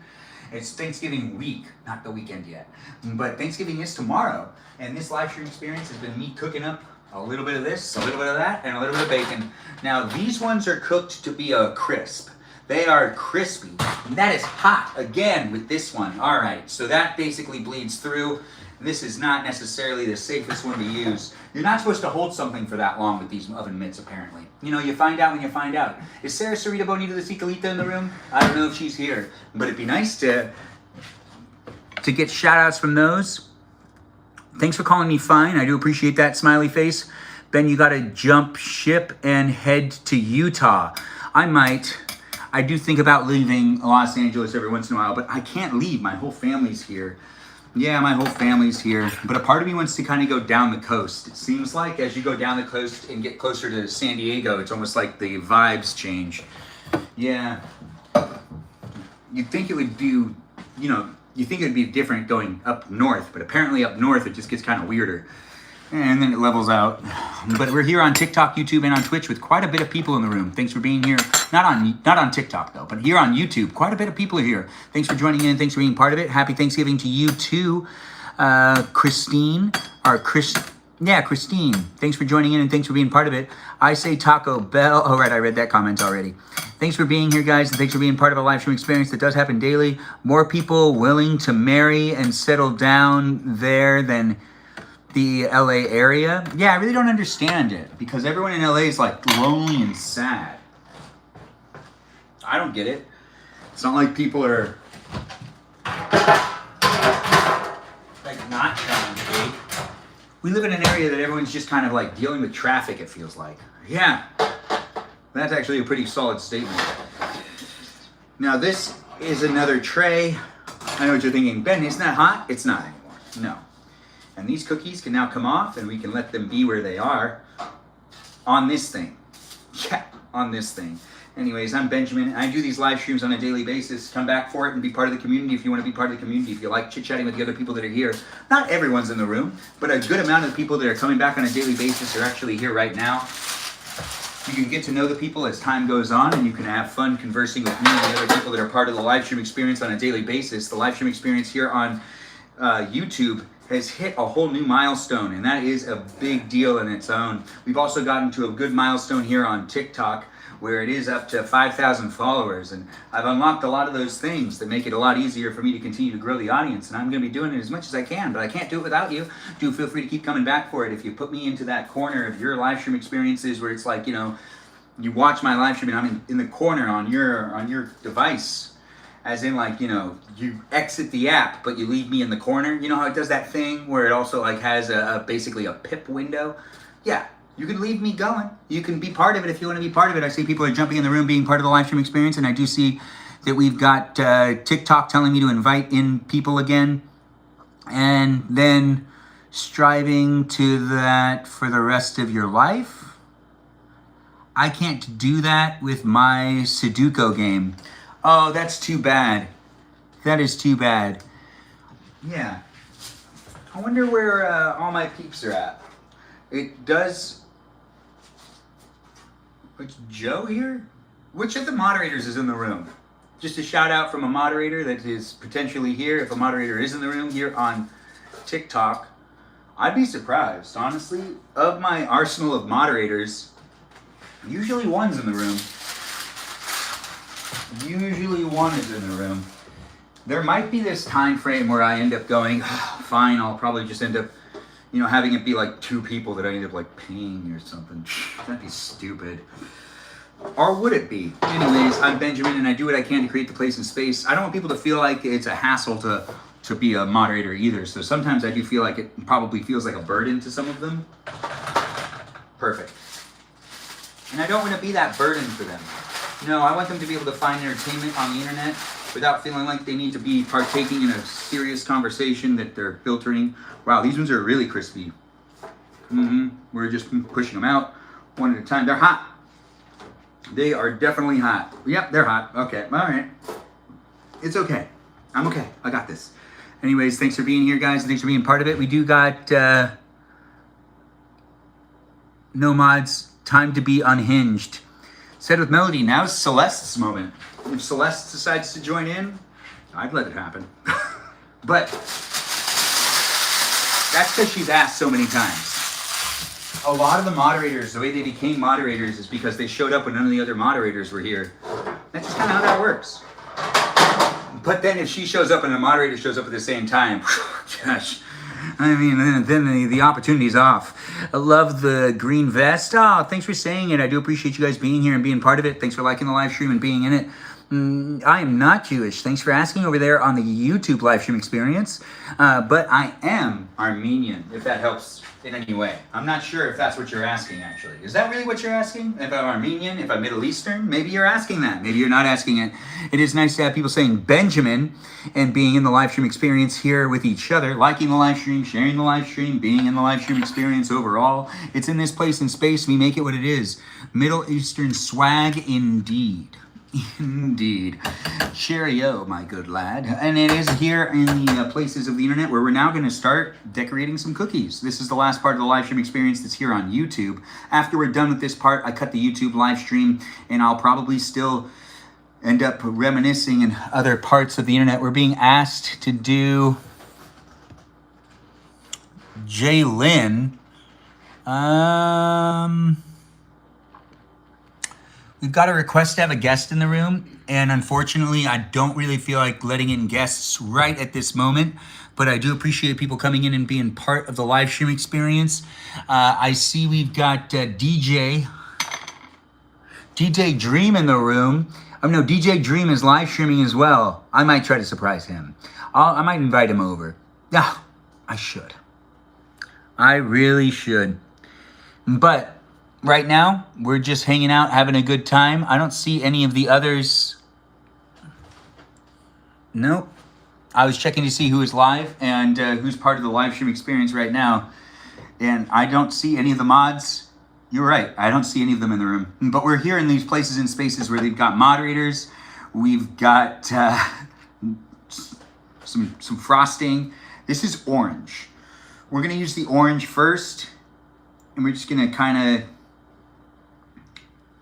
It's Thanksgiving week, not the weekend yet. But Thanksgiving is tomorrow, and this live stream experience has been me cooking up a little bit of this, a little bit of that, and a little bit of bacon. Now, these ones are cooked to be a crisp. They are crispy. And that is hot again with this one. All right, so that basically bleeds through. This is not necessarily the safest one to use. You're not supposed to hold something for that long with these oven mitts, apparently. You know, you find out when you find out. Is Sarah Sarita Bonita the Cicalita in the room? I don't know if she's here, but it'd be nice to get shout outs from those. Thanks for calling me fine. I do appreciate that smiley face. Ben, you gotta jump ship and head to Utah. I might. I do think about leaving Los Angeles every once in a while, but I can't leave. My whole family's here. Yeah, my whole family's here. But a part of me wants to kind of go down the coast. It seems like as you go down the coast and get closer to San Diego, it's almost like the vibes change. Yeah. You'd think it would do, you think it would be different going up north, but apparently up north it just gets kind of weirder. And then it levels out. But we're here on TikTok, YouTube, and on Twitch with quite a bit of people in the room. Thanks for being here. Not on TikTok, though, but here on YouTube. Quite a bit of people are here. Thanks for joining in. Thanks for being part of it. Happy Thanksgiving to you, too. Christine. Christine. Thanks for joining in, and thanks for being part of it. I say Taco Bell. Oh, right, I read that comment already. Thanks for being here, guys, and thanks for being part of a live stream experience that does happen daily. More people willing to marry and settle down there than the LA area. Yeah, I really don't understand it, because everyone in LA is like lonely and sad. I don't get it. It's not like people are like not trying to date. We live in an area that everyone's just kind of like dealing with traffic, it feels like. Yeah, that's actually a pretty solid statement. Now this is another tray. I know what you're thinking, Ben, isn't that hot? It's not anymore, no. And these cookies can now come off, and we can let them be where they are on this thing. Yeah, on this thing. Anyways, I'm Benjamin. I do these live streams on a daily basis. Come back for it and be part of the community if you want to be part of the community. If you like chit-chatting with the other people that are here. Not everyone's in the room, but a good amount of the people that are coming back on a daily basis are actually here right now. You can get to know the people as time goes on, and you can have fun conversing with me and the other people that are part of the live stream experience on a daily basis. The live stream experience here on YouTube has hit a whole new milestone, and that is a big deal in its own. We've also gotten to a good milestone here on TikTok, where it is up to 5,000 followers, and I've unlocked a lot of those things that make it a lot easier for me to continue to grow the audience, and I'm going to be doing it as much as I can, but I can't do it without you. Do feel free to keep coming back for it. If you put me into that corner of your live stream experiences where it's like, you know, you watch my live stream and I'm in the corner on your device, as in, like, you know, you exit the app, but you leave me in the corner. You know how it does that thing where it also, like, has basically a pip window? Yeah, you can leave me going. You can be part of it if you want to be part of it. I see people are jumping in the room being part of the live stream experience, and I do see that we've got TikTok telling me to invite in people again, and then striving to that for the rest of your life. I can't do that with my Sudoku game. Oh, that's too bad. That is too bad. Yeah. I wonder where all my peeps are at. It does... It's Joe here? Which of the moderators is in the room? Just a shout out from a moderator that is potentially here. If a moderator is in the room here on TikTok, I'd be surprised. Honestly, of my arsenal of moderators, usually one's in the room. Usually one is in the room. There might be this time frame where I end up going, fine, I'll probably just end up, you know, having it be like 2 people that I end up like paying or something. That'd be stupid. Or would it be? Anyways, I'm Benjamin and I do what I can to create the place and space. I don't want people to feel like it's a hassle to be a moderator either. So sometimes I do feel like it probably feels like a burden to some of them. Perfect. And I don't want to be that burden for them. No, I want them to be able to find entertainment on the internet without feeling like they need to be partaking in a serious conversation that they're filtering. Wow, these ones are really crispy. We're just pushing them out one at a time. They're hot. They are definitely hot. Yep, they're hot. Okay, all right. It's okay. I'm okay. I got this. Anyways, thanks for being here, guys. Thanks for being part of it. We do got no mods. Time to be unhinged. Said with Melody, now's Celeste's moment. If Celeste decides to join in, I'd let it happen. But that's because she's asked so many times. A lot of the moderators, the way they became moderators is because they showed up when none of the other moderators were here. That's just kind of how that works. But then if she shows up and a moderator shows up at the same time, gosh, I mean, then the opportunity's off. I love the green vest. Oh, thanks for saying it. I do appreciate you guys being here and being part of it. Thanks for liking the live stream and being in it. I am not Jewish. Thanks for asking over there on the YouTube live stream experience. But I am Armenian, if that helps in any way. I'm not sure if that's what you're asking, actually. Is that really what you're asking? If I'm Armenian, if I'm Middle Eastern? Maybe you're asking that. Maybe you're not asking it. It is nice to have people saying Benjamin and being in the live stream experience here with each other, liking the live stream, sharing the live stream, being in the live stream experience overall. It's in this place and space. We make it what it is. Middle Eastern swag indeed. Indeed. Cheerio, my good lad. And it is here in the places of the internet where we're now going to start decorating some cookies. This is the last part of the live stream experience that's here on YouTube. After we're done with this part, I cut the YouTube live stream, and I'll probably still end up reminiscing in other parts of the internet. We're being asked to do Jaylin. We've got a request to have a guest in the room, and unfortunately, I don't really feel like letting in guests right at this moment, but I do appreciate people coming in and being part of the live stream experience. I see we've got DJ Dream in the room. Oh no, DJ Dream is live streaming as well. I might try to surprise him. I might invite him over. Yeah, I should. I really should. But right now, we're just hanging out, having a good time. I don't see any of the others. Nope. I was checking to see who is live and who's part of the live stream experience right now. And I don't see any of the mods. You're right. I don't see any of them in the room. But we're here in these places and spaces where they've got moderators. We've got some frosting. This is orange. We're going to use the orange first. And we're just going to kind of...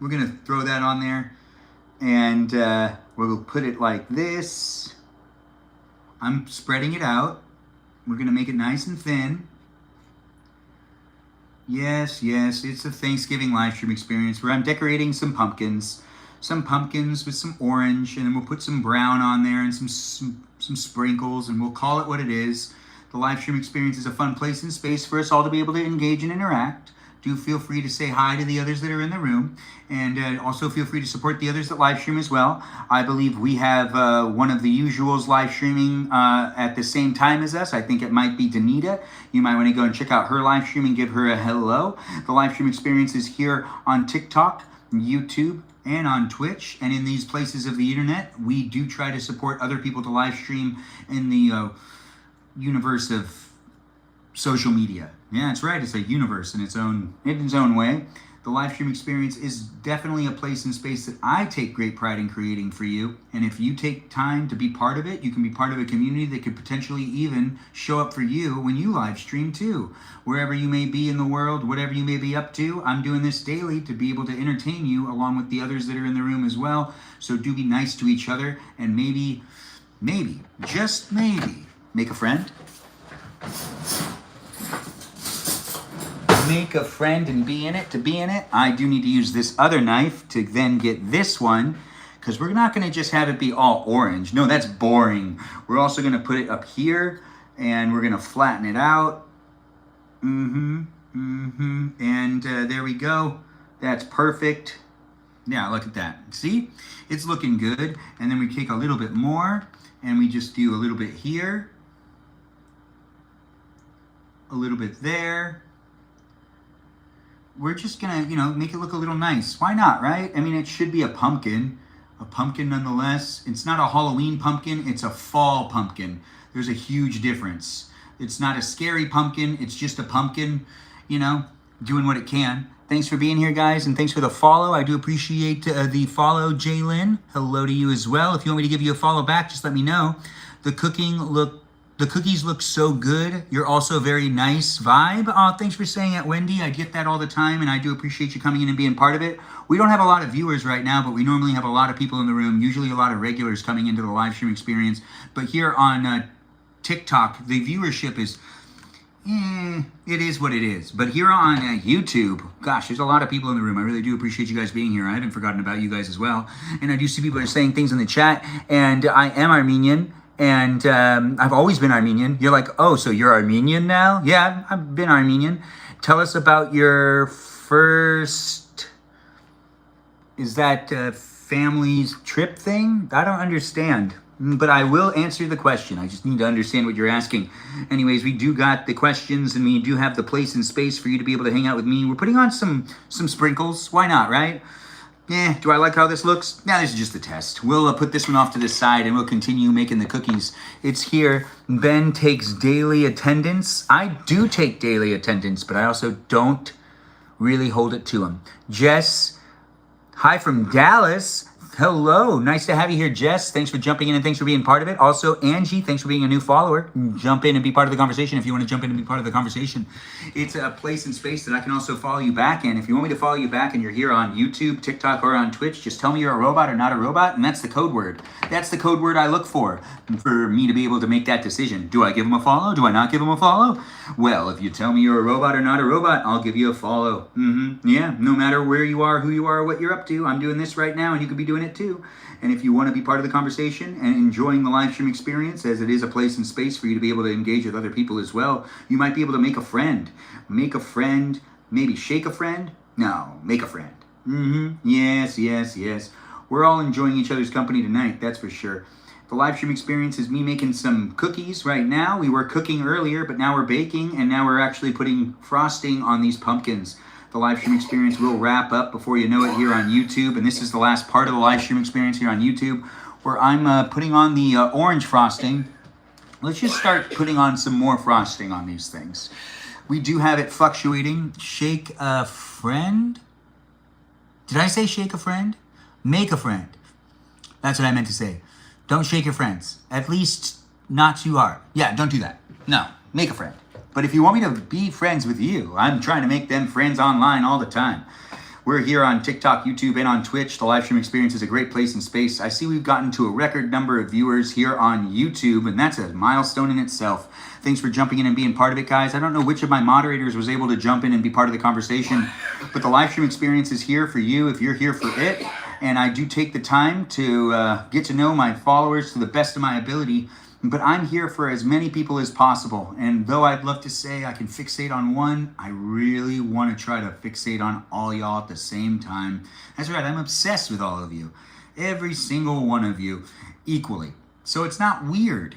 We're going to throw that on there, and we'll put it like this. I'm spreading it out. We're going to make it nice and thin. Yes, it's a Thanksgiving live stream experience where I'm decorating some pumpkins with some orange, and then we'll put some brown on there and some sprinkles, and we'll call it what it is. The live stream experience is a fun place and space for us all to be able to engage and interact. Do feel free to say hi to the others that are in the room, and also feel free to support the others that live stream as well. I believe we have one of the usuals live streaming at the same time as us. I think it might be Danita. You might want to go and check out her live stream and give her a hello. The live stream experience is here on TikTok, YouTube, and on Twitch, and in these places of the internet. We do try to support other people to live stream in the universe of social media. Yeah, that's right. It's a universe in its own way. The live stream experience is definitely a place and space that I take great pride in creating for you. And if you take time to be part of it, you can be part of a community that could potentially even show up for you when you live stream too. Wherever you may be in the world, whatever you may be up to, I'm doing this daily to be able to entertain you along with the others that are in the room as well. So do be nice to each other, and maybe, just maybe, make a friend. Make a friend and be in it. To be in it, I do need to use this other knife to then get this one, because we're not going to just have it be all orange. No, that's boring. We're also going to put it up here, and we're going to flatten it out. And there we go. That's perfect. Yeah, look at that. See? It's looking good. And then we take a little bit more, and we just do a little bit here, a little bit there. We're just gonna, make it look a little nice. Why not, right? I mean, it should be a pumpkin nonetheless. It's not a Halloween pumpkin, it's a fall pumpkin. There's a huge difference. It's not a scary pumpkin, it's just a pumpkin, doing what it can. Thanks for being here, guys, and thanks for the follow. I do appreciate the follow, Jaylyn. Hello to you as well. If you want me to give you a follow back, just let me know. The cookies look so good. You're also very nice vibe. Thanks for saying that, Wendy. I get that all the time, and I do appreciate you coming in and being part of it. We don't have a lot of viewers right now, but we normally have a lot of people in the room, usually a lot of regulars coming into the live stream experience. But here on TikTok, the viewership is, it is what it is. But here on YouTube, gosh, there's a lot of people in the room. I really do appreciate you guys being here. I haven't forgotten about you guys as well. And I do see people are saying things in the chat, and I am Armenian. And I've always been Armenian. You're like, oh, so you're Armenian now? Yeah, I've been Armenian. Tell us about your first, is that family's trip thing? I don't understand. But I will answer the question. I just need to understand what you're asking. Anyways, we do got the questions, and we do have the place and space for you to be able to hang out with me. We're putting on some sprinkles. Why not, right? Do I like how this looks? Nah, this is just a test. We'll put this one off to the side, and we'll continue making the cookies. It's here. Ben takes daily attendance. I do take daily attendance, but I also don't really hold it to him. Jess, hi from Dallas. Hello, nice to have you here, Jess. Thanks for jumping in and thanks for being part of it. Also, Angie, thanks for being a new follower. Jump in and be part of the conversation if you want to jump in and be part of the conversation. It's a place and space that I can also follow you back in. If you want me to follow you back and you're here on YouTube, TikTok, or on Twitch, just tell me you're a robot or not a robot, and that's the code word. That's the code word I look for me to be able to make that decision. Do I give them a follow? Do I not give them a follow? Well, if you tell me you're a robot or not a robot, I'll give you a follow. Yeah, no matter where you are, who you are, what you're up to, I'm doing this right now, and you could be doing it too. And if you want to be part of the conversation and enjoying the live stream experience, as it is a place and space for you to be able to engage with other people as well, you might be able to make a friend. Make a friend, maybe shake a friend? No, make a friend. Yes. We're all enjoying each other's company tonight, that's for sure. The live stream experience is me making some cookies right now. We were cooking earlier, but now we're baking, and now we're actually putting frosting on these pumpkins. The live stream experience will wrap up before you know it here on YouTube, and this is the last part of the live stream experience here on YouTube, where I'm putting on the orange frosting. Let's just start putting on some more frosting on these things. We do have it fluctuating. Shake a friend? Did I say shake a friend? Make a friend. That's what I meant to say. Don't shake your friends. At least not too hard. Yeah, don't do that. No, make a friend. But if you want me to be friends with you, I'm trying to make them friends online all the time. We're here on TikTok, YouTube, and on Twitch. The live stream experience is a great place and space. I see we've gotten to a record number of viewers here on YouTube, and that's a milestone in itself. Thanks for jumping in and being part of it, guys. I don't know which of my moderators was able to jump in and be part of the conversation, but the live stream experience is here for you if you're here for it. And I do take the time to get to know my followers to the best of my ability. But I'm here for as many people as possible. And though I'd love to say I can fixate on one, I really want to try to fixate on all y'all at the same time. That's right, I'm obsessed with all of you. Every single one of you equally. So it's not weird.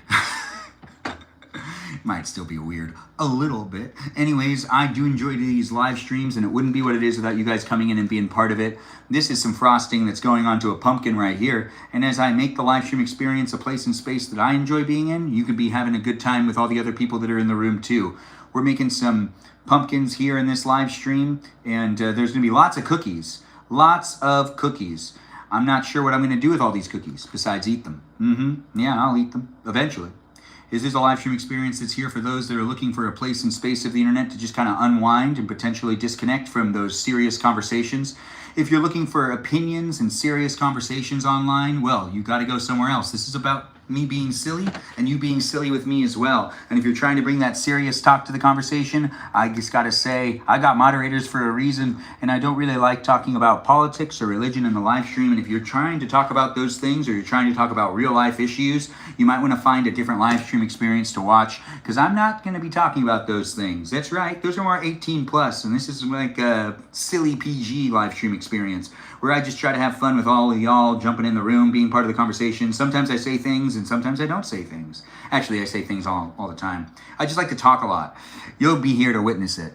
Might still be weird a little bit. Anyways, I do enjoy these live streams, and it wouldn't be what it is without you guys coming in and being part of it. This is some frosting that's going onto a pumpkin right here. And as I make the live stream experience a place and space that I enjoy being in, you could be having a good time with all the other people that are in the room too. We're making some pumpkins here in this live stream, and there's gonna be lots of cookies. Lots of cookies. I'm not sure what I'm gonna do with all these cookies besides eat them. Yeah, I'll eat them eventually. This is a live stream experience that's here for those that are looking for a place and space of the internet to just kind of unwind and potentially disconnect from those serious conversations. If you're looking for opinions and serious conversations online, well, you got to go somewhere else. This is about me being silly and you being silly with me as well. And if you're trying to bring that serious talk to the conversation, I just got to say, I got moderators for a reason, and I don't really like talking about politics or religion in the live stream. And if you're trying to talk about those things, or you're trying to talk about real life issues, you might want to find a different live stream experience to watch, because I'm not going to be talking about those things. That's right, those are more 18 plus, and this is like a silly PG live stream experience where I just try to have fun with all of y'all jumping in the room, being part of the conversation. Sometimes I say things and sometimes I don't say things. Actually, I say things all the time. I just like to talk a lot. You'll be here to witness it.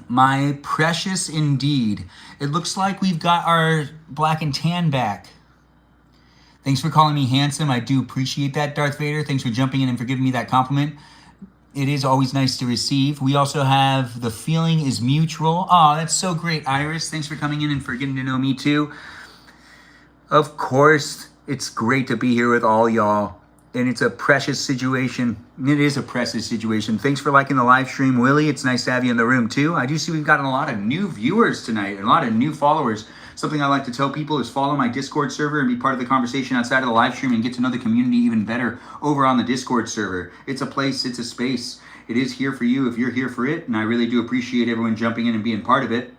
My precious indeed. It looks like we've got our black and tan back. Thanks for calling me handsome. I do appreciate that, Darth Vader. Thanks for jumping in and for giving me that compliment. It is always nice to receive. We also have the feeling is mutual. Oh, that's so great, Iris. Thanks for coming in and for getting to know me too. Of course, it's great to be here with all y'all. And it's a precious situation. It is a precious situation. Thanks for liking the live stream, Willie. It's nice to have you in the room too. I do see we've gotten a lot of new viewers tonight, a lot of new followers. Something I like to tell people is follow my Discord server and be part of the conversation outside of the live stream and get to know the community even better over on the Discord server. It's a place, it's a space. It is here for you if you're here for it, and I really do appreciate everyone jumping in and being part of it.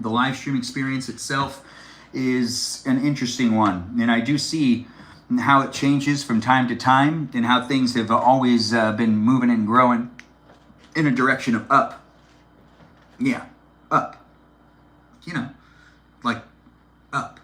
The live stream experience itself is an interesting one, and I do see how it changes from time to time and how things have always been moving and growing in a direction of up. Yeah, up. You know. Like, up.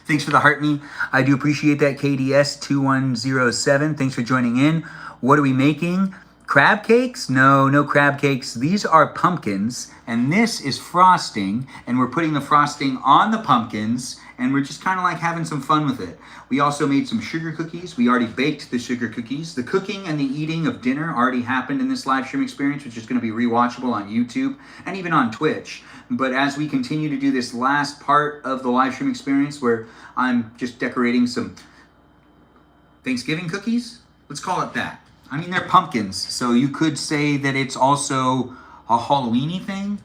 Thanks for the heart me. I do appreciate that, KDS2107. Thanks for joining in. What are we making? Crab cakes? No crab cakes. These are pumpkins, and this is frosting, and we're putting the frosting on the pumpkins, and we're just kind of like having some fun with it. We also made some sugar cookies. We already baked the sugar cookies. The cooking and the eating of dinner already happened in this live stream experience, which is going to be rewatchable on YouTube and even on Twitch. But as we continue to do this last part of the live stream experience where I'm just decorating some Thanksgiving cookies, let's call it that. I mean, they're pumpkins, so you could say that it's also a Halloween-y thing,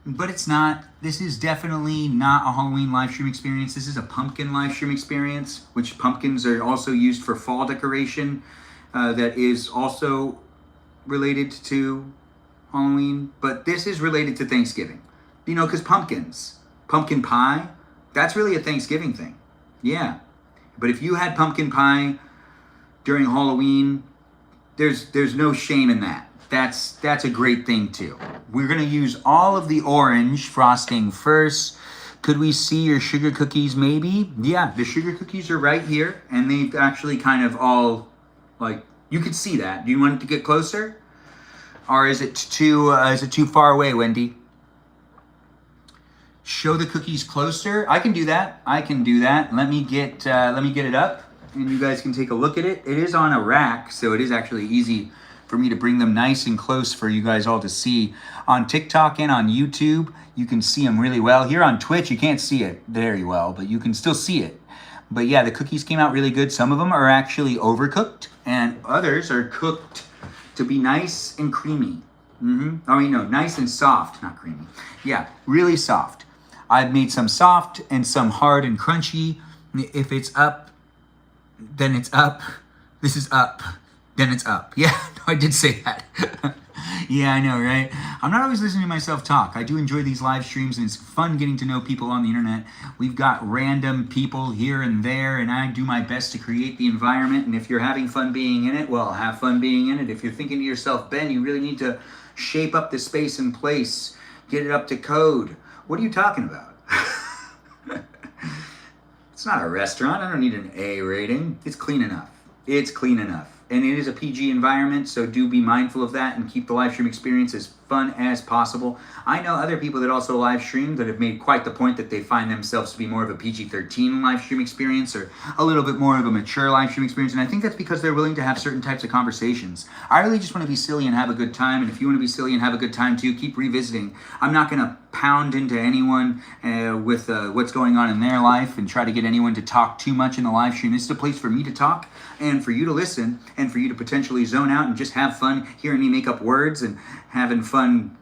but it's not. This is definitely not a Halloween live stream experience. This is a pumpkin live stream experience, which pumpkins are also used for fall decoration. That is also related to Halloween, but this is related to Thanksgiving. You know, because pumpkins, pumpkin pie, that's really a Thanksgiving thing. Yeah. But if you had pumpkin pie during Halloween, there's no shame in that. That's a great thing too. We're going to use all of the orange frosting first. Could we see your sugar cookies maybe? Yeah, the sugar cookies are right here, and they've actually kind of all, like, you could see that. Do you want it to get closer? Or is it too far away, Wendy? Show the cookies closer. I can do that. Let me get it up, and you guys can take a look at it. It is on a rack, so it is actually easy for me to bring them nice and close for you guys all to see. On TikTok and on YouTube, you can see them really well. Here on Twitch, you can't see it very well, but you can still see it. But yeah, the cookies came out really good. Some of them are actually overcooked, and others are cooked to be nice and creamy. Nice and soft, not creamy. Yeah, really soft. I've made some soft and some hard and crunchy. If it's up, then it's up. This is up, then it's up. Yeah, no, I did say that. Yeah, I know, right? I'm not always listening to myself talk. I do enjoy these live streams, and it's fun getting to know people on the internet. We've got random people here and there, and I do my best to create the environment. And if you're having fun being in it, well, have fun being in it. If you're thinking to yourself, Ben, you really need to shape up the space and place, get it up to code. What are you talking about? It's not a restaurant. I don't need an A rating. It's clean enough. It's clean enough. And it is a PG environment, so do be mindful of that and keep the live stream experience as fun as possible. I know other people that also live stream that have made quite the point that they find themselves to be more of a PG-13 live stream experience or a little bit more of a mature live stream experience, and I think that's because they're willing to have certain types of conversations. I really just want to be silly and have a good time, and if you want to be silly and have a good time too, keep revisiting. I'm not going to pound into anyone with what's going on in their life and try to get anyone to talk too much in the live stream. This is a place for me to talk and for you to listen and for you to potentially zone out and just have fun hearing me make up words and having fun,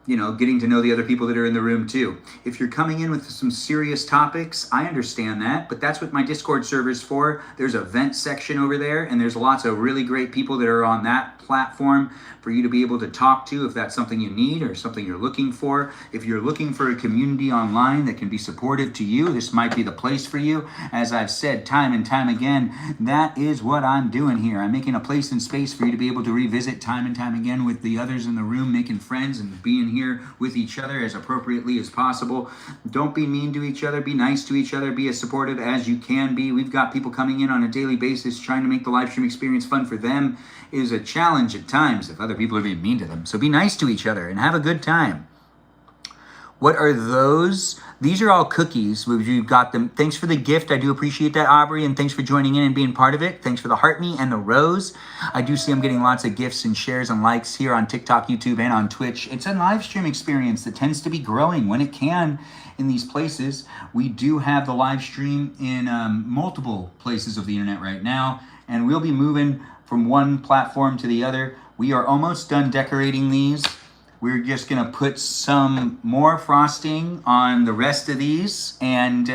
you know, getting to know the other people that are in the room too. If you're coming in with some serious topics, I understand that, but that's what my Discord server's for. There's a vent section over there, and there's lots of really great people that are on that platform for you to be able to talk to if that's something you need or something you're looking for. If you're looking for a community online that can be supportive to you, this might be the place for you. As I've said time and time again, that is what I'm doing here. I'm making a place and space for you to be able to revisit time and time again with the others in the room, making friends and being here with each other as appropriately as possible. Don't be mean to each other. Be nice to each other. Be as supportive as you can be. We've got people coming in on a daily basis trying to make the live stream experience fun for them. Is a challenge at times if other people are being mean to them. So be nice to each other and have a good time. What are those? These are all cookies. We've got them. Thanks for the gift. I do appreciate that, Aubrey, and thanks for joining in and being part of it. Thanks for the heart me and the rose. I do see I'm getting lots of gifts and shares and likes here on TikTok, YouTube, and on Twitch. It's a live stream experience that tends to be growing when it can in these places. We do have the live stream in multiple places of the internet right now, and we'll be moving from one platform to the other. We are almost done decorating these. We're just gonna put some more frosting on the rest of these, and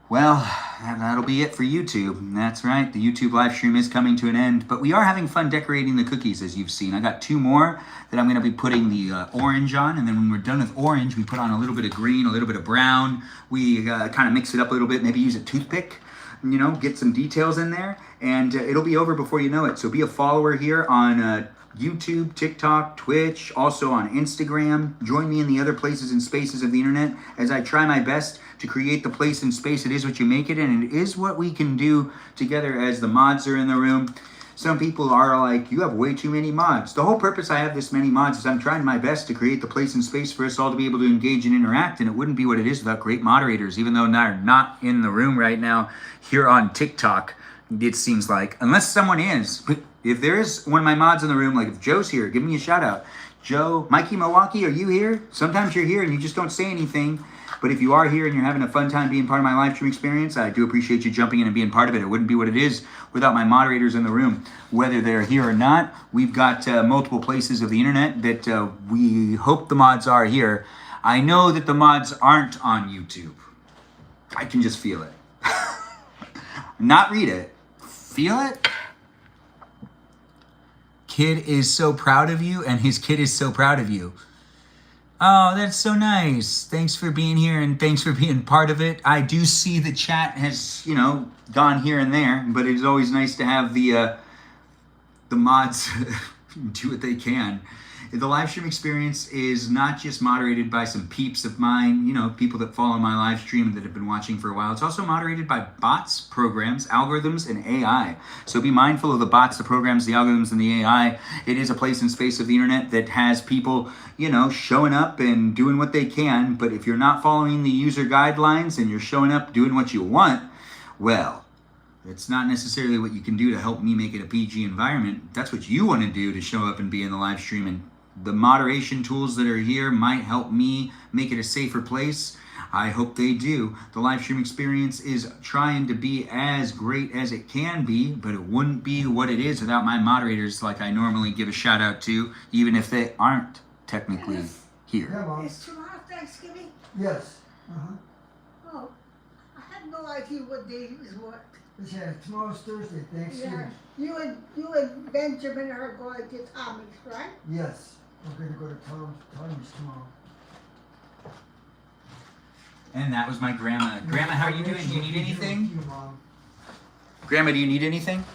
well, that'll be it for YouTube. That's right, the YouTube live stream is coming to an end, but we are having fun decorating the cookies, as you've seen. I got 2 more that I'm gonna be putting the orange on, and then when we're done with orange, we put on a little bit of green, a little bit of brown. We kind of mix it up a little bit, maybe use a toothpick, you know, get some details in there, and it'll be over before you know it. So be a follower here on YouTube, TikTok, Twitch, also on Instagram. Join me in the other places and spaces of the internet as I try my best to create the place and space. It is what you make it, and it is what we can do together as the mods are in the room. Some people are like, you have way too many mods. The whole purpose I have this many mods is I'm trying my best to create the place and space for us all to be able to engage and interact, and it wouldn't be what it is without great moderators, even though they're not in the room right now here on TikTok, it seems like. Unless someone is. If there is one of my mods in the room, like if Joe's here, give me a shout out. Joe, Mikey Milwaukee, are you here? Sometimes you're here and you just don't say anything. But if you are here and you're having a fun time being part of my live stream experience, I do appreciate you jumping in and being part of it. It wouldn't be what it is without my moderators in the room. Whether they're here or not, we've got multiple places of the internet that we hope the mods are here. I know that the mods aren't on YouTube. I can just feel it. Not read it. Feel it? Kid is so proud of you, and his kid is so proud of you. Oh, that's so nice. Thanks for being here, and thanks for being part of it. I do see the chat has, you know, gone here and there, but it is always nice to have the mods do what they can. The live stream experience is not just moderated by some peeps of mine, you know, people that follow my live stream that have been watching for a while. It's also moderated by bots, programs, algorithms, and AI. So be mindful of the bots, the programs, the algorithms, and the AI. It is a place and space of the internet that has people, you know, showing up and doing what they can. But if you're not following the user guidelines and you're showing up doing what you want, well, it's not necessarily what you can do to help me make it a PG environment. That's what you want to do to show up and be in the live stream, and the moderation tools that are here might help me make it a safer place. I hope they do. The live stream experience is trying to be as great as it can be, but it wouldn't be what it is without my moderators, like I normally give a shout out to, even if they aren't technically here. Yeah, Mom. It's too hot, Thanksgiving. Yes. Uh-huh. Oh, I had no idea what day is what. Yeah, tomorrow's Thursday, Thanksgiving. Yeah. You and Benjamin are going to Tommy's, right? Yes. We're gonna go to Tommy's tomorrow. And that was my grandma. Grandma, how are you doing? Do you need anything? You, Mom. Grandma, do you need anything?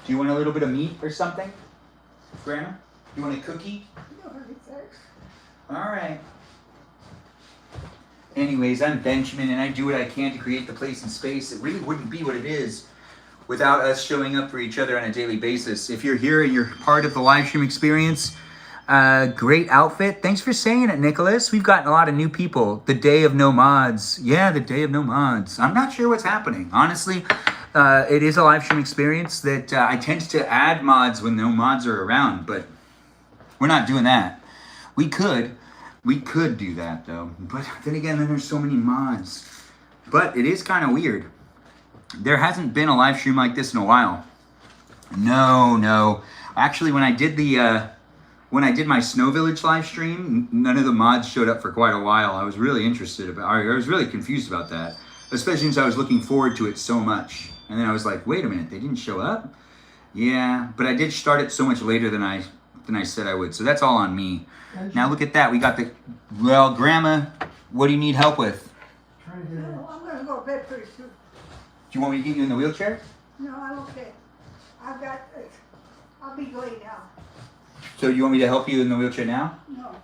Do you want a little bit of meat or something? Grandma? You want a cookie? No, thanks. All right. Anyways, I'm Benjamin, and I do what I can to create the place and space. It really wouldn't be what it is without us showing up for each other on a daily basis. If you're here and you're part of the live stream experience, great outfit. Thanks for saying it, Nicholas. We've gotten a lot of new people. The day of no mods. Yeah, the day of no mods. I'm not sure what's happening. Honestly, it is a live stream experience that I tend to add mods when no mods are around, but we're not doing that. We could do that though, but then again, there's so many mods. But it is kind of weird. There hasn't been a live stream like this in a while. No. Actually, when I did my Snow Village live stream, none of the mods showed up for quite a while. I was really I was really confused about that, especially since I was looking forward to it so much. And then I was like, wait a minute, they didn't show up? Yeah, but I did start it so much later than I said I would. So that's all on me. Now look at that. We got well, Grandma, what do you need help with? Trying to get No, I'm gonna go to bed pretty soon. Do you want me to get you in the wheelchair? No, I'm okay. I'll be going now. So you want me to help you in the wheelchair now? No.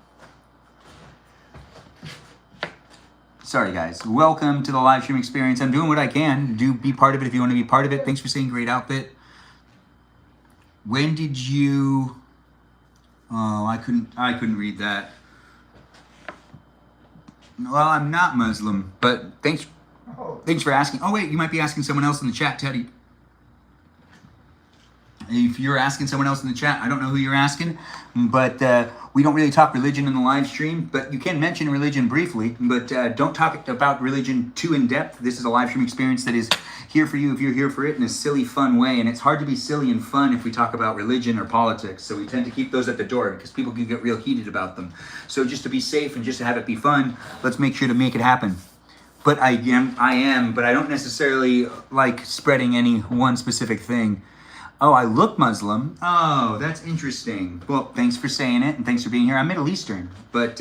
Sorry guys, welcome to the live stream experience. I'm doing what I can. Do be part of it if you want to be part of it. Thanks for saying great outfit. When did you... Oh, I couldn't read that. Well, I'm not Muslim, but thanks for asking. Oh wait, you might be asking someone else in the chat, Teddy. If you're asking someone else in the chat, I don't know who you're asking, but we don't really talk religion in the live stream, but you can mention religion briefly, but don't talk about religion too in depth. This is a live stream experience that is here for you if you're here for it in a silly, fun way, and it's hard to be silly and fun if we talk about religion or politics, so we tend to keep those at the door because people can get real heated about them. So just to be safe and just to have it be fun, let's make sure to make it happen. But I am, but I don't necessarily like spreading any one specific thing. Oh, I look Muslim. Oh, that's interesting. Well, thanks for saying it, and thanks for being here. I'm Middle Eastern, but,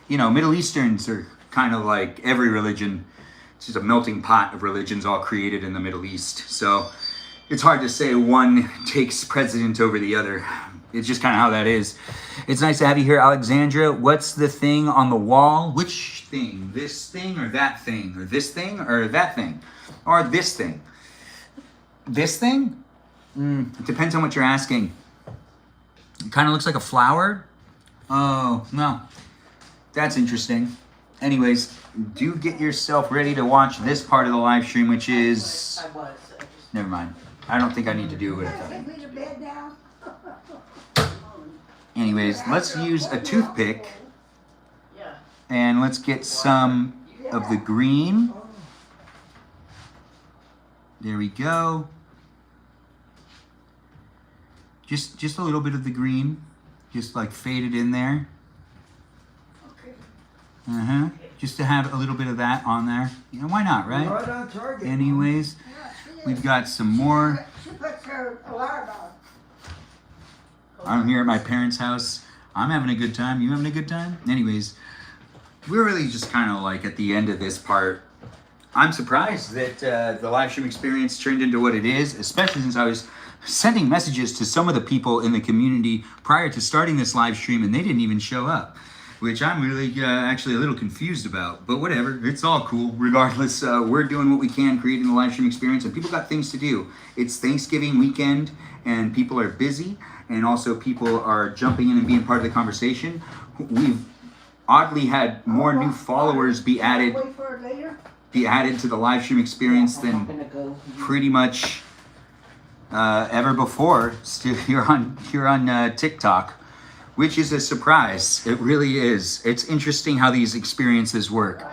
Middle Easterns are kind of like every religion. It's just a melting pot of religions all created in the Middle East. So it's hard to say one takes precedence over the other. It's just kind of how that is. It's nice to have you here, Alexandra. What's the thing on the wall? Which thing? This thing or that thing? Or this thing or that thing? Or this thing? This thing? It depends on what you're asking. It kind of looks like a flower. Oh, no. That's interesting. Anyways, do get yourself ready to watch this part of the live stream, which is... Never mind. I don't think I need to do it. Take me to bed now. Anyways, let's use a toothpick. And let's get some of the green. There we go. Just a little bit of the green, just like faded in there. Okay. Just to have a little bit of that on there. Why not, right? Right on target. Anyways, we've got some more. She puts her alarm on. I'm here at my parents' house. I'm having a good time. You having a good time? Anyways, we're really just kind of like at the end of this part. I'm surprised that the live stream experience turned into what it is, especially since I was sending messages to some of the people in the community prior to starting this live stream and they didn't even show up, which I'm really actually a little confused about, but whatever, it's all cool. Regardless, we're doing what we can, creating the live stream experience, and people got things to do. It's Thanksgiving weekend and people are busy, and also people are jumping in and being part of the conversation. We've oddly had more new followers be added Wait for it later. to the live stream experience than pretty much ever before. Still here on TikTok, which is a surprise. It really is. It's interesting how these experiences work.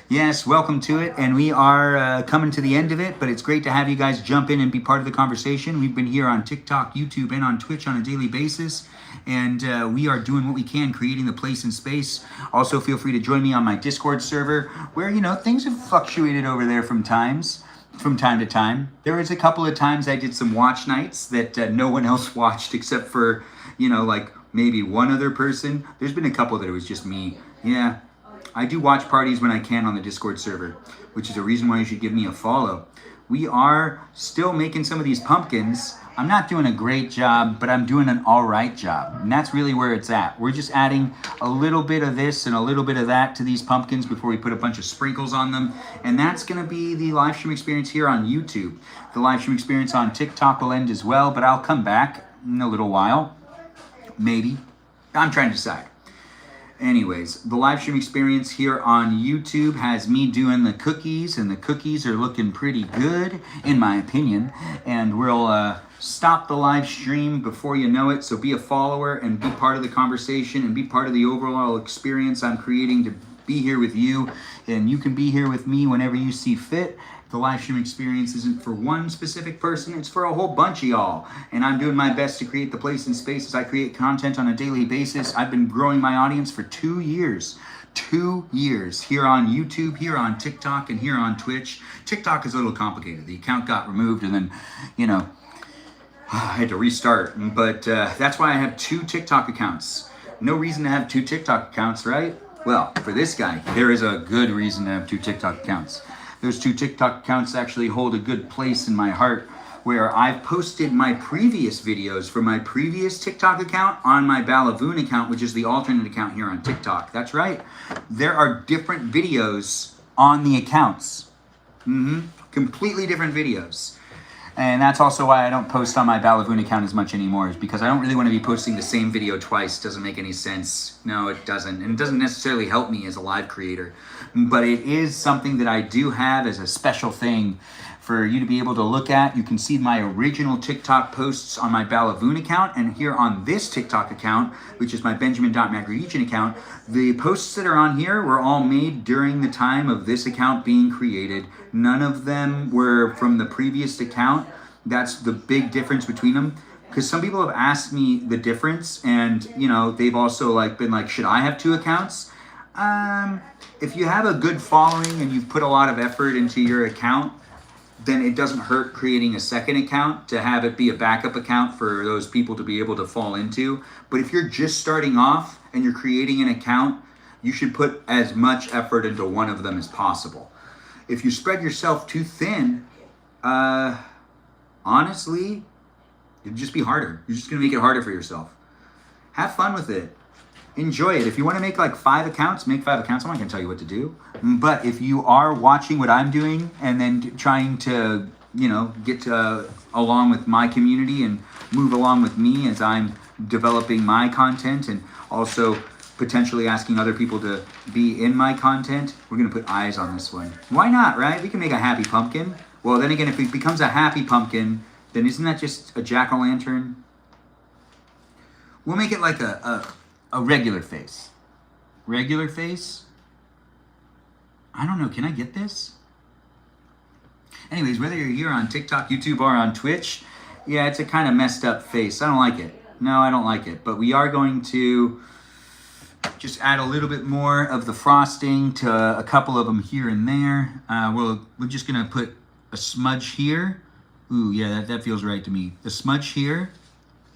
Yes, welcome to it. And we are coming to the end of it, but it's great to have you guys jump in and be part of the conversation. We've been here on TikTok, YouTube, and on Twitch on a daily basis. And we are doing what we can, creating the place and space. Also, feel free to join me on my Discord server, where, you know, things have fluctuated over there from time to time. There was a couple of times I did some watch nights that no one else watched except for, you know, like maybe one other person. There's been a couple that it was just me. Yeah. I do watch parties when I can on the Discord server, which is a reason why you should give me a follow. We are still making some of these pumpkins. I'm not doing a great job, but I'm doing an all right job. And that's really where it's at. We're just adding a little bit of this and a little bit of that to these pumpkins before we put a bunch of sprinkles on them. And that's going to be the live stream experience here on YouTube. The live stream experience on TikTok will end as well, but I'll come back in a little while. Maybe. I'm trying to decide. Anyways, the live stream experience here on YouTube has me doing the cookies, and the cookies are looking pretty good, in my opinion. And we'll stop the live stream before you know it, so be a follower and be part of the conversation and be part of the overall experience I'm creating to be here with you. And you can be here with me whenever you see fit. The live stream experience isn't for one specific person, it's for a whole bunch of y'all. And I'm doing my best to create the place and space as I create content on a daily basis. I've been growing my audience for 2 years. 2 years here on YouTube, here on TikTok, and here on Twitch. TikTok is a little complicated. The account got removed and then, you know, I had to restart. But that's why I have 2 TikTok accounts. No reason to have 2 TikTok accounts, right? Well, for this guy, there is a good reason to have 2 TikTok accounts. Those 2 TikTok accounts actually hold a good place in my heart, where I've posted my previous videos from my previous TikTok account on my Balavoon account, which is the alternate account here on TikTok. That's right. There are different videos on the accounts. Completely different videos. And that's also why I don't post on my Balavoon account as much anymore, is because I don't really want to be posting the same video twice. Doesn't make any sense. No, it doesn't. And it doesn't necessarily help me as a live creator. But it is something that I do have as a special thing for you to be able to look at. You can see my original TikTok posts on my Balavoon account, and here on this TikTok account, which is my Benjamin Magrdichian account, the posts that are on here were all made during the time of this account being created. None of them were from the previous account. That's the big difference between them. Because some people have asked me the difference, and you know, they've also like been like, should I have 2 accounts? If you have a good following and you've put a lot of effort into your account, then it doesn't hurt creating a second account to have it be a backup account for those people to be able to fall into. But if you're just starting off and you're creating an account, you should put as much effort into one of them as possible. If you spread yourself too thin, honestly, it'd just be harder. You're just going to make it harder for yourself. Have fun with it. Enjoy it. If you want to make like 5 accounts, make 5 accounts. I'm not going to tell you what to do. But if you are watching what I'm doing and then trying to, you know, get along with my community and move along with me as I'm developing my content and also potentially asking other people to be in my content, we're going to put eyes on this one. Why not, right? We can make a happy pumpkin. Well, then again, if it becomes a happy pumpkin, then isn't that just a jack-o'-lantern? We'll make it like a regular face. Regular face? I don't know. Can I get this? Anyways, whether you're here on TikTok, YouTube, or on Twitch, yeah, it's a kind of messed up face. I don't like it. No, I don't like it. But we are going to just add a little bit more of the frosting to a couple of them here and there. We're just going to put a smudge here. Ooh, yeah, that feels right to me. A smudge here.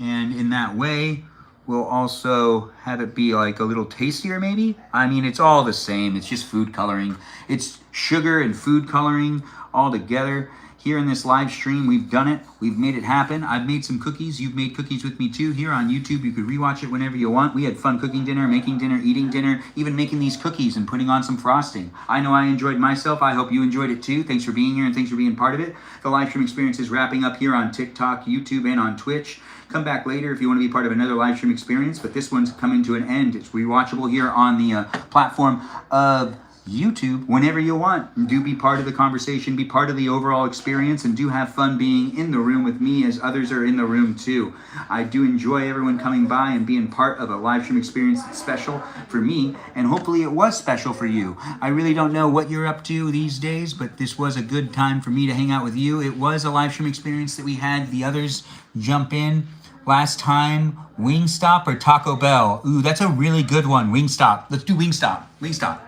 And in that way, we'll also have it be like a little tastier maybe. I mean, it's all the same. It's just food coloring. It's sugar and food coloring all together. Here in this live stream, we've done it. We've made it happen. I've made some cookies. You've made cookies with me too. Here on YouTube, you could rewatch it whenever you want. We had fun cooking dinner, making dinner, eating dinner, even making these cookies and putting on some frosting. I know I enjoyed myself. I hope you enjoyed it too. Thanks for being here and thanks for being part of it. The live stream experience is wrapping up here on TikTok, YouTube, and on Twitch. Come back later if you want to be part of another live stream experience, but this one's coming to an end. It's rewatchable here on the platform of YouTube whenever you want. Do be part of the conversation, be part of the overall experience, and do have fun being in the room with me as others are in the room too. I do enjoy everyone coming by and being part of a live stream experience that's special for me, and hopefully it was special for you. I really don't know what you're up to these days, but this was a good time for me to hang out with you. It was a live stream experience that we had the others jump in. Last time, Wingstop or Taco Bell? Ooh, that's a really good one. Wingstop. Let's do Wingstop. Wingstop.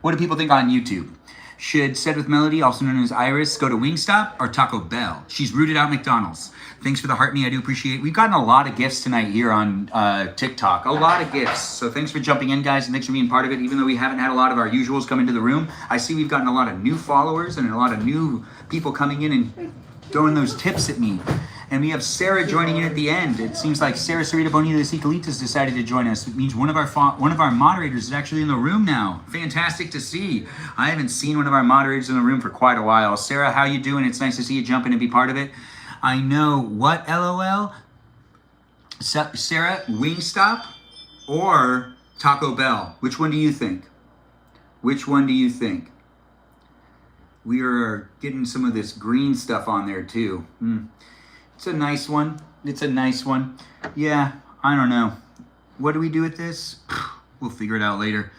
What do people think on YouTube? Should Said with Melody, also known as Iris, go to Wingstop or Taco Bell? She's rooted out McDonald's. Thanks for the heart me, I do appreciate it. We've gotten a lot of gifts tonight here on TikTok. A lot of gifts. So thanks for jumping in, guys, and thanks for being part of it. Even though we haven't had a lot of our usuals come into the room, I see we've gotten a lot of new followers and a lot of new people coming in and throwing those tips at me. And we have Sarah joining in at the end. It seems like Sarah Sarita Bonita de Cicalitas decided to join us. It means one of our moderators is actually in the room now. Fantastic to see. I haven't seen one of our moderators in the room for quite a while. Sarah, how you doing? It's nice to see you jump in and be part of it. I know what, LOL? Sarah, Wingstop or Taco Bell? Which one do you think? Which one do you think? We are getting some of this green stuff on there too. It's a nice one. It's a nice one. Yeah, I don't know. What do we do with this? We'll figure it out later.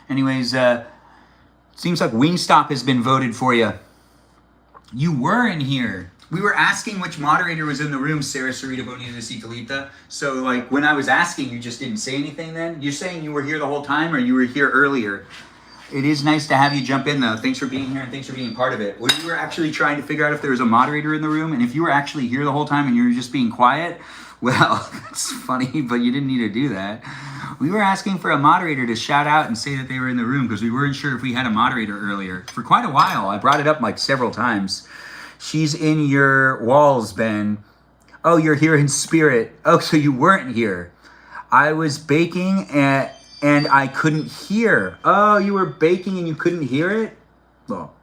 Anyways, seems like Wingstop has been voted for you. You were in here. We were asking which moderator was in the room, Sarah Sarita Bonita de Cicalita. So, like, when I was asking, you just didn't say anything then? You're saying you were here the whole time or you were here earlier? It is nice to have you jump in, though. Thanks for being here and thanks for being part of it. We were actually trying to figure out if there was a moderator in the room, and if you were actually here the whole time and you were just being quiet, well, that's funny, but you didn't need to do that. We were asking for a moderator to shout out and say that they were in the room because we weren't sure if we had a moderator earlier. For quite a while, I brought it up like several times. She's in your walls, Ben. Oh, you're here in spirit. Oh, so you weren't here. I was baking and I couldn't hear. Oh, you were baking and you couldn't hear it? Well,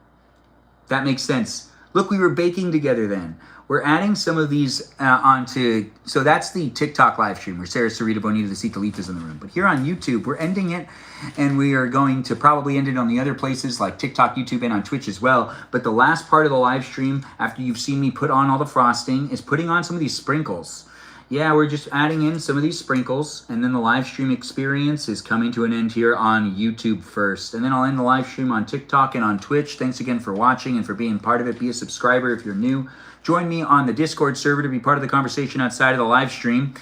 that makes sense. Look, we were baking together then. We're adding some of these onto, so that's the TikTok live stream where Sarah Sarita Bonita de Cicalita is in the room. But here on YouTube, we're ending it, and we are going to probably end it on the other places like TikTok, YouTube, and on Twitch as well. But the last part of the live stream, after you've seen me put on all the frosting, is putting on some of these sprinkles. Yeah, we're just adding in some of these sprinkles, and then the live stream experience is coming to an end here on YouTube first. And then I'll end the live stream on TikTok and on Twitch. Thanks again for watching and for being part of it. Be a subscriber if you're new. Join me on the Discord server to be part of the conversation outside of the live stream.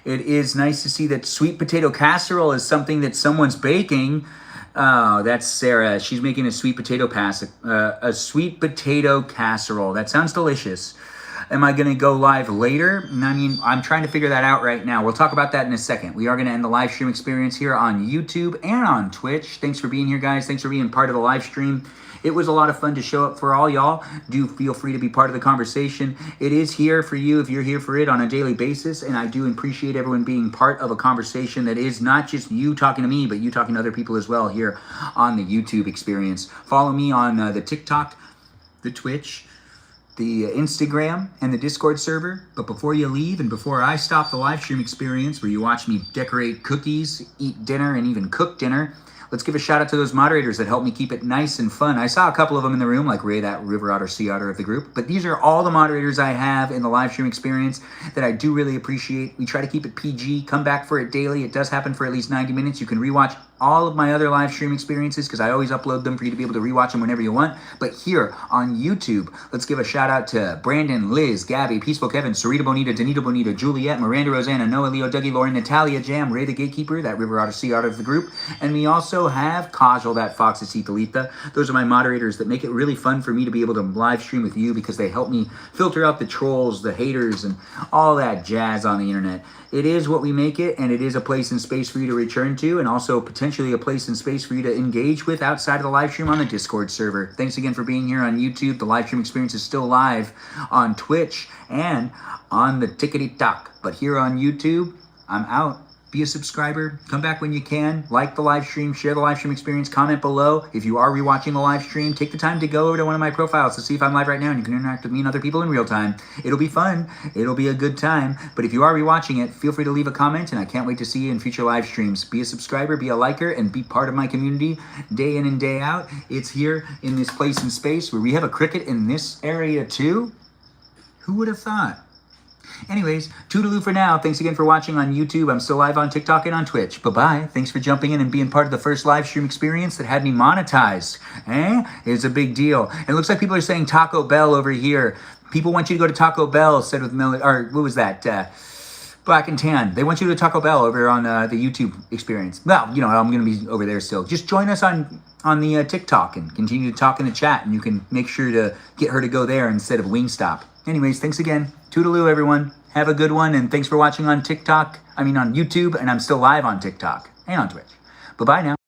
It is nice to see that sweet potato casserole is something that someone's baking. Oh, that's Sarah. She's making a sweet potato casserole. That sounds delicious. Am I going to go live later? I mean, I'm trying to figure that out right now. We'll talk about that in a second. We are going to end the live stream experience here on YouTube and on Twitch. Thanks for being here, guys. Thanks for being part of the live stream. It was a lot of fun to show up for all y'all. Do feel free to be part of the conversation. It is here for you if you're here for it on a daily basis, and I do appreciate everyone being part of a conversation that is not just you talking to me, but you talking to other people as well here on the YouTube experience. Follow me on the TikTok, the Twitch, the Instagram, and the Discord server. But before you leave and before I stop the live stream experience where you watch me decorate cookies, eat dinner, and even cook dinner, let's give a shout out to those moderators that help me keep it nice and fun. I saw a couple of them in the room, like Ray, that river otter, sea otter of the group. But these are all the moderators I have in the live stream experience that I do really appreciate. We try to keep it PG. Come back for it daily. It does happen for at least 90 minutes. You can rewatch all of my other live stream experiences because I always upload them for you to be able to rewatch them whenever you want. But here on YouTube, let's give a shout out to Brandon, Liz, Gabby, Peaceful Kevin, Sarita Bonita, Danita Bonita, Juliet, Miranda Rosanna, Noah, Leo, Dougie, Lauren, Natalia, Jam, Ray the Gatekeeper, that river otter, sea otter of the group. And we also have Kajal, that fox of Citalita. Those are my moderators that make it really fun for me to be able to live stream with you because they help me filter out the trolls, the haters, and all that jazz on the internet. It is what we make it, and it is a place and space for you to return to, and also potentially a place and space for you to engage with outside of the live stream on the Discord server. Thanks again for being here on YouTube. The live stream experience is still live on Twitch and on the TikTok. But here on YouTube, I'm out. Be a subscriber. Come back when you can. Like the live stream. Share the live stream experience. Comment below. If you are rewatching the live stream, take the time to go over to one of my profiles to see if I'm live right now, and you can interact with me and other people in real time. It'll be fun. It'll be a good time. But if you are rewatching it, feel free to leave a comment, and I can't wait to see you in future live streams. Be a subscriber, be a liker, and be part of my community day in and day out. It's here in this place and space where we have a cricket in this area too. Who would have thought? Anyways, toodaloo for now. Thanks again for watching on YouTube. I'm still live on TikTok and on Twitch. Bye-bye. Thanks for jumping in and being part of the first live stream experience that had me monetized. It's a big deal. And it looks like people are saying Taco Bell over here. People want you to go to Taco Bell, said with or what was that? Black and Tan. They want you to Taco Bell over on the YouTube experience. Well, you know, I'm going to be over there still. Just join us on the TikTok and continue to talk in the chat, and you can make sure to get her to go there instead of Wingstop. Anyways, thanks again. Toodaloo, everyone. Have a good one, and thanks for watching on YouTube, and I'm still live on TikTok and on Twitch. Bye-bye now.